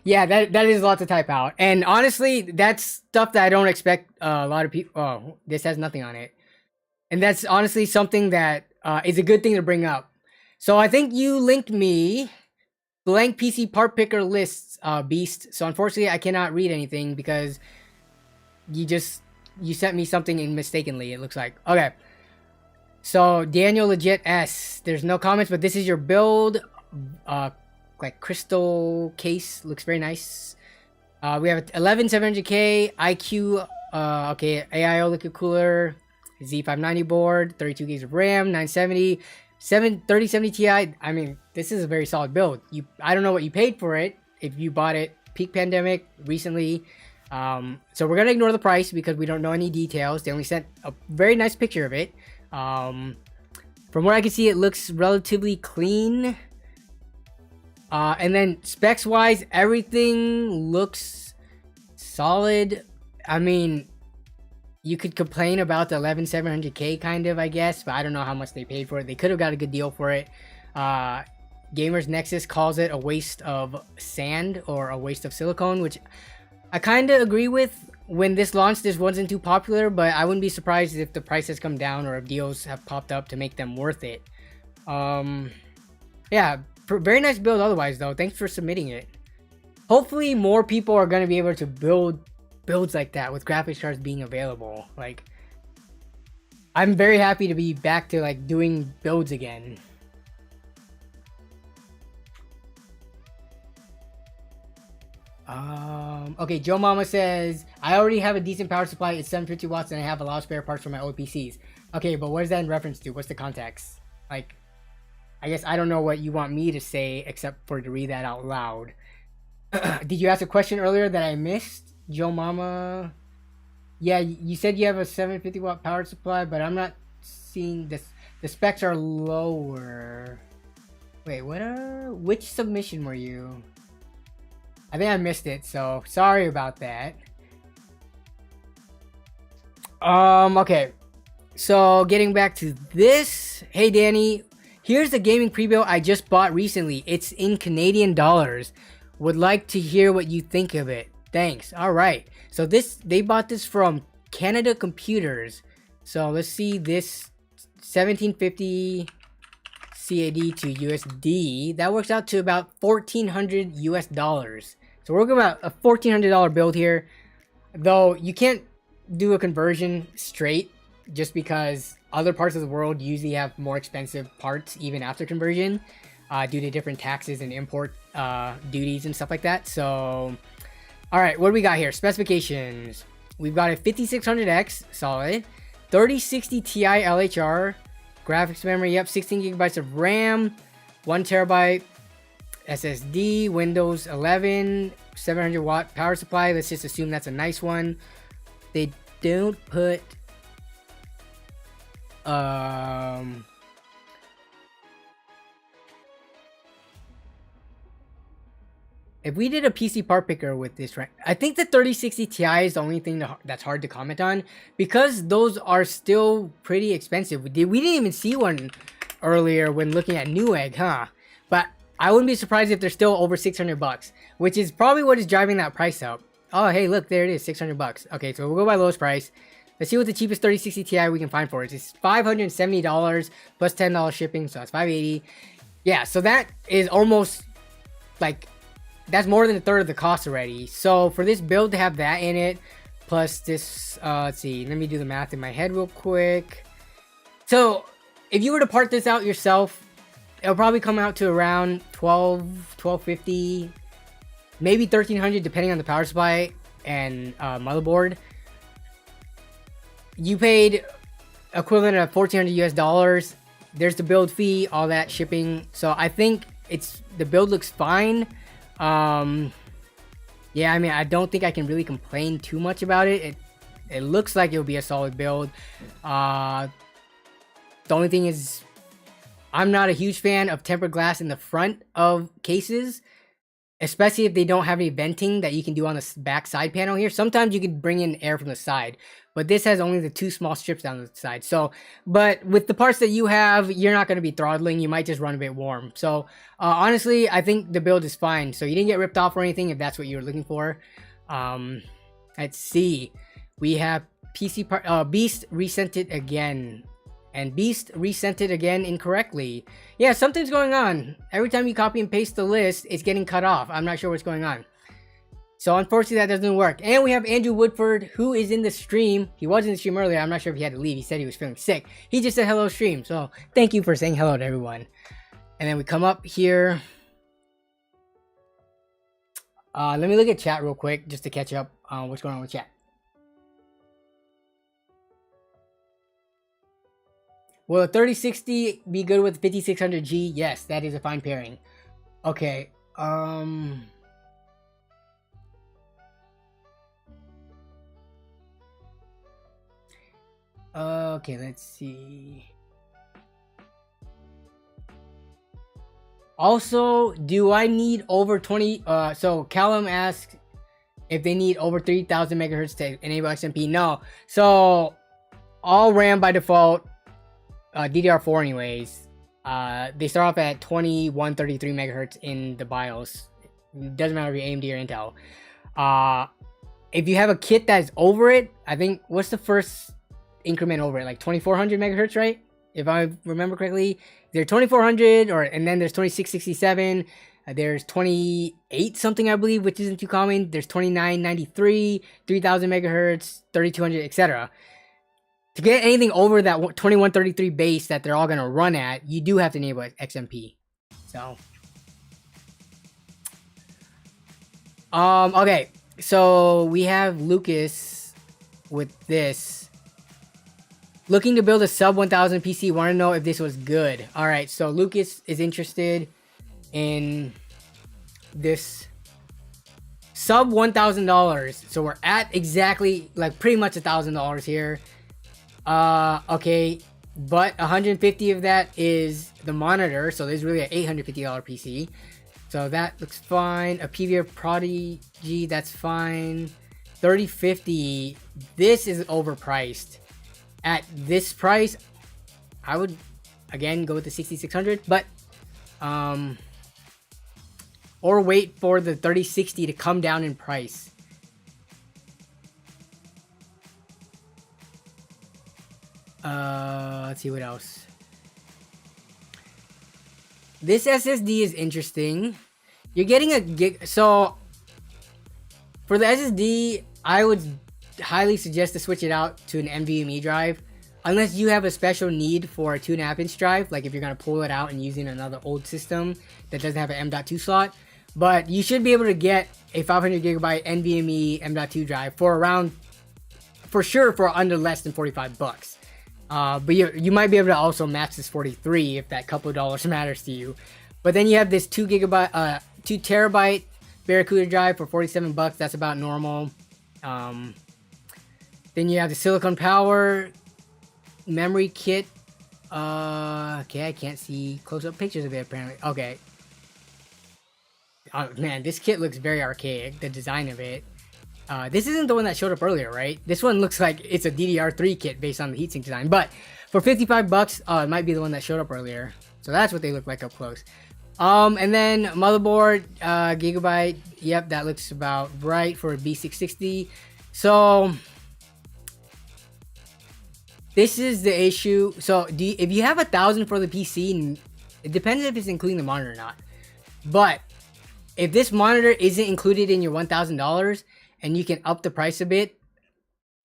Yeah, that is a lot to type out. And honestly, that's stuff that I don't expect a lot of people. Oh, this has nothing on it. And that's honestly something that is a good thing to bring up. So I think you linked me blank PC part picker lists, Beast. So unfortunately, I cannot read anything because you sent me something in mistakenly, it looks like. Okay. So Daniel Legit S. There's no comments, but this is your build. Like crystal case, looks very nice. We have 11700K IQ. Okay, AIO liquid cooler, Z590 board, 32 gigs of RAM, 970. 3070 Ti. I mean, this is a very solid build. I don't know what you paid for it if you bought it peak pandemic recently. So we're gonna ignore the price because we don't know any details. They only sent a very nice picture of it. From what I can see, it looks relatively clean. And then specs wise, everything looks solid. I mean, you could complain about the 11700K kind of, I guess, but I don't know how much they paid for it. They could have got a good deal for it. Gamers Nexus calls it a waste of sand or a waste of silicone, which I kind of agree with. When this launched, this wasn't too popular, but I wouldn't be surprised if the price has come down or if deals have popped up to make them worth it. Yeah, very nice build otherwise, though. Thanks for submitting it. Hopefully, more people are going to be able to build builds like that with graphics cards being available. Like, I'm very happy to be back to like doing builds again. Okay, Joe Mama says I already have a decent power supply. It's 750 watts and I have a lot of spare parts for my old PCs. Okay, but what is that in reference to? What's the context? Like, I guess I don't know what you want me to say except for to read that out loud. Did you ask a question earlier that I missed? Joe Mama, yeah, you said you have a 750 watt power supply, but I'm not seeing this. The specs are lower. Wait, which submission were you? I think I missed it, so sorry about that. Okay, so getting back to this. Hey Danny, here's the gaming pre-built I just bought recently. It's in Canadian dollars. Would like to hear what you think of it. Thanks. All right. So they bought this from Canada Computers. So let's see this 1750 CAD to USD. That works out to about $1,400 US. So we're looking at a $1,400 build here. Though you can't do a conversion straight just because other parts of the world usually have more expensive parts even after conversion due to different taxes and import duties and stuff like that. So all right, what do we got here? Specifications. We've got a 5600X, solid. 3060 Ti LHR. Graphics memory, yep, 16 gigabytes of RAM. 1 terabyte SSD. Windows 11. 700 watt power supply. Let's just assume that's a nice one. They don't put... If we did a PC part picker with this, right? I think the 3060 Ti is the only thing that's hard to comment on because those are still pretty expensive. We didn't even see one earlier when looking at Newegg, huh? But I wouldn't be surprised if they're still over 600 bucks, which is probably what is driving that price up. Oh, hey, look, there it is, 600 bucks. Okay, so we'll go by lowest price. Let's see what the cheapest 3060 Ti we can find for it. It's $570 plus $10 shipping, so that's $580. Yeah, so that is almost like... That's more than a third of the cost already. So for this build to have that in it, plus this, let's see, let me do the math in my head real quick. So if you were to part this out yourself, it'll probably come out to around $1250 maybe 1300 depending on the power supply and motherboard. You paid equivalent of 1400 US dollars. There's the build fee, all that shipping. So I think the build looks fine. Yeah, I mean, I don't think I can really complain too much about it. It looks like it'll be a solid build. The only thing is, I'm not a huge fan of tempered glass in the front of cases, especially if they don't have any venting that you can do on the back side panel here. Sometimes you can bring in air from the side, but this has only the 2 small strips down the side. So, but with the parts that you have, you're not going to be throttling. You might just run a bit warm. So, honestly, I think the build is fine. So you didn't get ripped off or anything if that's what you were looking for. Let's see. We have Beast resent it again. And Beast resent it again incorrectly. Yeah, something's going on. Every time you copy and paste the list, it's getting cut off. I'm not sure what's going on. So unfortunately, that doesn't work. And we have Andrew Woodford, who is in the stream. He was in the stream earlier. I'm not sure if he had to leave. He said he was feeling sick. He just said hello stream. So thank you for saying hello to everyone. And then we come up here. Let me look at chat real quick just to catch up on what's going on with chat. Will a 3060 be good with 5600G? Yes, that is a fine pairing. Okay. Okay, let's see. Also, do I need over 20? So Callum asked if they need over 3000 megahertz to enable XMP. No. So all RAM by default. DDR4 anyways, they start off at 2133 megahertz in the BIOS. It doesn't matter if you're AMD or Intel. If you have a kit that's over it, I think, what's the first increment over it? Like 2400 megahertz, right? If I remember correctly, there's 2400, and then there's 2667. There's 28 something, I believe, which isn't too common. There's 2993, 3000 megahertz, 3200, etc. To get anything over that 2133 base that they're all going to run at, you do have to enable XMP. So, okay. So we have Lucas with this. Looking to build a sub 1000 PC. Want to know if this was good. All right. So Lucas is interested in this sub $1,000. So we're at exactly like pretty much $1,000 here. Okay, but 150 of that is the monitor, so there's really an $850 PC. So that looks fine. A PVR Prodigy, that's fine. 3050, this is overpriced. At this price, I would again go with the 6600, but or wait for the 3060 to come down in price. Let's see what else. This SSD is interesting. You're getting a gig. So for the SSD, I would highly suggest to switch it out to an NVMe drive, unless you have a special need for a 2.5 inch drive, like if you're gonna pull it out and using another old system that doesn't have an M.2 slot. But you should be able to get a 500 gigabyte NVMe M.2 drive for sure for under less than 45 bucks. But you might be able to also match this 43 if that couple of dollars matters to you. But then you have this 2 terabyte Barracuda drive for 47 bucks. That's about normal. Then you have the Silicon Power memory kit. Okay, I can't see close-up pictures of it apparently. Okay. Oh man, this kit looks very archaic. The design of it. This isn't the one that showed up earlier, right? This one looks like it's a DDR3 kit based on the heatsink design. But for 55 bucks, it might be the one that showed up earlier. So that's what they look like up close. And then motherboard, Gigabyte. Yep, that looks about right for a B660. So this is the issue. So if you have 1,000 for the PC, it depends if it's including the monitor or not. But if this monitor isn't included in your $1,000 and you can up the price a bit,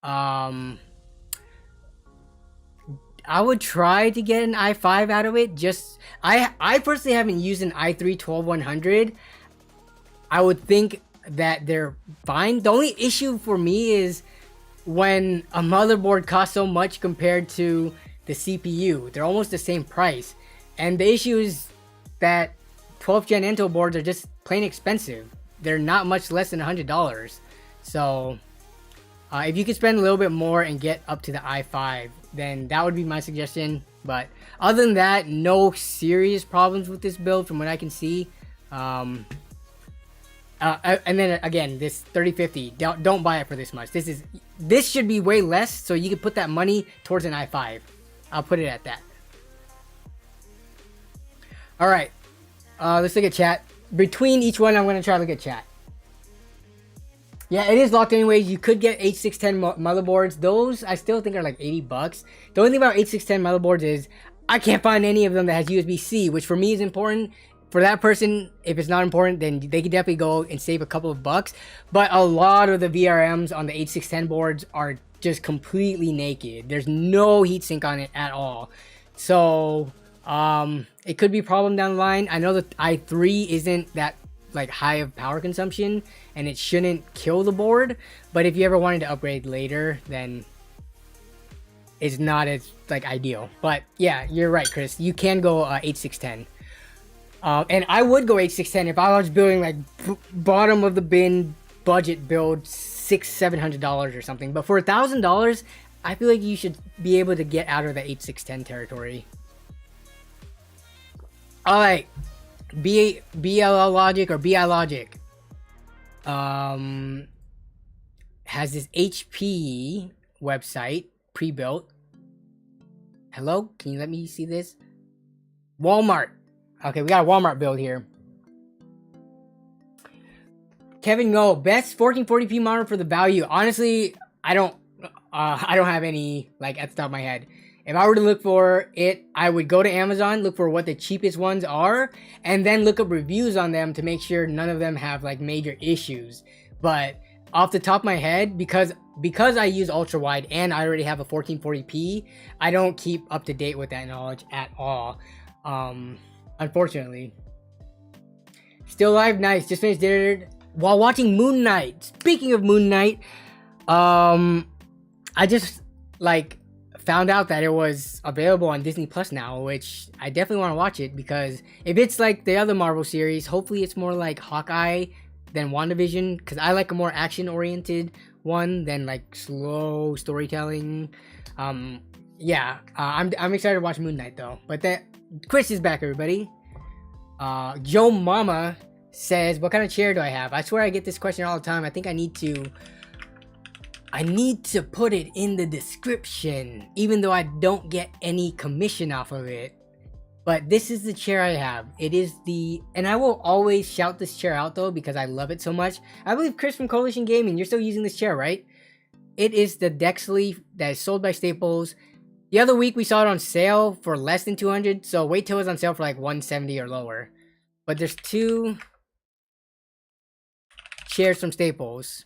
I would try to get an i5 out of it. I personally haven't used an i3 12100. I would think that they're fine. The only issue for me is when a motherboard costs so much compared to the CPU. They're almost the same price. And the issue is that 12th gen Intel boards are just plain expensive. They're not much less than $100. So if you could spend a little bit more and get up to the i5, then that would be my suggestion. But other than that, no serious problems with this build from what I can see. And then again, this 3050, don't buy it for this much. This should be way less, so you can put that money towards an i5. I'll put it at that. All right, let's look at chat. Between each one, I'm gonna try to look at chat. Yeah, it is locked anyways. You could get H610 motherboards. Those I still think are like 80 bucks. The only thing about H610 motherboards is I can't find any of them that has USB-C, which for me is important. For that person, if it's not important, then they could definitely go and save a couple of bucks. But a lot of the VRMs on the H610 boards are just completely naked. There's no heatsink on it at all. So it could be a problem down the line. I know the i3 isn't that like high of power consumption and it shouldn't kill the board, but if you ever wanted to upgrade later, then it's not as like ideal. But yeah, you're right, Chris, you can go H610. And I would go H610 if I was building like bottom of the bin budget build, $600-700 or something. But for $1,000, I feel like you should be able to get out of the H610 territory. All right, BLL Logic or BI Logic has this HP website pre-built. Hello, can you let me see this? Walmart. Okay, we got a Walmart build here. Kevin Go, best 1440p monitor for the value. Honestly, I don't have any like at the top of my head. If I were to look for it, I would go to Amazon, look for what the cheapest ones are, and then look up reviews on them to make sure none of them have like major issues. But off the top of my head, because I use ultra wide and I already have a 1440p, I don't keep up to date with that knowledge at all. Unfortunately. Still live, nice. Just finished dinner while watching Moon Knight. Speaking of Moon Knight, I just like found out that it was available on Disney Plus now, which I definitely want to watch it, because if it's like the other Marvel series, hopefully it's more like Hawkeye than WandaVision, because I like a more action-oriented one than like slow storytelling. Yeah, I'm excited to watch Moon Knight though. But that Chris is back, everybody. Joe Mama says, what kind of chair do I have? I swear I get this question all the time. I think I need to put it in the description, even though I don't get any commission off of it. But this is the chair I have. It is and I will always shout this chair out though, because I love it so much. I believe Chris from Coalition Gaming, you're still using this chair, right? It is the Dexley that is sold by Staples. The other week we saw it on sale for less than 200, so wait till it's on sale for like 170 or lower. But there's two chairs from Staples.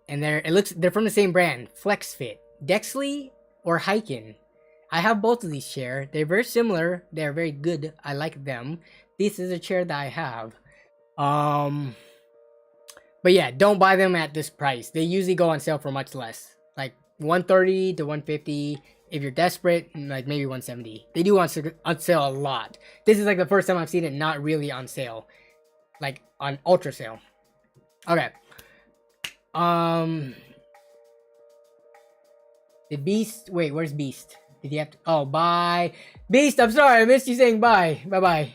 And they're from the same brand, FlexFit. Dexley or Hyken. I have both of these chairs. They're very similar. They're very good. I like them. This is a chair that I have. But yeah, don't buy them at this price. They usually go on sale for much less. Like 130 to 150. If you're desperate, like maybe 170. They do on sale a lot. This is like the first time I've seen it not really on sale. Like on ultra sale. Okay. The Beast, wait, where's Beast? Did he have to, oh, bye. Beast, I'm sorry, I missed you saying bye. Bye-bye.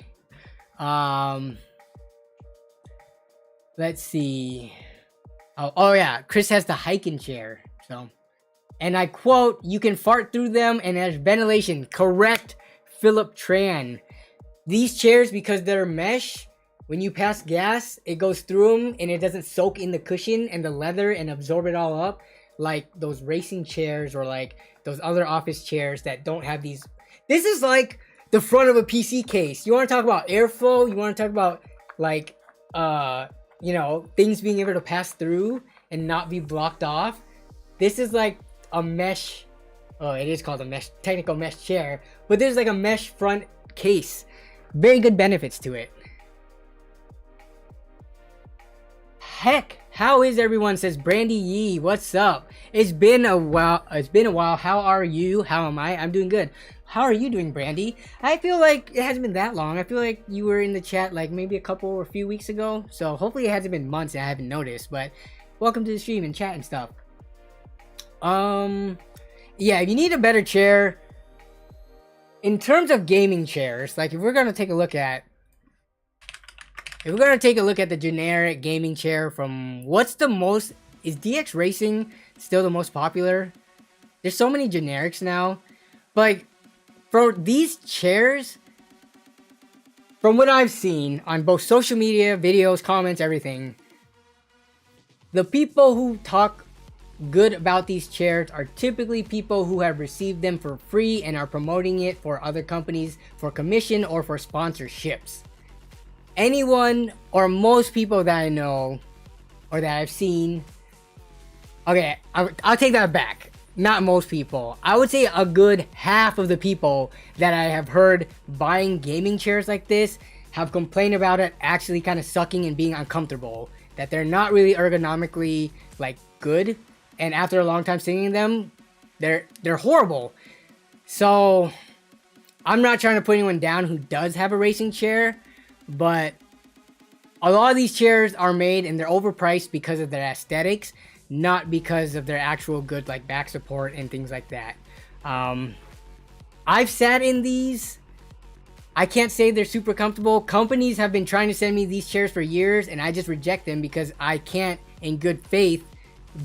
Let's see. Oh yeah, Chris has the hiking chair, so. And I quote, you can fart through them and there's ventilation. Correct, Philip Tran. These chairs, because they're mesh, when you pass gas, it goes through them and it doesn't soak in the cushion and the leather and absorb it all up like those racing chairs or like those other office chairs that don't have these. This is like the front of a PC case. You want to talk about airflow? You want to talk about like, you know, things being able to pass through and not be blocked off? This is like a mesh. Oh, it is called a mesh, technical mesh chair, but there's like a mesh front case. Very good benefits to it. heck? How is everyone? Says Brandy Yee. What's up? It's been a while. How are you? How am I? I'm doing good. How are you doing, Brandy? I feel like it hasn't been that long. I feel like you were in the chat like maybe a couple or a few weeks ago. So hopefully it hasn't been months and I haven't noticed. But welcome to the stream and chat and stuff. Yeah, if you need a better chair, in terms of gaming chairs, like if we're gonna take a look at the generic gaming chair from is DX Racing still the most popular? There's so many generics now, but like, for these chairs, from what I've seen on both social media, videos, comments, everything, the people who talk good about these chairs are typically people who have received them for free and are promoting it for other companies for commission or for sponsorships. Anyone or most people that I know or that I've seen, okay, I'll take that back. Not most people. I would say a good half of the people that I have heard buying gaming chairs like this have complained about it actually kind of sucking and being uncomfortable. That they're not really ergonomically like good. And after a long time sitting in them, they're horrible. So I'm not trying to put anyone down who does have a racing chair, but a lot of these chairs are made and they're overpriced because of their aesthetics, not because of their actual good like back support and things like that. I've sat in these. I can't say they're super comfortable. Companies have been trying to send me these chairs for years and I just reject them because I can't in good faith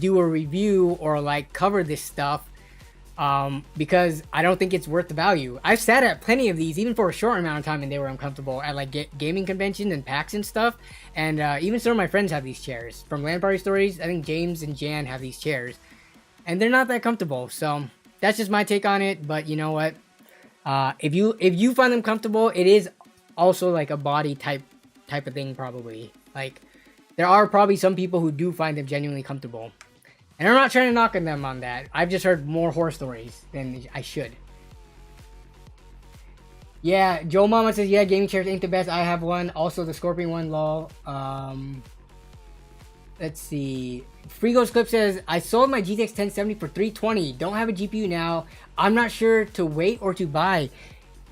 do a review or like cover this stuff because I don't think it's worth the value. I've sat at plenty of these even for a short amount of time and they were uncomfortable at like gaming conventions and PAX and stuff, and even some of my friends have these chairs from LAN Party Stories. I think James and Jan have these chairs and they're not that comfortable. So that's just my take on it. But you know what, if you find them comfortable, it is also like a body type of thing. Probably like there are probably some people who do find them genuinely comfortable. And I'm not trying to knock on them on that. I've just heard more horror stories than I should. Yeah, Joe Mama says, yeah, gaming chairs ain't the best. I have one. Also, the Scorpion one, lol. Let's see. Frigo's Clip says, I sold my GTX 1070 for $320. Don't have a GPU now. I'm not sure to wait or to buy.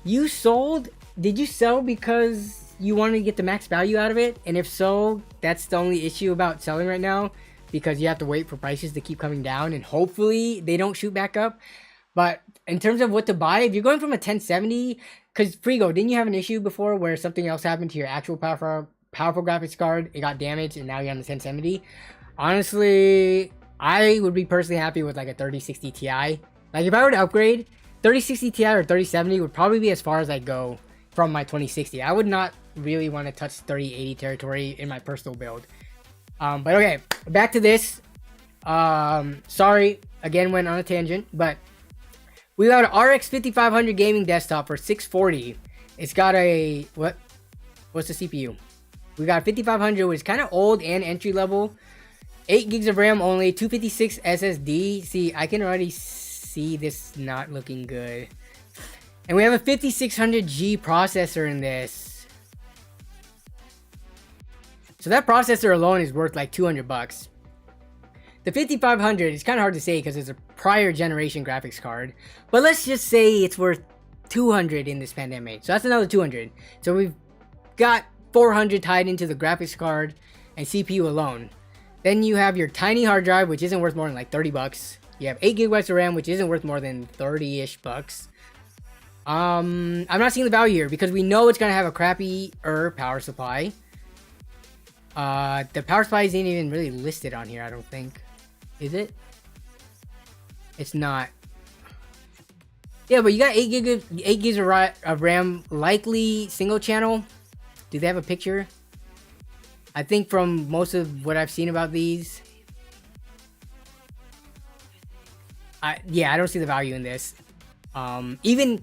You sold? Did you sell because you wanted to get the max value out of it? And if so, that's the only issue about selling right now, because you have to wait for prices to keep coming down and hopefully they don't shoot back up. But in terms of what to buy, if you're going from a 1070, because Frigo, didn't you have an issue before where something else happened to your actual powerful graphics card? It got damaged and now you're on the 1070. Honestly, I would be personally happy with like a 3060 Ti. Like if I were to upgrade, 3060 Ti or 3070 would probably be as far as I go from my 2060. I would not really want to touch 3080 territory in my personal build. But okay, back to this. Sorry, again went on a tangent, but we got an RX 5500 gaming desktop for $640. It's got a what's the CPU? We got a 5500, which is kind of old and entry level. 8 gigs of RAM only, 256 SSD. See, I can already see this not looking good. And we have a 5600G processor in this. So that processor alone is worth like $200. The 5500 is kind of hard to say because it's a prior generation graphics card. But let's just say it's worth $200 in this pandemic. So that's another $200. So we've got $400 tied into the graphics card and CPU alone. Then you have your tiny hard drive, which isn't worth more than like $30. You have 8 gigabytes of RAM, which isn't worth more than 30-ish bucks. I'm not seeing the value here because we know it's gonna have a crappy power supply. The power supply isn't even really listed on here, I don't think. Is it? It's not. Yeah, but you got 8 gigs of RAM, likely single channel. Do they have a picture? I think from most of what I've seen about these, yeah, I don't see the value in this. Even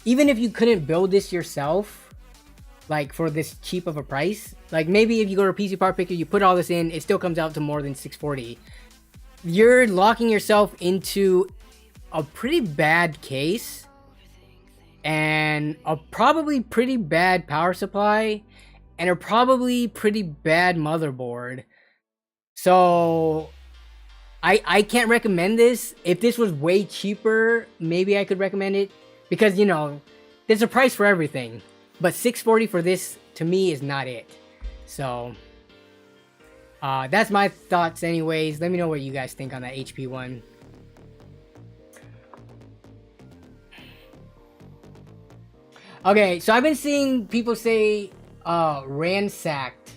if you couldn't build this yourself, like for this cheap of a price, like maybe if you go to a PC Part Picker, you put all this in, it still comes out to more than $640. You're locking yourself into a pretty bad case and a probably pretty bad power supply and a probably pretty bad motherboard So I can't recommend this. If this was way cheaper, maybe I could recommend it, because, you know, there's a price for everything. But $640 for this, to me, is not it. So that's my thoughts anyways. Let me know what you guys think on that HP one. Okay, so I've been seeing people say ransacked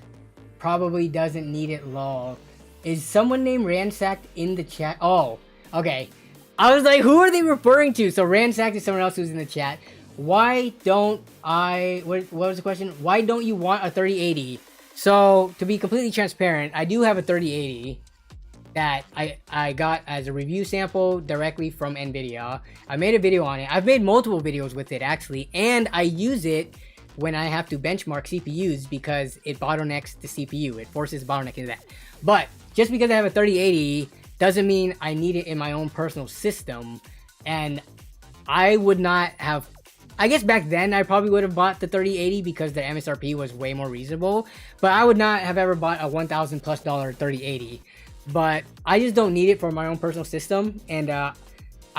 probably doesn't need it, lol. Is someone named ransacked in the chat? Oh, okay. I was like, who are they referring to? So ransacked is someone else who's in the chat. Why don't I... What was the question? Why don't you want a 3080? So, to be completely transparent, I do have a 3080 that I got as a review sample directly from NVIDIA. I made a video on it. I've made multiple videos with it, actually. And I use it when I have to benchmark CPUs because it bottlenecks the CPU. It forces bottleneck into that. But just because I have a 3080 doesn't mean I need it in my own personal system. And I would not have... I guess back then I probably would have bought the 3080 because the MSRP was way more reasonable. But I would not have ever bought a $1,000+ 3080. But I just don't need it for my own personal system. And I'm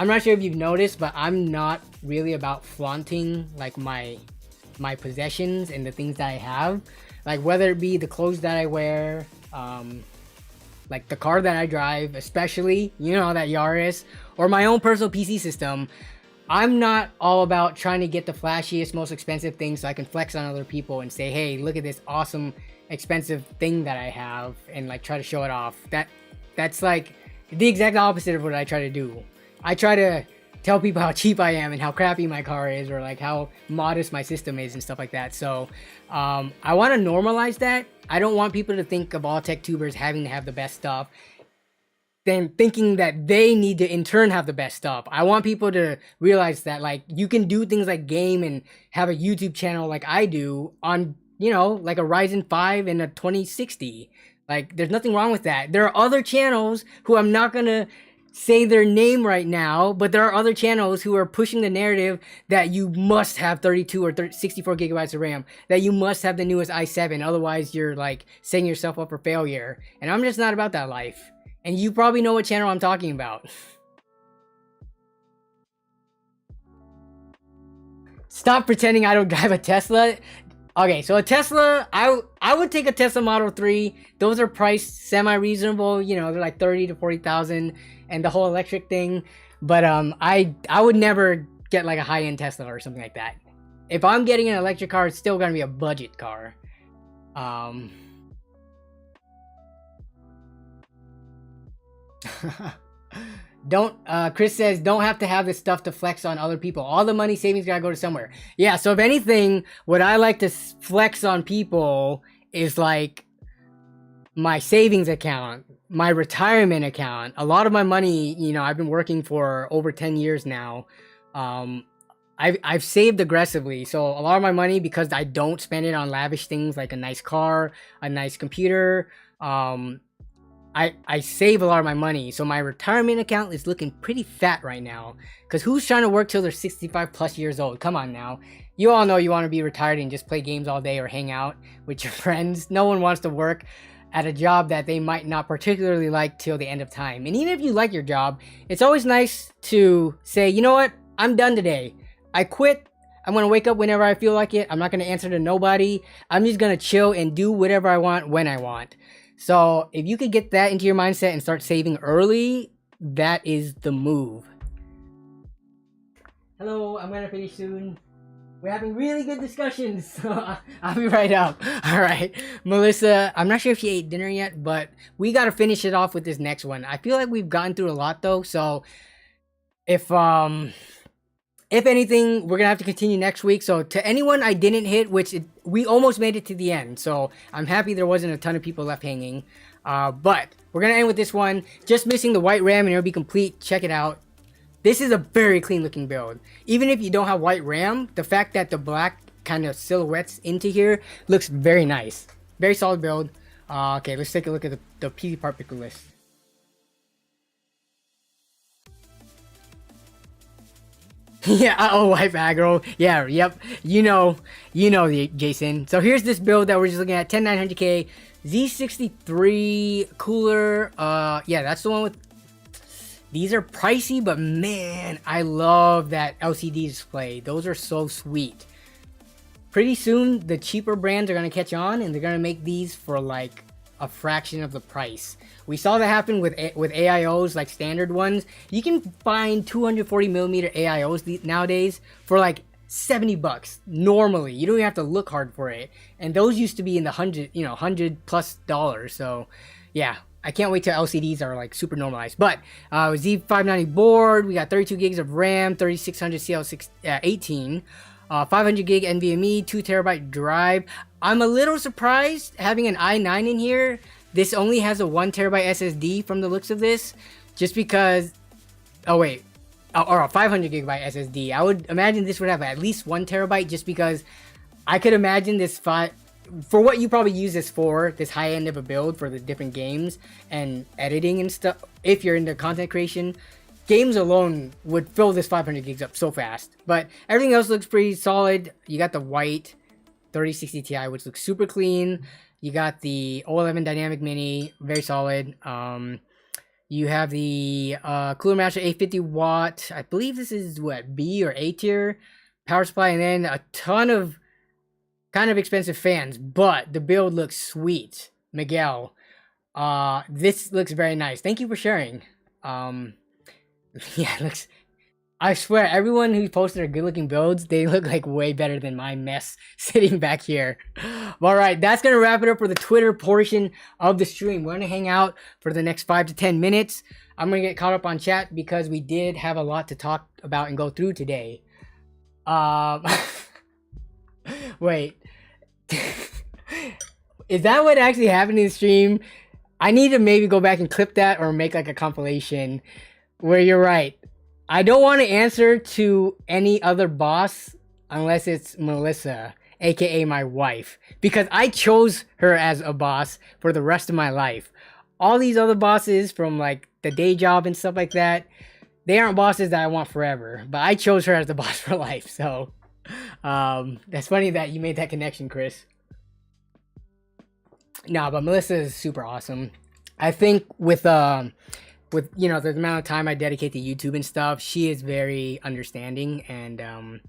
not sure if you've noticed, but I'm not really about flaunting like my possessions and the things that I have. Like whether it be the clothes that I wear, like the car that I drive, especially, you know, that Yaris, or my own personal PC system. I'm not all about trying to get the flashiest, most expensive thing so I can flex on other people and say, hey, look at this awesome, expensive thing that I have, and like try to show it off. That's like the exact opposite of what I try to do. I try to tell people how cheap I am and how crappy my car is, or like how modest my system is and stuff like that. So I want to normalize that. I don't want people to think of all tech tubers having to have the best stuff, then thinking that they need to in turn have the best stuff. I want people to realize that like you can do things like game and have a YouTube channel like I do on, you know, like a Ryzen 5 and a 2060. Like there's nothing wrong with that. There are other channels who I'm not gonna say their name right now, but there are other channels who are pushing the narrative that you must have 32 or 64 gigabytes of RAM, that you must have the newest i7, otherwise you're like setting yourself up for failure. And I'm just not about that life. And you probably know what channel I'm talking about. Stop pretending I don't drive a Tesla. Okay, so a Tesla, I would take a Tesla Model 3. Those are priced semi-reasonable. You know, they're like 30 to 40,000, and the whole electric thing. But I would never get like a high-end Tesla or something like that. If I'm getting an electric car, it's still gonna be a budget car. Chris says don't have to have this stuff to flex on other people. All the money savings gotta go to somewhere. Yeah, so if anything, what I like to flex on people is like my savings account, my retirement account. A lot of my money, you know, I've been working for over 10 years now. I've saved aggressively, so a lot of my money, because I don't spend it on lavish things like a nice car, a nice computer, I save a lot of my money. So my retirement account is looking pretty fat right now, because who's trying to work till they're 65 plus years old? Come on now. You all know you want to be retired and just play games all day or hang out with your friends. No one wants to work at a job that they might not particularly like till the end of time. And even if you like your job, it's always nice to say, you know what, I'm done today. I quit. I'm going to wake up whenever I feel like it. I'm not going to answer to nobody. I'm just going to chill and do whatever I want when I want. So if you could get that into your mindset and start saving early, that is the move. Hello, I'm going to finish soon. We're having really good discussions, so I'll be right up. All right, Melissa, I'm not sure if she ate dinner yet, but we got to finish it off with this next one. I feel like we've gotten through a lot though, so if anything, we're gonna have to continue next week. So to anyone I didn't hit, we almost made it to the end, so I'm happy there wasn't a ton of people left hanging. But we're gonna end with this one. Just missing the white RAM and it'll be complete. Check it out. This is a very clean looking build. Even if you don't have white RAM, the fact that the black kind of silhouettes into here looks very nice. Very solid build. Okay, let's take a look at the PC part picker list. Yeah, oh, wife aggro. Yeah, yep. The Jason. So here's this build that we're just looking at: 10900K, Z63 cooler. Yeah, that's the one with. These are pricey, but man, I love that LCD display. Those are so sweet. Pretty soon, the cheaper brands are gonna catch on, and they're gonna make these for like a fraction of the price. We saw that happen with AIOs, like standard ones. You can find 240mm AIOs nowadays for like 70 bucks normally. You don't even have to look hard for it, and those used to be in the $100+ so yeah, I can't wait till LCDs are like super normalized. But Z590 board, we got 32 gigs of RAM, 3600 CL18, 500 gig NVMe, 2TB drive. I'm a little surprised having an i9 in here. This only has a 1TB SSD from the looks of this, just because. Oh wait, or a 500 GB SSD. I would imagine this would have at least 1TB, just because I could imagine this for what you probably use this for, this high end of a build for the different games and editing and stuff. If you're into content creation, games alone would fill this 500 gigs up so fast. But everything else looks pretty solid. You got the white 3060 Ti, which looks super clean. You got the O11 Dynamic Mini, very solid. You have the Cooler Master 850 watt. I believe this is what, B or A tier power supply, and then a ton of kind of expensive fans, but the build looks sweet. Miguel, this looks very nice. Thank you for sharing. Yeah, it looks. I swear, everyone who posted their good-looking builds, they look like way better than my mess sitting back here. All right, that's gonna wrap it up for the Twitter portion of the stream. We're gonna hang out for the next 5 to 10 minutes. I'm gonna get caught up on chat because we did have a lot to talk about and go through today. Wait. Is that what actually happened in the stream? I need to maybe go back and clip that or make like a compilation where you're right. I don't want to answer to any other boss unless it's Melissa, aka my wife, because I chose her as a boss for the rest of my life. All these other bosses from like the day job and stuff like that, they aren't bosses that I want forever, but I chose her as the boss for life. So that's funny that you made that connection, Chris. No, but Melissa is super awesome. I think with the amount of time I dedicate to YouTube and stuff, she is very understanding, and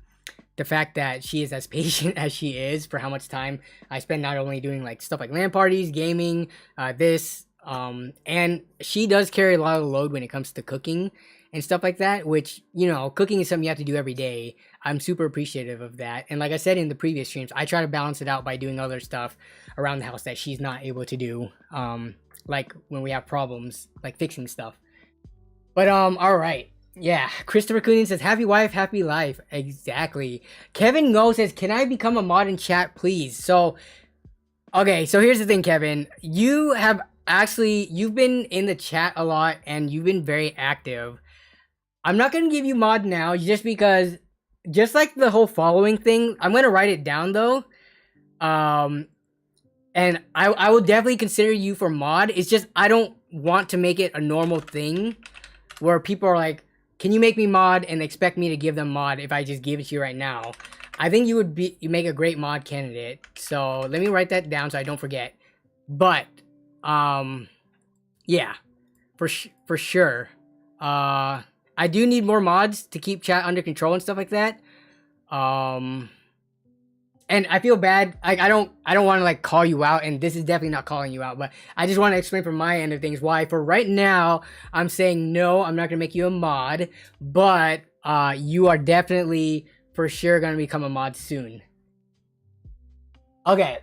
the fact that she is as patient as she is for how much time I spend not only doing like stuff like LAN parties, gaming, and she does carry a lot of the load when it comes to cooking and stuff like that, which, cooking is something you have to do every day. I'm super appreciative of that. And like I said in the previous streams, I try to balance it out by doing other stuff around the house that she's not able to do. Like when we have problems, like fixing stuff. But, all right. Yeah. Christopher Coonan says, happy wife, happy life. Exactly. Kevin Go says, can I become a mod in chat, please? So, okay. So here's the thing, Kevin. You've been in the chat a lot and you've been very active. I'm not going to give you mod now just because, just like the whole following thing, I'm going to write it down though. And I will definitely consider you for mod. It's just, I don't want to make it a normal thing where people are like, can you make me mod, and expect me to give them mod if I just give it to you right now. I think you make a great mod candidate. So let me write that down so I don't forget. But, yeah, for sure. I do need more mods to keep chat under control and stuff like that. And I feel bad. I don't want to like call you out, and this is definitely not calling you out, but I just want to explain from my end of things why for right now I'm saying no, I'm not gonna make you a mod, but you are definitely for sure gonna become a mod soon. Okay.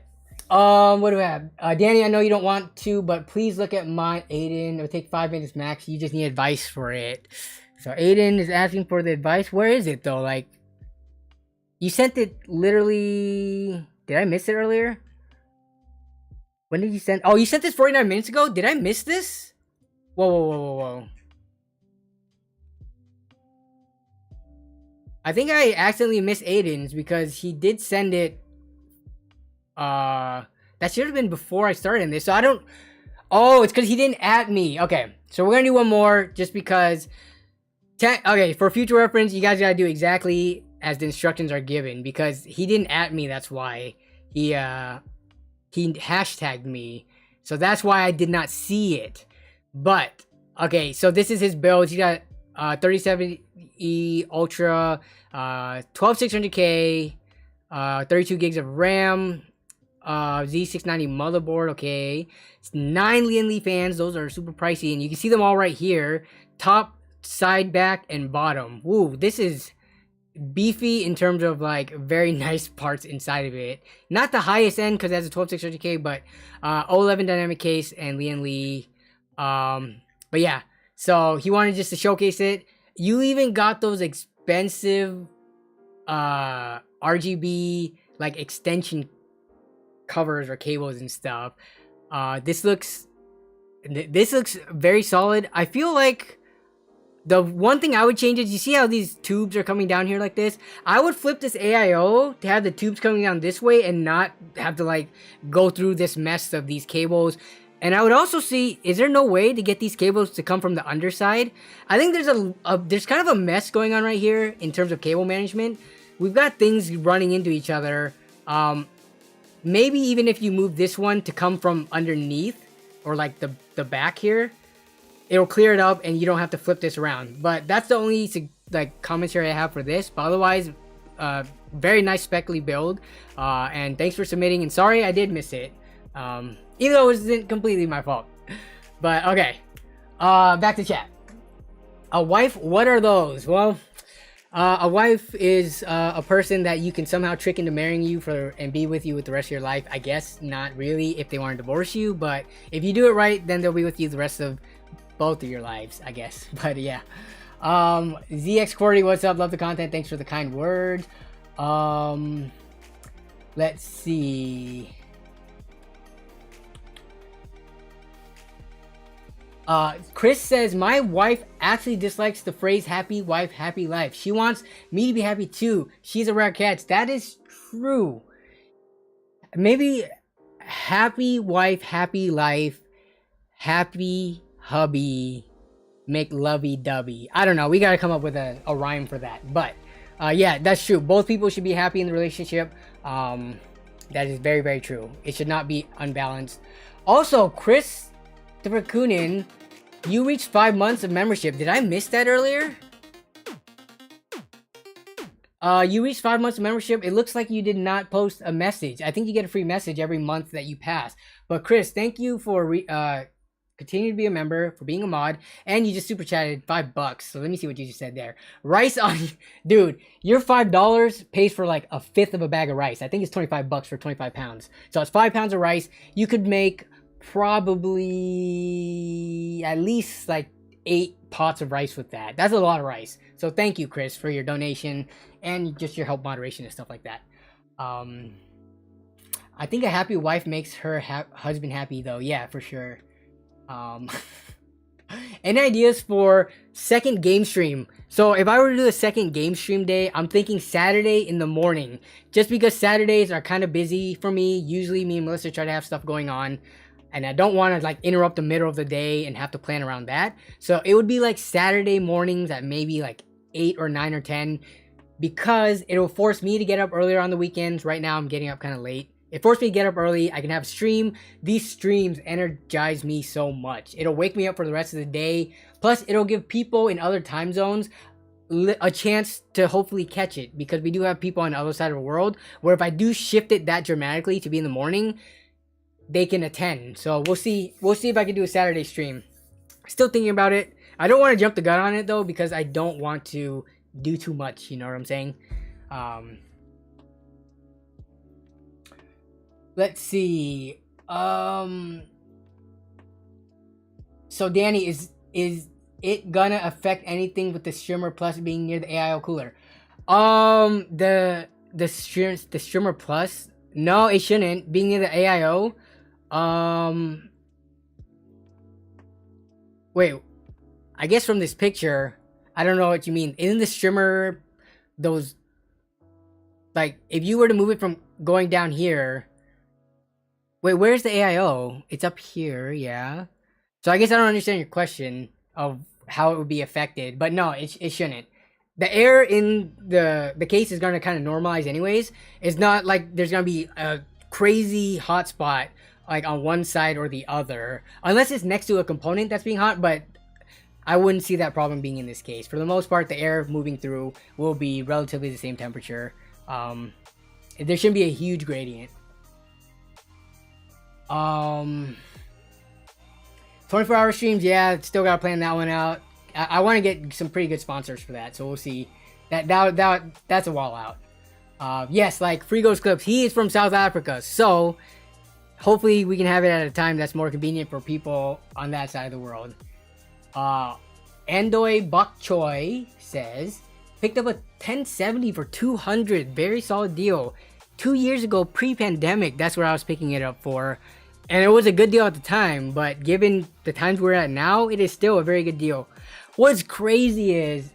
What do we have? Danny, I know you don't want to, but please look at my Aiden. It'll take 5 minutes max. You just need advice for it. So Aiden is asking for the advice. Where is it though? Like, you sent it literally... Did I miss it earlier? When did you send... Oh, you sent this 49 minutes ago? Did I miss this? Whoa. I think I accidentally missed Aiden's because he did send it... That should have been before I started this. So I don't... Oh, it's because he didn't add me. Okay, so we're going to do one more just because... Okay, for future reference, you guys gotta do exactly as the instructions are given, because he didn't at me. That's why he hashtagged me, so that's why I did not see it. But okay, so this is his build. He got 37E Ultra, 12600K, 32 gigs of RAM, Z690 motherboard. Okay, it's 9 Lian Li fans. Those are super pricey, and you can see them all right here. Top, side, back, and bottom. Woo, this is beefy in terms of like very nice parts inside of it. Not the highest end because it has a 12600K, but O11 dynamic case and Lian Li. But yeah, so he wanted just to showcase it. You even got those expensive RGB like extension covers or cables and stuff. This looks very solid. I feel like the one thing I would change is, you see how these tubes are coming down here like this? I would flip this AIO to have the tubes coming down this way and not have to like go through this mess of these cables. And I would also see, is there no way to get these cables to come from the underside? I think there's kind of a mess going on right here in terms of cable management. We've got things running into each other. Maybe even if you move this one to come from underneath, or like the back here, it'll clear it up and you don't have to flip this around. But that's the only like commentary I have for this. But otherwise, very nice speccly build. And thanks for submitting. And sorry I did miss it, even though it wasn't completely my fault. But okay, back to chat. A wife, what are those? Well, a wife is a person that you can somehow trick into marrying you and be with you with the rest of your life. I guess not really if they want to divorce you, but if you do it right, then they'll be with you the rest of both of your lives, I guess. But yeah, ZX40, what's up? Love the content. Thanks for the kind word. Let's see. Chris says, my wife actually dislikes the phrase happy wife, happy life. She wants me to be happy too. She's a rare cat. That is true. Maybe happy wife, happy life, happy hubby, make lovey-dovey. I don't know. We got to come up with a rhyme for that. But yeah, that's true. Both people should be happy in the relationship. That is very, very true. It should not be unbalanced. Also, Chris Kunin, you reached 5 months of membership. Did I miss that earlier? You reached 5 months of membership. It looks like you did not post a message. I think you get a free message every month that you pass. But Chris, thank you for continue to be a member, for being a mod, and you just super chatted $5. So let me see what you just said there. Rice on, dude, your $5 pays for like a fifth of a bag of rice. I think it's $25 for 25 pounds. So it's 5 pounds of rice. You could make probably at least like 8 pots of rice with that. That's a lot of rice. So thank you, Chris, for your donation and just your help moderation and stuff like that. I think a happy wife makes her husband happy though. Yeah, for sure. Any ideas for second game stream? So if I were to do a second game stream day, I'm thinking Saturday in the morning, just because Saturdays are kind of busy for me. Usually me and Melissa try to have stuff going on, and I don't want to like interrupt the middle of the day and have to plan around that. So it would be like Saturday mornings at maybe like 8 or 9 or 10, because it'll force me to get up earlier on the weekends. Right now I'm getting up kind of late. It forced me to get up early. I can have a stream. These streams energize me so much. It'll wake me up for the rest of the day. Plus, it'll give people in other time zones a chance to hopefully catch it, because we do have people on the other side of the world where if I do shift it that dramatically to be in the morning, they can attend. So we'll see. We'll see if I can do a Saturday stream. Still thinking about it. I don't want to jump the gun on it though, because I don't want to do too much. You know what I'm saying? Let's see. So Danny, is it gonna affect anything with the streamer plus being near the AIO cooler? The streamer plus? No, it shouldn't. Being near the AIO. Wait. I guess from this picture, I don't know what you mean. Isn't the streamer those, like, if you were to move it from going down here? Wait, where's the AIO? It's up here, yeah. So I guess I don't understand your question of how it would be affected, but no, it shouldn't. The air in the case is gonna kind of normalize anyways. It's not like there's gonna be a crazy hot spot like on one side or the other, unless it's next to a component that's being hot. But I wouldn't see that problem being in this case. For the most part, the air moving through will be relatively the same temperature. There shouldn't be a huge gradient. 24-hour streams, yeah, still gotta plan that one out. I want to get some pretty good sponsors for that, so we'll see. That's a wall out. Yes, like Frigo's Clips, he is from South Africa, so hopefully we can have it at a time that's more convenient for people on that side of the world. Andoy Bok Choi says, picked up a 1070 for 200, very solid deal. 2 years ago, pre-pandemic, that's where I was picking it up for. And it was a good deal at the time, but given the times we're at now, it is still a very good deal. What's crazy is,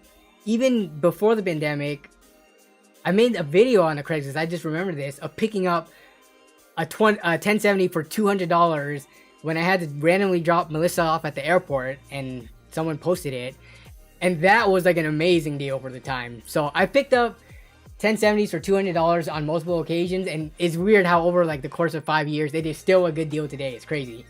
even before the pandemic, I made a video on the Craigslist, I just remember this, of picking up a 1070 for $200 when I had to randomly drop Melissa off at the airport and someone posted it. And that was like an amazing deal for the time. So I picked up 1070s for $200 on multiple occasions, and it's weird how over like the course of 5 years, it is still a good deal today. It's crazy.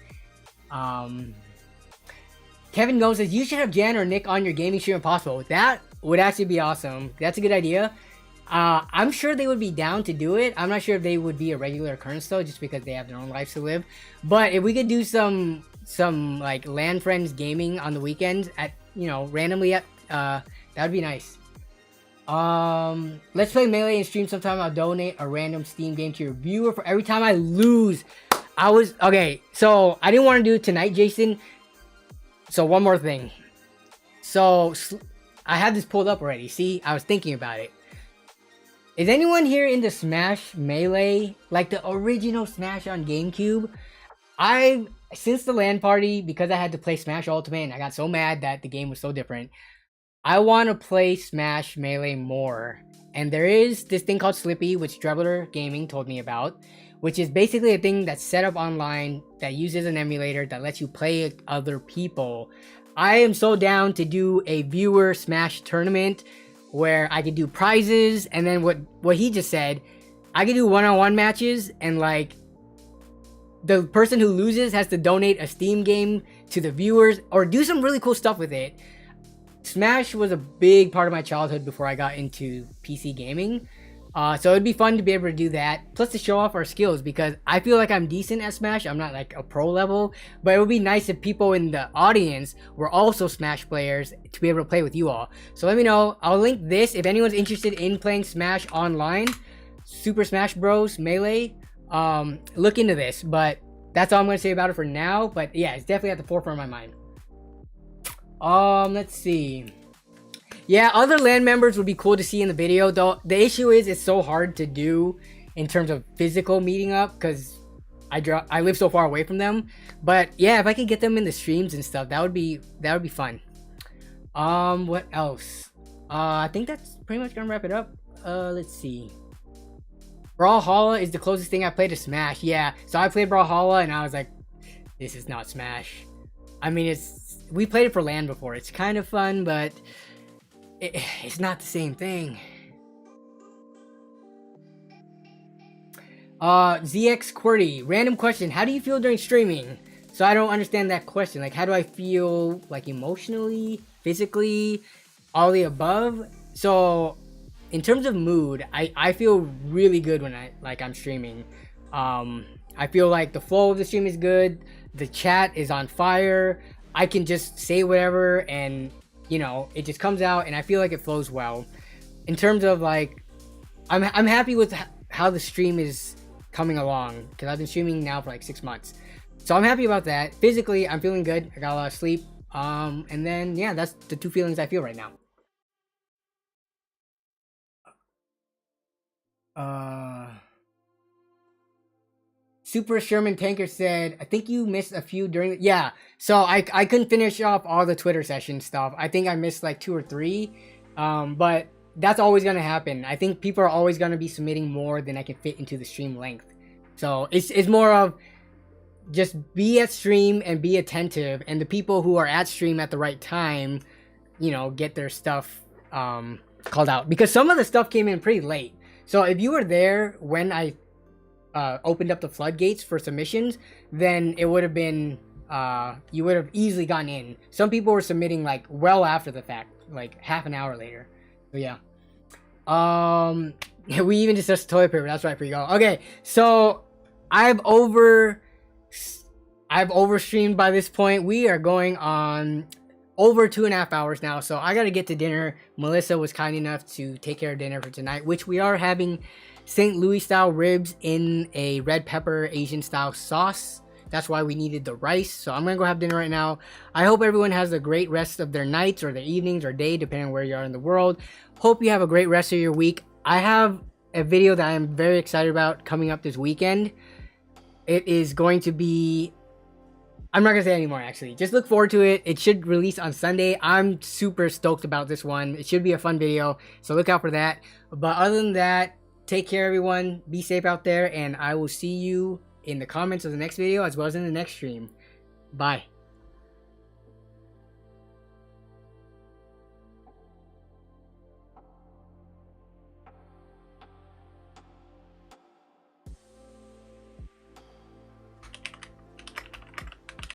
Kevin Gomes says, you should have Jan or Nick on your gaming stream if possible. That would actually be awesome. That's a good idea. I'm sure they would be down to do it. I'm not sure if they would be a regular occurrence though, just because they have their own lives to live. But if we could do some like LAN friends gaming on the weekends at, you know, randomly at, that would be nice. Let's play Melee and stream sometime. I'll donate a random Steam game to your viewer for every time I lose. Okay, so I didn't want to do it tonight, Jason. So one more thing. So I had this pulled up already. See, I was thinking about it. Is anyone here into Smash Melee? Like the original Smash on GameCube? Since the LAN party, because I had to play Smash Ultimate and I got so mad that the game was so different, I want to play Smash Melee more. And there is this thing called Slippy, which Trebler Gaming told me about, which is basically a thing that's set up online that uses an emulator that lets you play other people. I am so down to do a viewer Smash tournament where I could do prizes, and then what he just said, I could do one-on-one matches, and like the person who loses has to donate a Steam game to the viewers or do some really cool stuff with it. Smash was a big part of my childhood before I got into PC gaming. So it'd be fun to be able to do that. Plus to show off our skills, because I feel like I'm decent at Smash. I'm not like a pro level, but it would be nice if people in the audience were also Smash players to be able to play with you all. So let me know. I'll link this if anyone's interested in playing Smash online. Super Smash Bros. Melee. Look into this, but that's all I'm going to say about it for now. But yeah, it's definitely at the forefront of my mind. Let's see. Yeah, other LAN members would be cool to see in the video, though. The issue is it's so hard to do in terms of physical meeting up because I live so far away from them. But yeah, if I could get them in the streams and stuff, that would be fun. What else? I think that's pretty much gonna wrap it up. Let's see. Brawlhalla is the closest thing I played to Smash. Yeah, so I played Brawlhalla and I was like, this is not Smash. I mean, we played it for LAN before. It's kind of fun, but it's not the same thing. ZX random question. How do you feel during streaming? So I don't understand that question. Like, how do I feel, like, emotionally, physically, all the above? So in terms of mood, I feel really good when I'm streaming. I feel like the flow of the stream is good. The chat is on fire. I can just say whatever and, you know, it just comes out and I feel like it flows well. In terms of like, I'm happy with how the stream is coming along because I've been streaming now for like 6 months. So I'm happy about that. Physically, I'm feeling good. I got a lot of sleep. And then, yeah, that's the two feelings I feel right now. Super Sherman Tanker said, I think you missed a few during yeah, so I couldn't finish off all the Twitter session stuff. I think I missed like 2 or 3, but that's always gonna happen. I think people are always gonna be submitting more than I can fit into the stream length. So it's more of just be at stream and be attentive, and the people who are at stream at the right time you know, get their stuff called out, because some of the stuff came in pretty late. So if you were there when I opened up the floodgates for submissions, then it would have been you would have easily gotten in. Some people were submitting like well after the fact, like half an hour later. So yeah. We even discussed toilet paper. That's right, Pre-Go. Okay, so I've overstreamed by this point. We are going on over 2.5 hours now, so I gotta get to dinner. Melissa was kind enough to take care of dinner for tonight, which we are having St. Louis style ribs in a red pepper Asian style sauce. That's why we needed the rice. So I'm gonna go have dinner right now. I hope everyone has a great rest of their nights or their evenings or day, depending on where you are in the world. Hope you have a great rest of your week. I have a video that I am very excited about coming up this weekend. It is going to be, I'm not gonna say anymore actually. Just look forward to it. It should release on Sunday. I'm super stoked about this one. It should be a fun video, so look out for that. But other than that, take care everyone. Be safe out there, and I will see you in the comments of the next video as well as in the next stream. Bye.